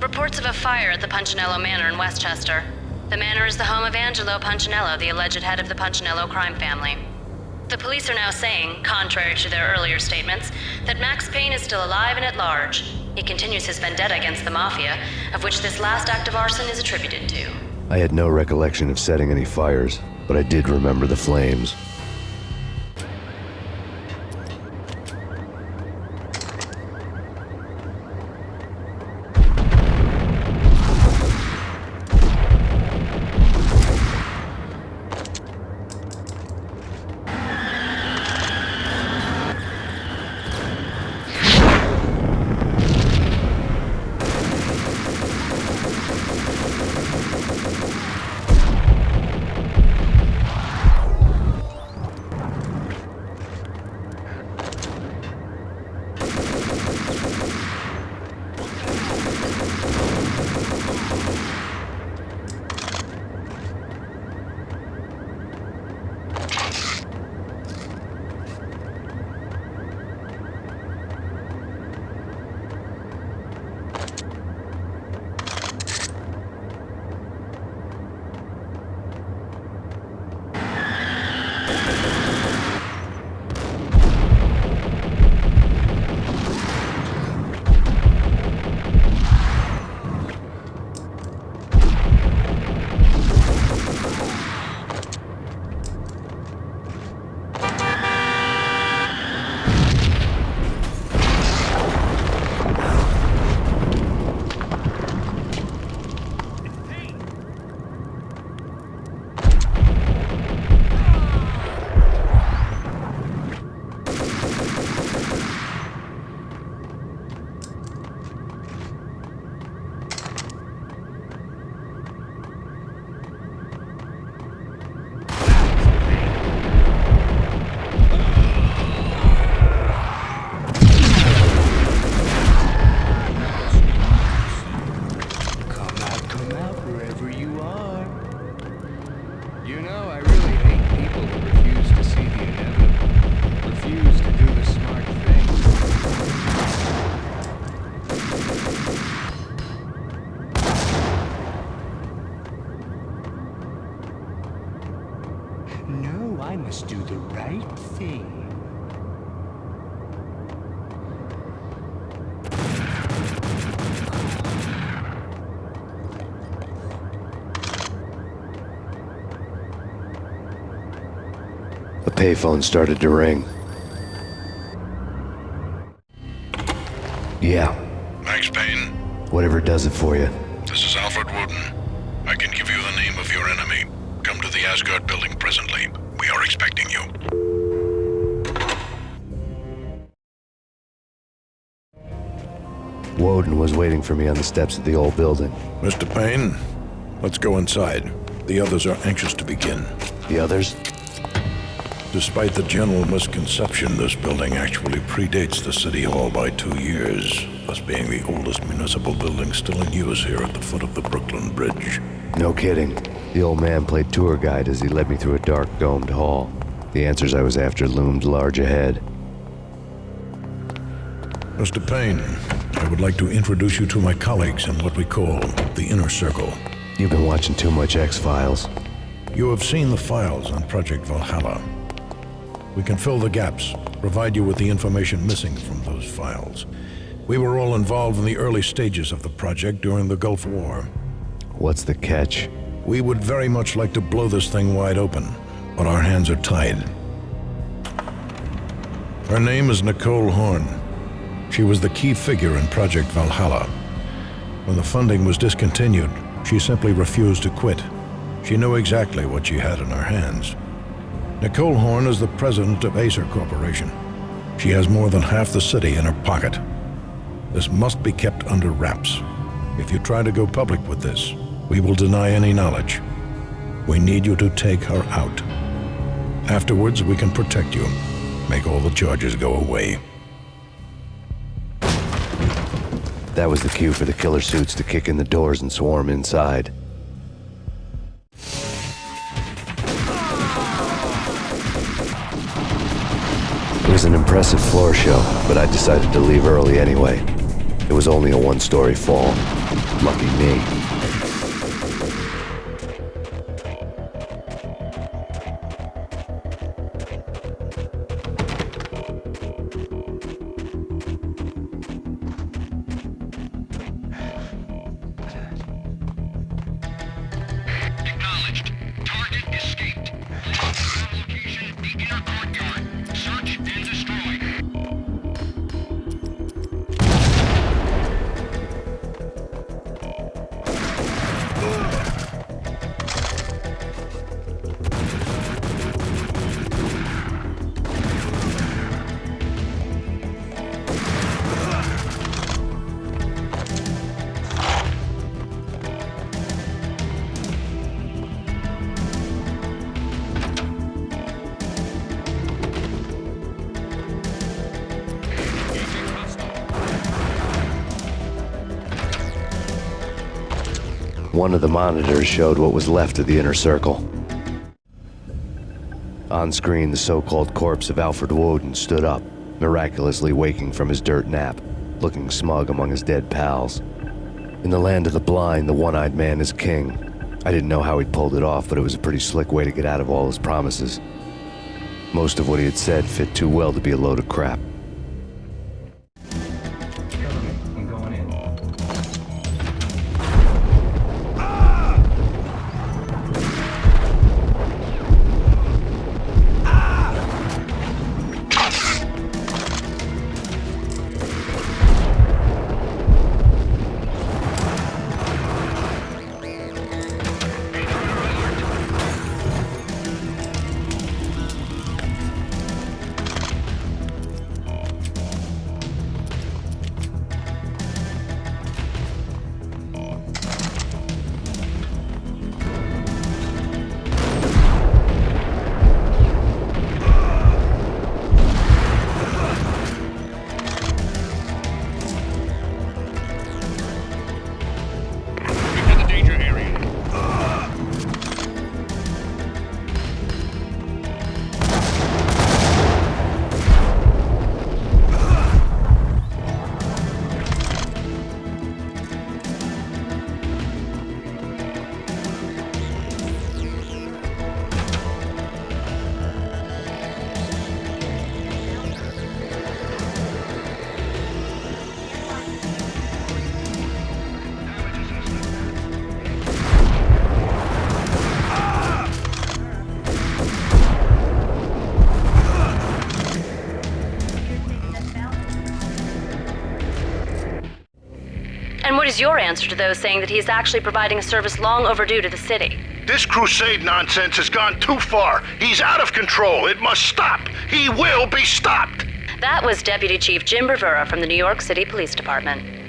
Reports of a fire at the Punchinello Manor in Westchester. The manor is the home of Angelo Punchinello, the alleged head of the Punchinello crime family. The police are now saying, contrary to their earlier statements, that Max Payne is still alive and at large. He continues his vendetta against the Mafia, of which this last act of arson is attributed to. I had no recollection of setting any fires, but I did remember the flames. I must do the right thing. The payphone started to ring. Yeah. Max Payne? Whatever does it for you. This is Alfred Wooden. I can give you the name of your enemy. Come to the Asgard building presently. We are expecting you. Woden was waiting for me on the steps of the old building. Mr. Payne, let's go inside. The others are anxious to begin. The others? Despite the general misconception, this building actually predates the City Hall by 2 years, thus being the oldest municipal building still in use here at the foot of the Brooklyn Bridge. No kidding. The old man played tour guide as he led me through a dark domed hall. The answers I was after loomed large ahead. Mr. Payne, I would like to introduce you to my colleagues in what we call the Inner Circle. You've been watching too much X-Files. You have seen the files on Project Valhalla. We can fill the gaps, provide you with the information missing from those files. We were all involved in the early stages of the project during the Gulf War. What's the catch? We would very much like to blow this thing wide open, but our hands are tied. Her name is Nicole Horn. She was the key figure in Project Valhalla. When the funding was discontinued, she simply refused to quit. She knew exactly what she had in her hands. Nicole Horn is the president of Acer Corporation. She has more than half the city in her pocket. This must be kept under wraps. If you try to go public with this, we will deny any knowledge. We need you to take her out. Afterwards, we can protect you, make all the charges go away. That was the cue for the killer suits to kick in the doors and swarm inside. It was an impressive floor show, but I decided to leave early anyway. It was only a one-story fall. Lucky me. One of the monitors showed what was left of the inner circle. On screen, the so-called corpse of Alfred Woden stood up, miraculously waking from his dirt nap, looking smug among his dead pals. In the land of the blind, the one-eyed man is king. I didn't know how he'd pulled it off, but it was a pretty slick way to get out of all his promises. Most of what he had said fit too well to be a load of crap. And what is your answer to those saying that he is actually providing a service long overdue to the city? This crusade nonsense has gone too far. He's out of control. It must stop. He will be stopped. That was Deputy Chief Jim Rivera from the New York City Police Department.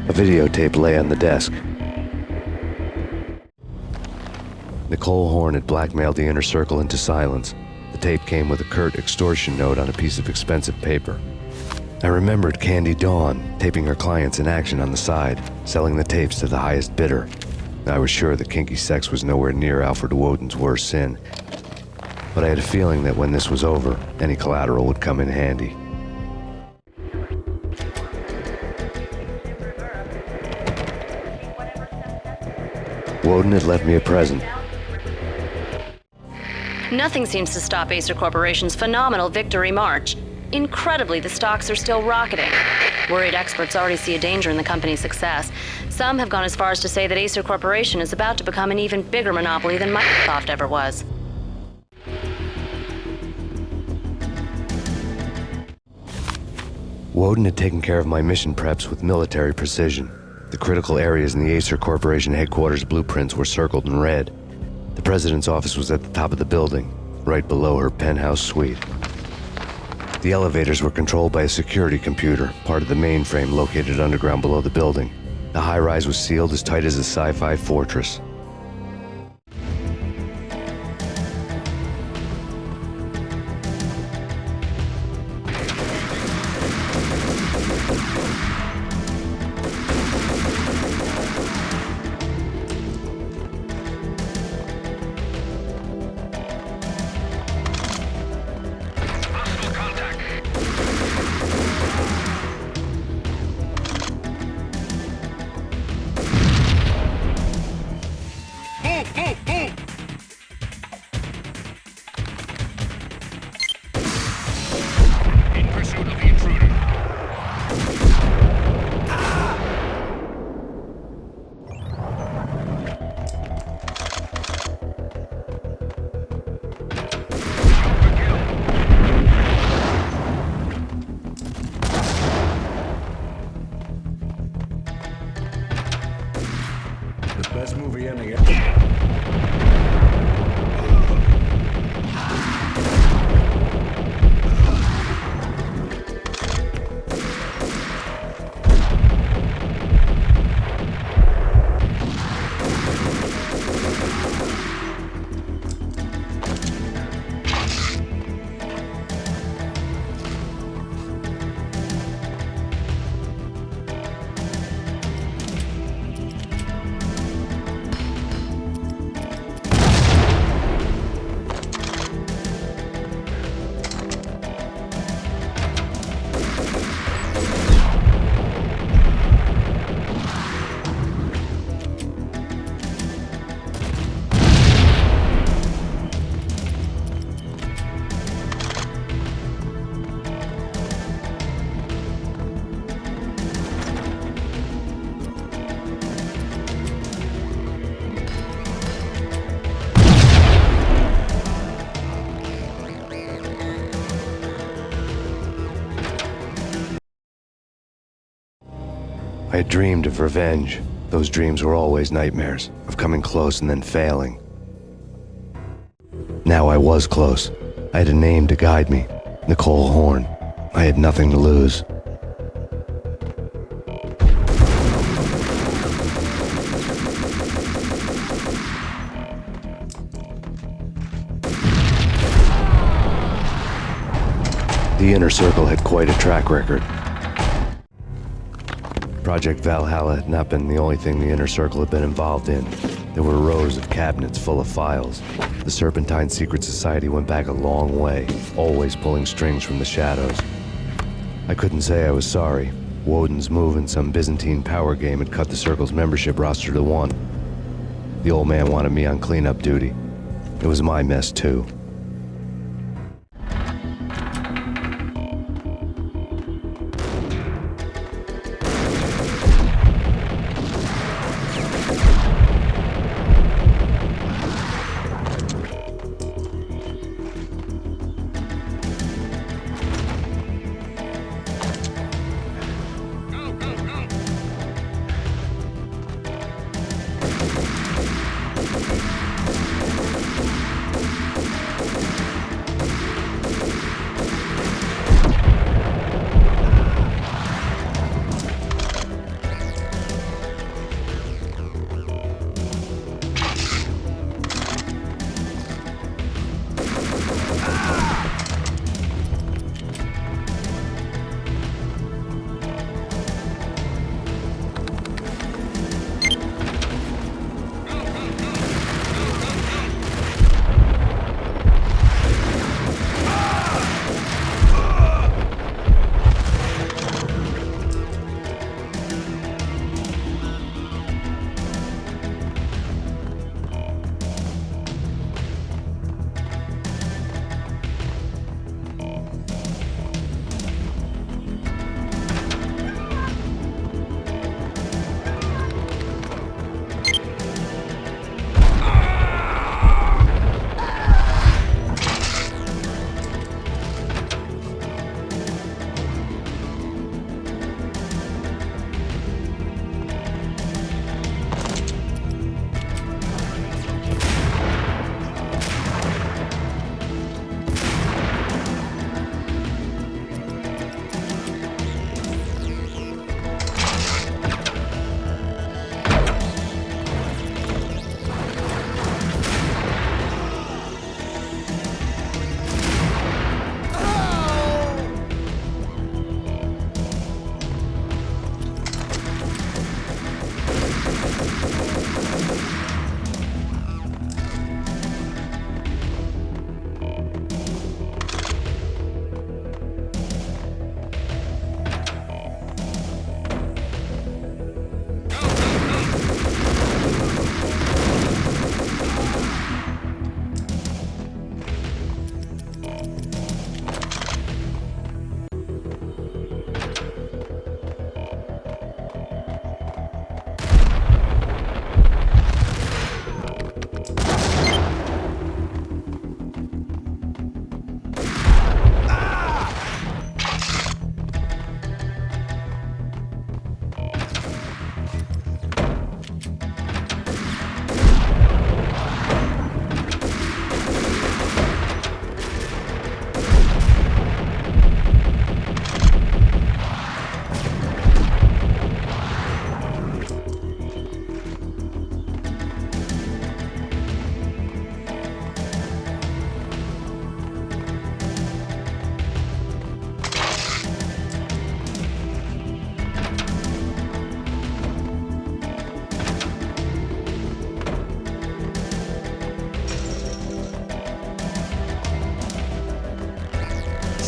A videotape lay on the desk. Nicole Horn had blackmailed the inner circle into silence. The tape came with a curt extortion note on a piece of expensive paper. I remembered Candy Dawn taping her clients in action on the side, selling the tapes to the highest bidder. I was sure that kinky sex was nowhere near Alfred Woden's worst sin, but I had a feeling that when this was over, any collateral would come in handy. Woden had left me a present. Nothing seems to stop Acer Corporation's phenomenal victory march. Incredibly, the stocks are still rocketing. Worried experts already see a danger in the company's success. Some have gone as far as to say that Acer Corporation is about to become an even bigger monopoly than Microsoft ever was. Woden had taken care of my mission preps with military precision. The critical areas in the Acer Corporation headquarters blueprints were circled in red. The president's office was at the top of the building, right below her penthouse suite. The elevators were controlled by a security computer, part of the mainframe located underground below the building. The high-rise was sealed as tight as a sci-fi fortress. I had dreamed of revenge. Those dreams were always nightmares, of coming close and then failing. Now I was close. I had a name to guide me, Nicole Horn. I had nothing to lose. The Inner Circle had quite a track record. Project Valhalla had not been the only thing the Inner Circle had been involved in. There were rows of cabinets full of files. The Serpentine Secret Society went back a long way, always pulling strings from the shadows. I couldn't say I was sorry. Woden's move in some Byzantine power game had cut the Circle's membership roster to 1. The old man wanted me on cleanup duty. It was my mess, too.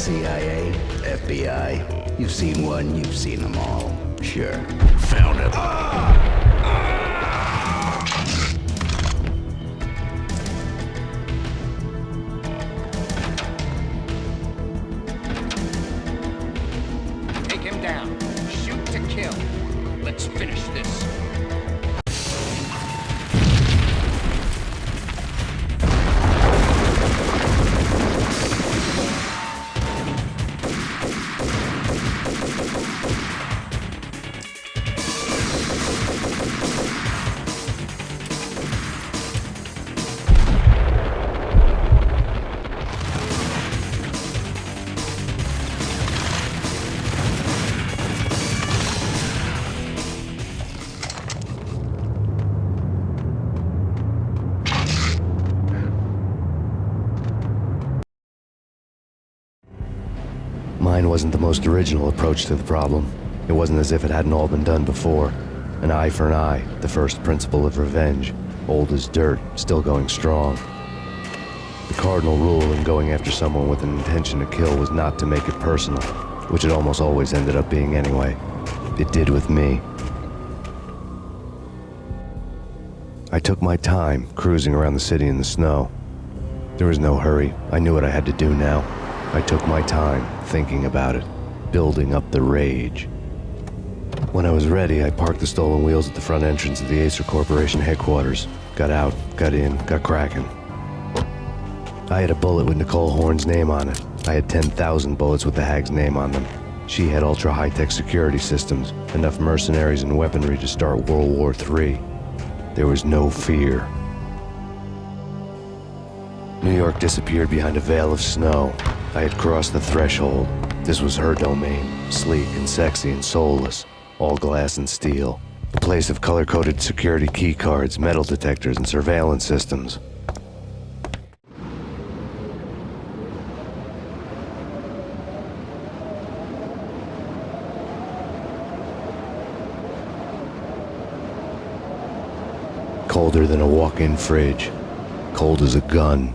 CIA, FBI. You've seen one, you've seen them all. Sure. Found it. Take him down. Shoot to kill. Let's finish this. Mine wasn't the most original approach to the problem. It wasn't as if it hadn't all been done before. An eye for an eye, the first principle of revenge. Old as dirt, still going strong. The cardinal rule in going after someone with an intention to kill was not to make it personal, which it almost always ended up being anyway. It did with me. I took my time, cruising around the city in the snow. There was no hurry. I knew what I had to do now. I took my time, thinking about it, building up the rage. When I was ready, I parked the stolen wheels at the front entrance of the Acer Corporation headquarters. Got out, got in, got cracking. I had a bullet with Nicole Horn's name on it. I had 10,000 bullets with the hag's name on them. She had ultra-high-tech security systems, enough mercenaries and weaponry to start World War III. There was no fear. New York disappeared behind a veil of snow. I had crossed the threshold. This was her domain, sleek and sexy and soulless, all glass and steel. A place of color-coded security keycards, metal detectors, and surveillance systems. Colder than a walk-in fridge. Cold as a gun.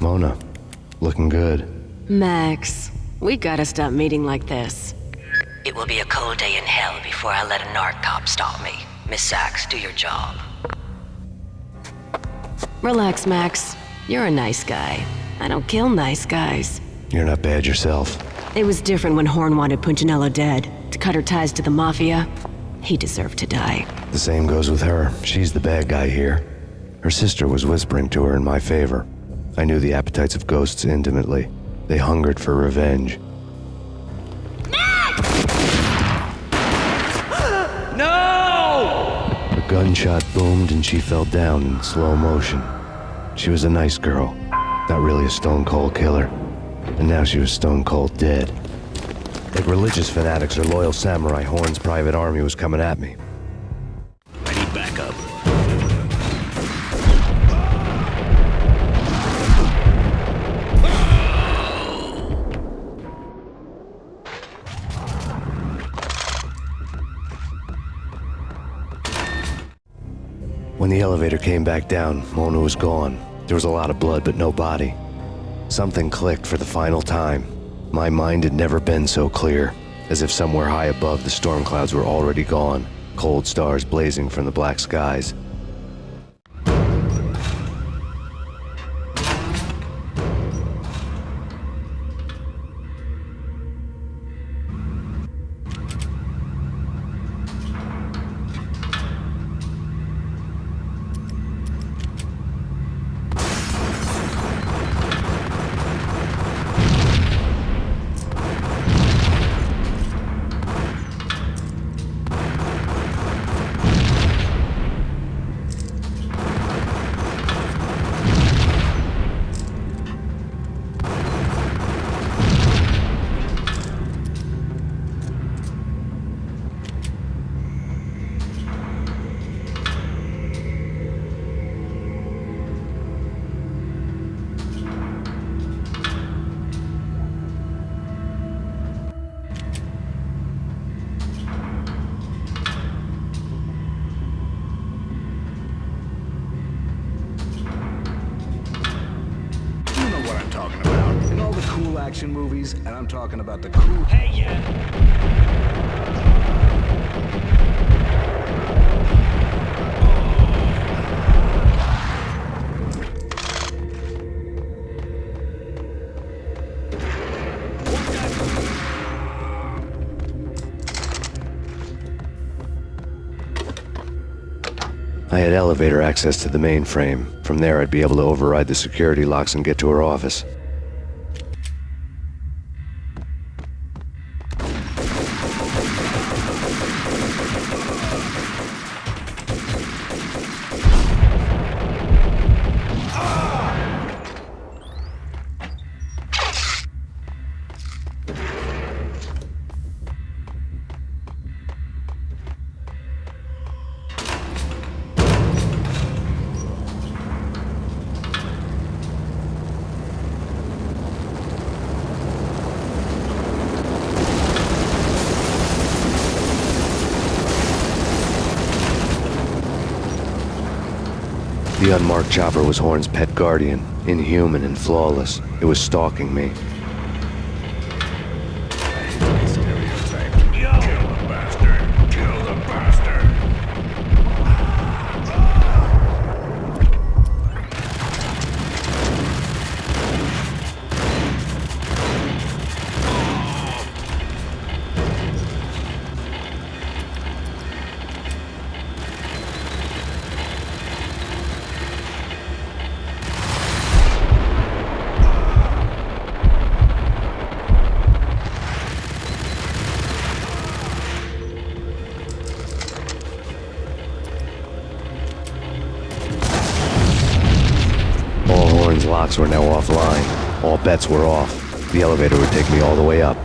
Mona, looking good. Max, We gotta stop meeting like this. It will be a cold day in hell before I let a narc cop stop me. Miss Sachs, do your job. Relax, Max. You're a nice guy. I don't kill nice guys. You're not bad yourself. It was different when Horn wanted Punchinello dead. To cut her ties to the Mafia, he deserved to die. The same goes with her. She's the bad guy here. Her sister was whispering to her in my favor. I knew the appetites of ghosts intimately. They hungered for revenge. No! A gunshot boomed and she fell down in slow motion. She was a nice girl, not really a stone-cold killer. And now she was stone-cold dead. Like religious fanatics or loyal samurai, Horn's private army was coming at me. I need backup. When the elevator came back down, Mona was gone. There was a lot of blood, but no body. Something clicked for the final time. My mind had never been so clear, as if somewhere high above the storm clouds were already gone, cold stars blazing from the black skies. Action movies, and I'm talking about the cool. Hey, yeah. I had elevator access to the mainframe. From there, I'd be able to override the security locks and get to her office. The unmarked chopper was Horn's pet guardian, inhuman and flawless. It was stalking me. Locks were now offline. All bets were off. The elevator would take me all the way up.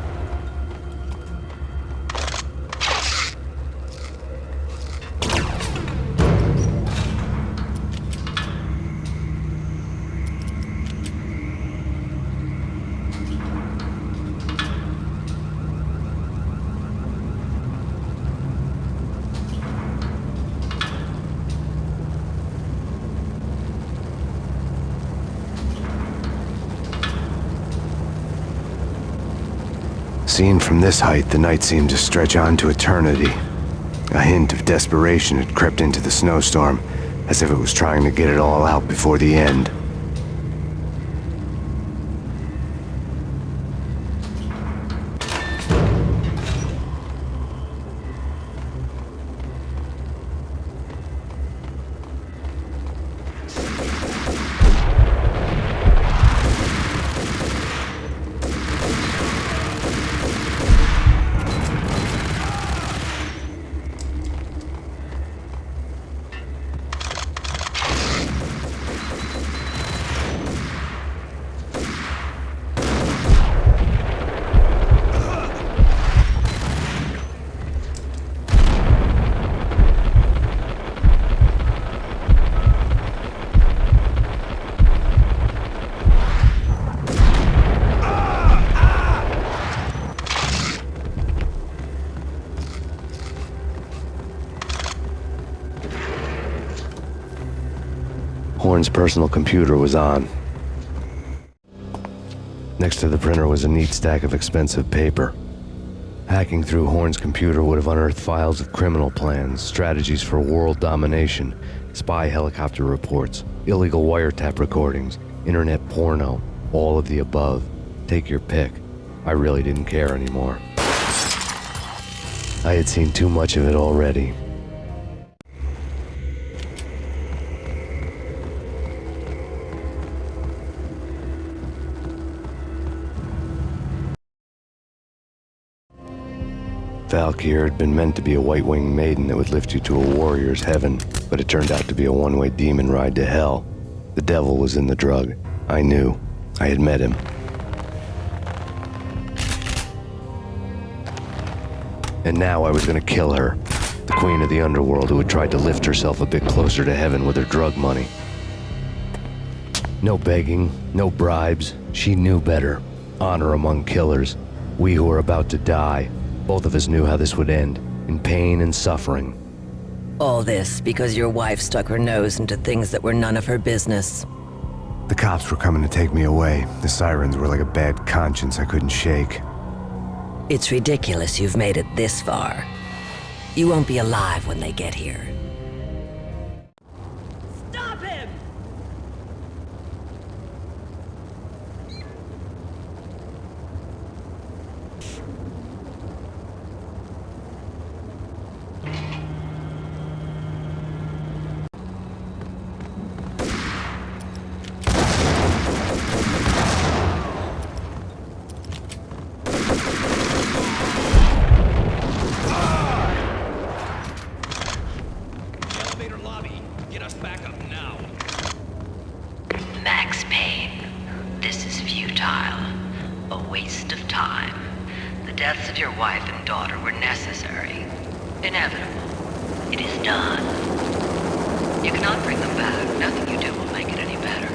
Seen from this height, the night seemed to stretch on to eternity. A hint of desperation had crept into the snowstorm, as if it was trying to get it all out before the end. Horn's personal computer was on. Next to the printer was a neat stack of expensive paper. Hacking through Horn's computer would have unearthed files of criminal plans, strategies for world domination, spy helicopter reports, illegal wiretap recordings, internet porno, all of the above. Take your pick. I really didn't care anymore. I had seen too much of it already. Valkyr had been meant to be a white-winged maiden that would lift you to a warrior's heaven, but it turned out to be a one-way demon ride to hell. The devil was in the drug. I knew. I had met him. And now I was gonna kill her, the queen of the underworld who had tried to lift herself a bit closer to heaven with her drug money. No begging, no bribes. She knew better. Honor among killers. We who were about to die. Both of us knew how this would end, in pain and suffering. All this because your wife stuck her nose into things that were none of her business. The cops were coming to take me away. The sirens were like a bad conscience I couldn't shake. It's ridiculous you've made it this far. You won't be alive when they get here. Stop him! Max Payne, this is futile. A waste of time. The deaths of your wife and daughter were necessary. Inevitable. It is done. You cannot bring them back. Nothing you do will make it any better.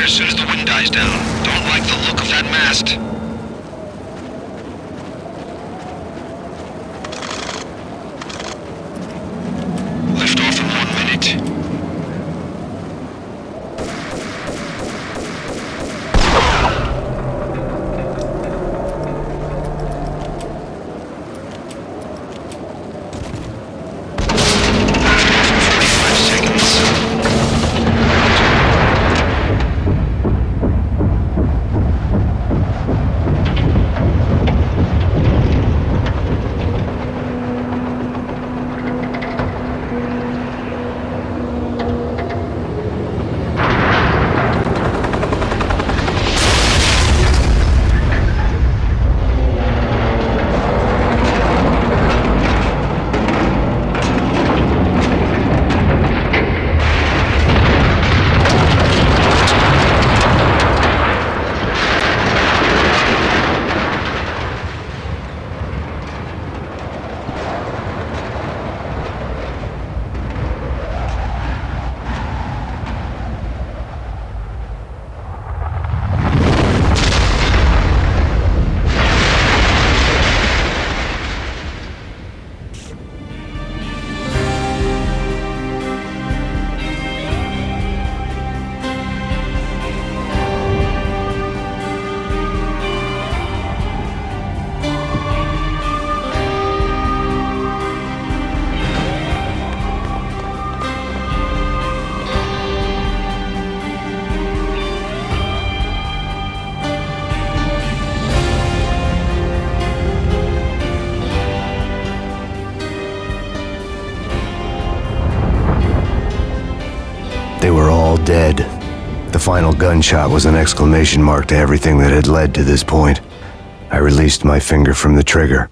there as soon as the wind dies down. Don't like the look of that mast. Lift off in 1 minute. They were all dead. The final gunshot was an exclamation mark to everything that had led to this point. I released my finger from the trigger.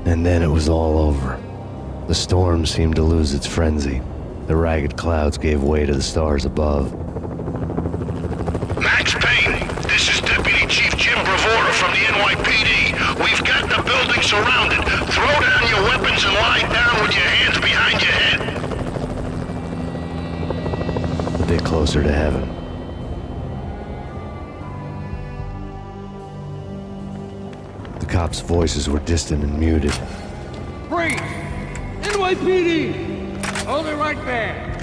And then it was all over. The storm seemed to lose its frenzy. The ragged clouds gave way to the stars above. Max Payne, this is Deputy Chief Jim Bravura from the NYPD. We've got the building surrounded. Throw down your weapons and lie down with your hands behind your head. A bit closer to heaven. The cops' voices were distant and muted. Freeze! NYPD! Hold it right there!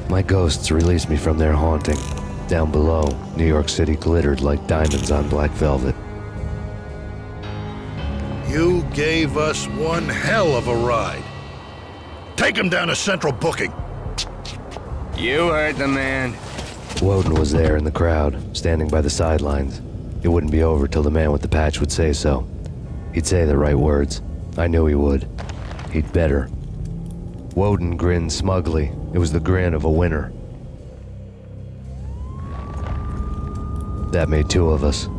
My ghosts released me from their haunting. Down below, New York City glittered like diamonds on black velvet. You gave us one hell of a ride. Take him down to Central Booking. You heard the man. Woden was there in the crowd, standing by the sidelines. It wouldn't be over till the man with the patch would say so. He'd say the right words. I knew he would. He'd better. Woden grinned smugly. It was the grin of a winner. That made two of us.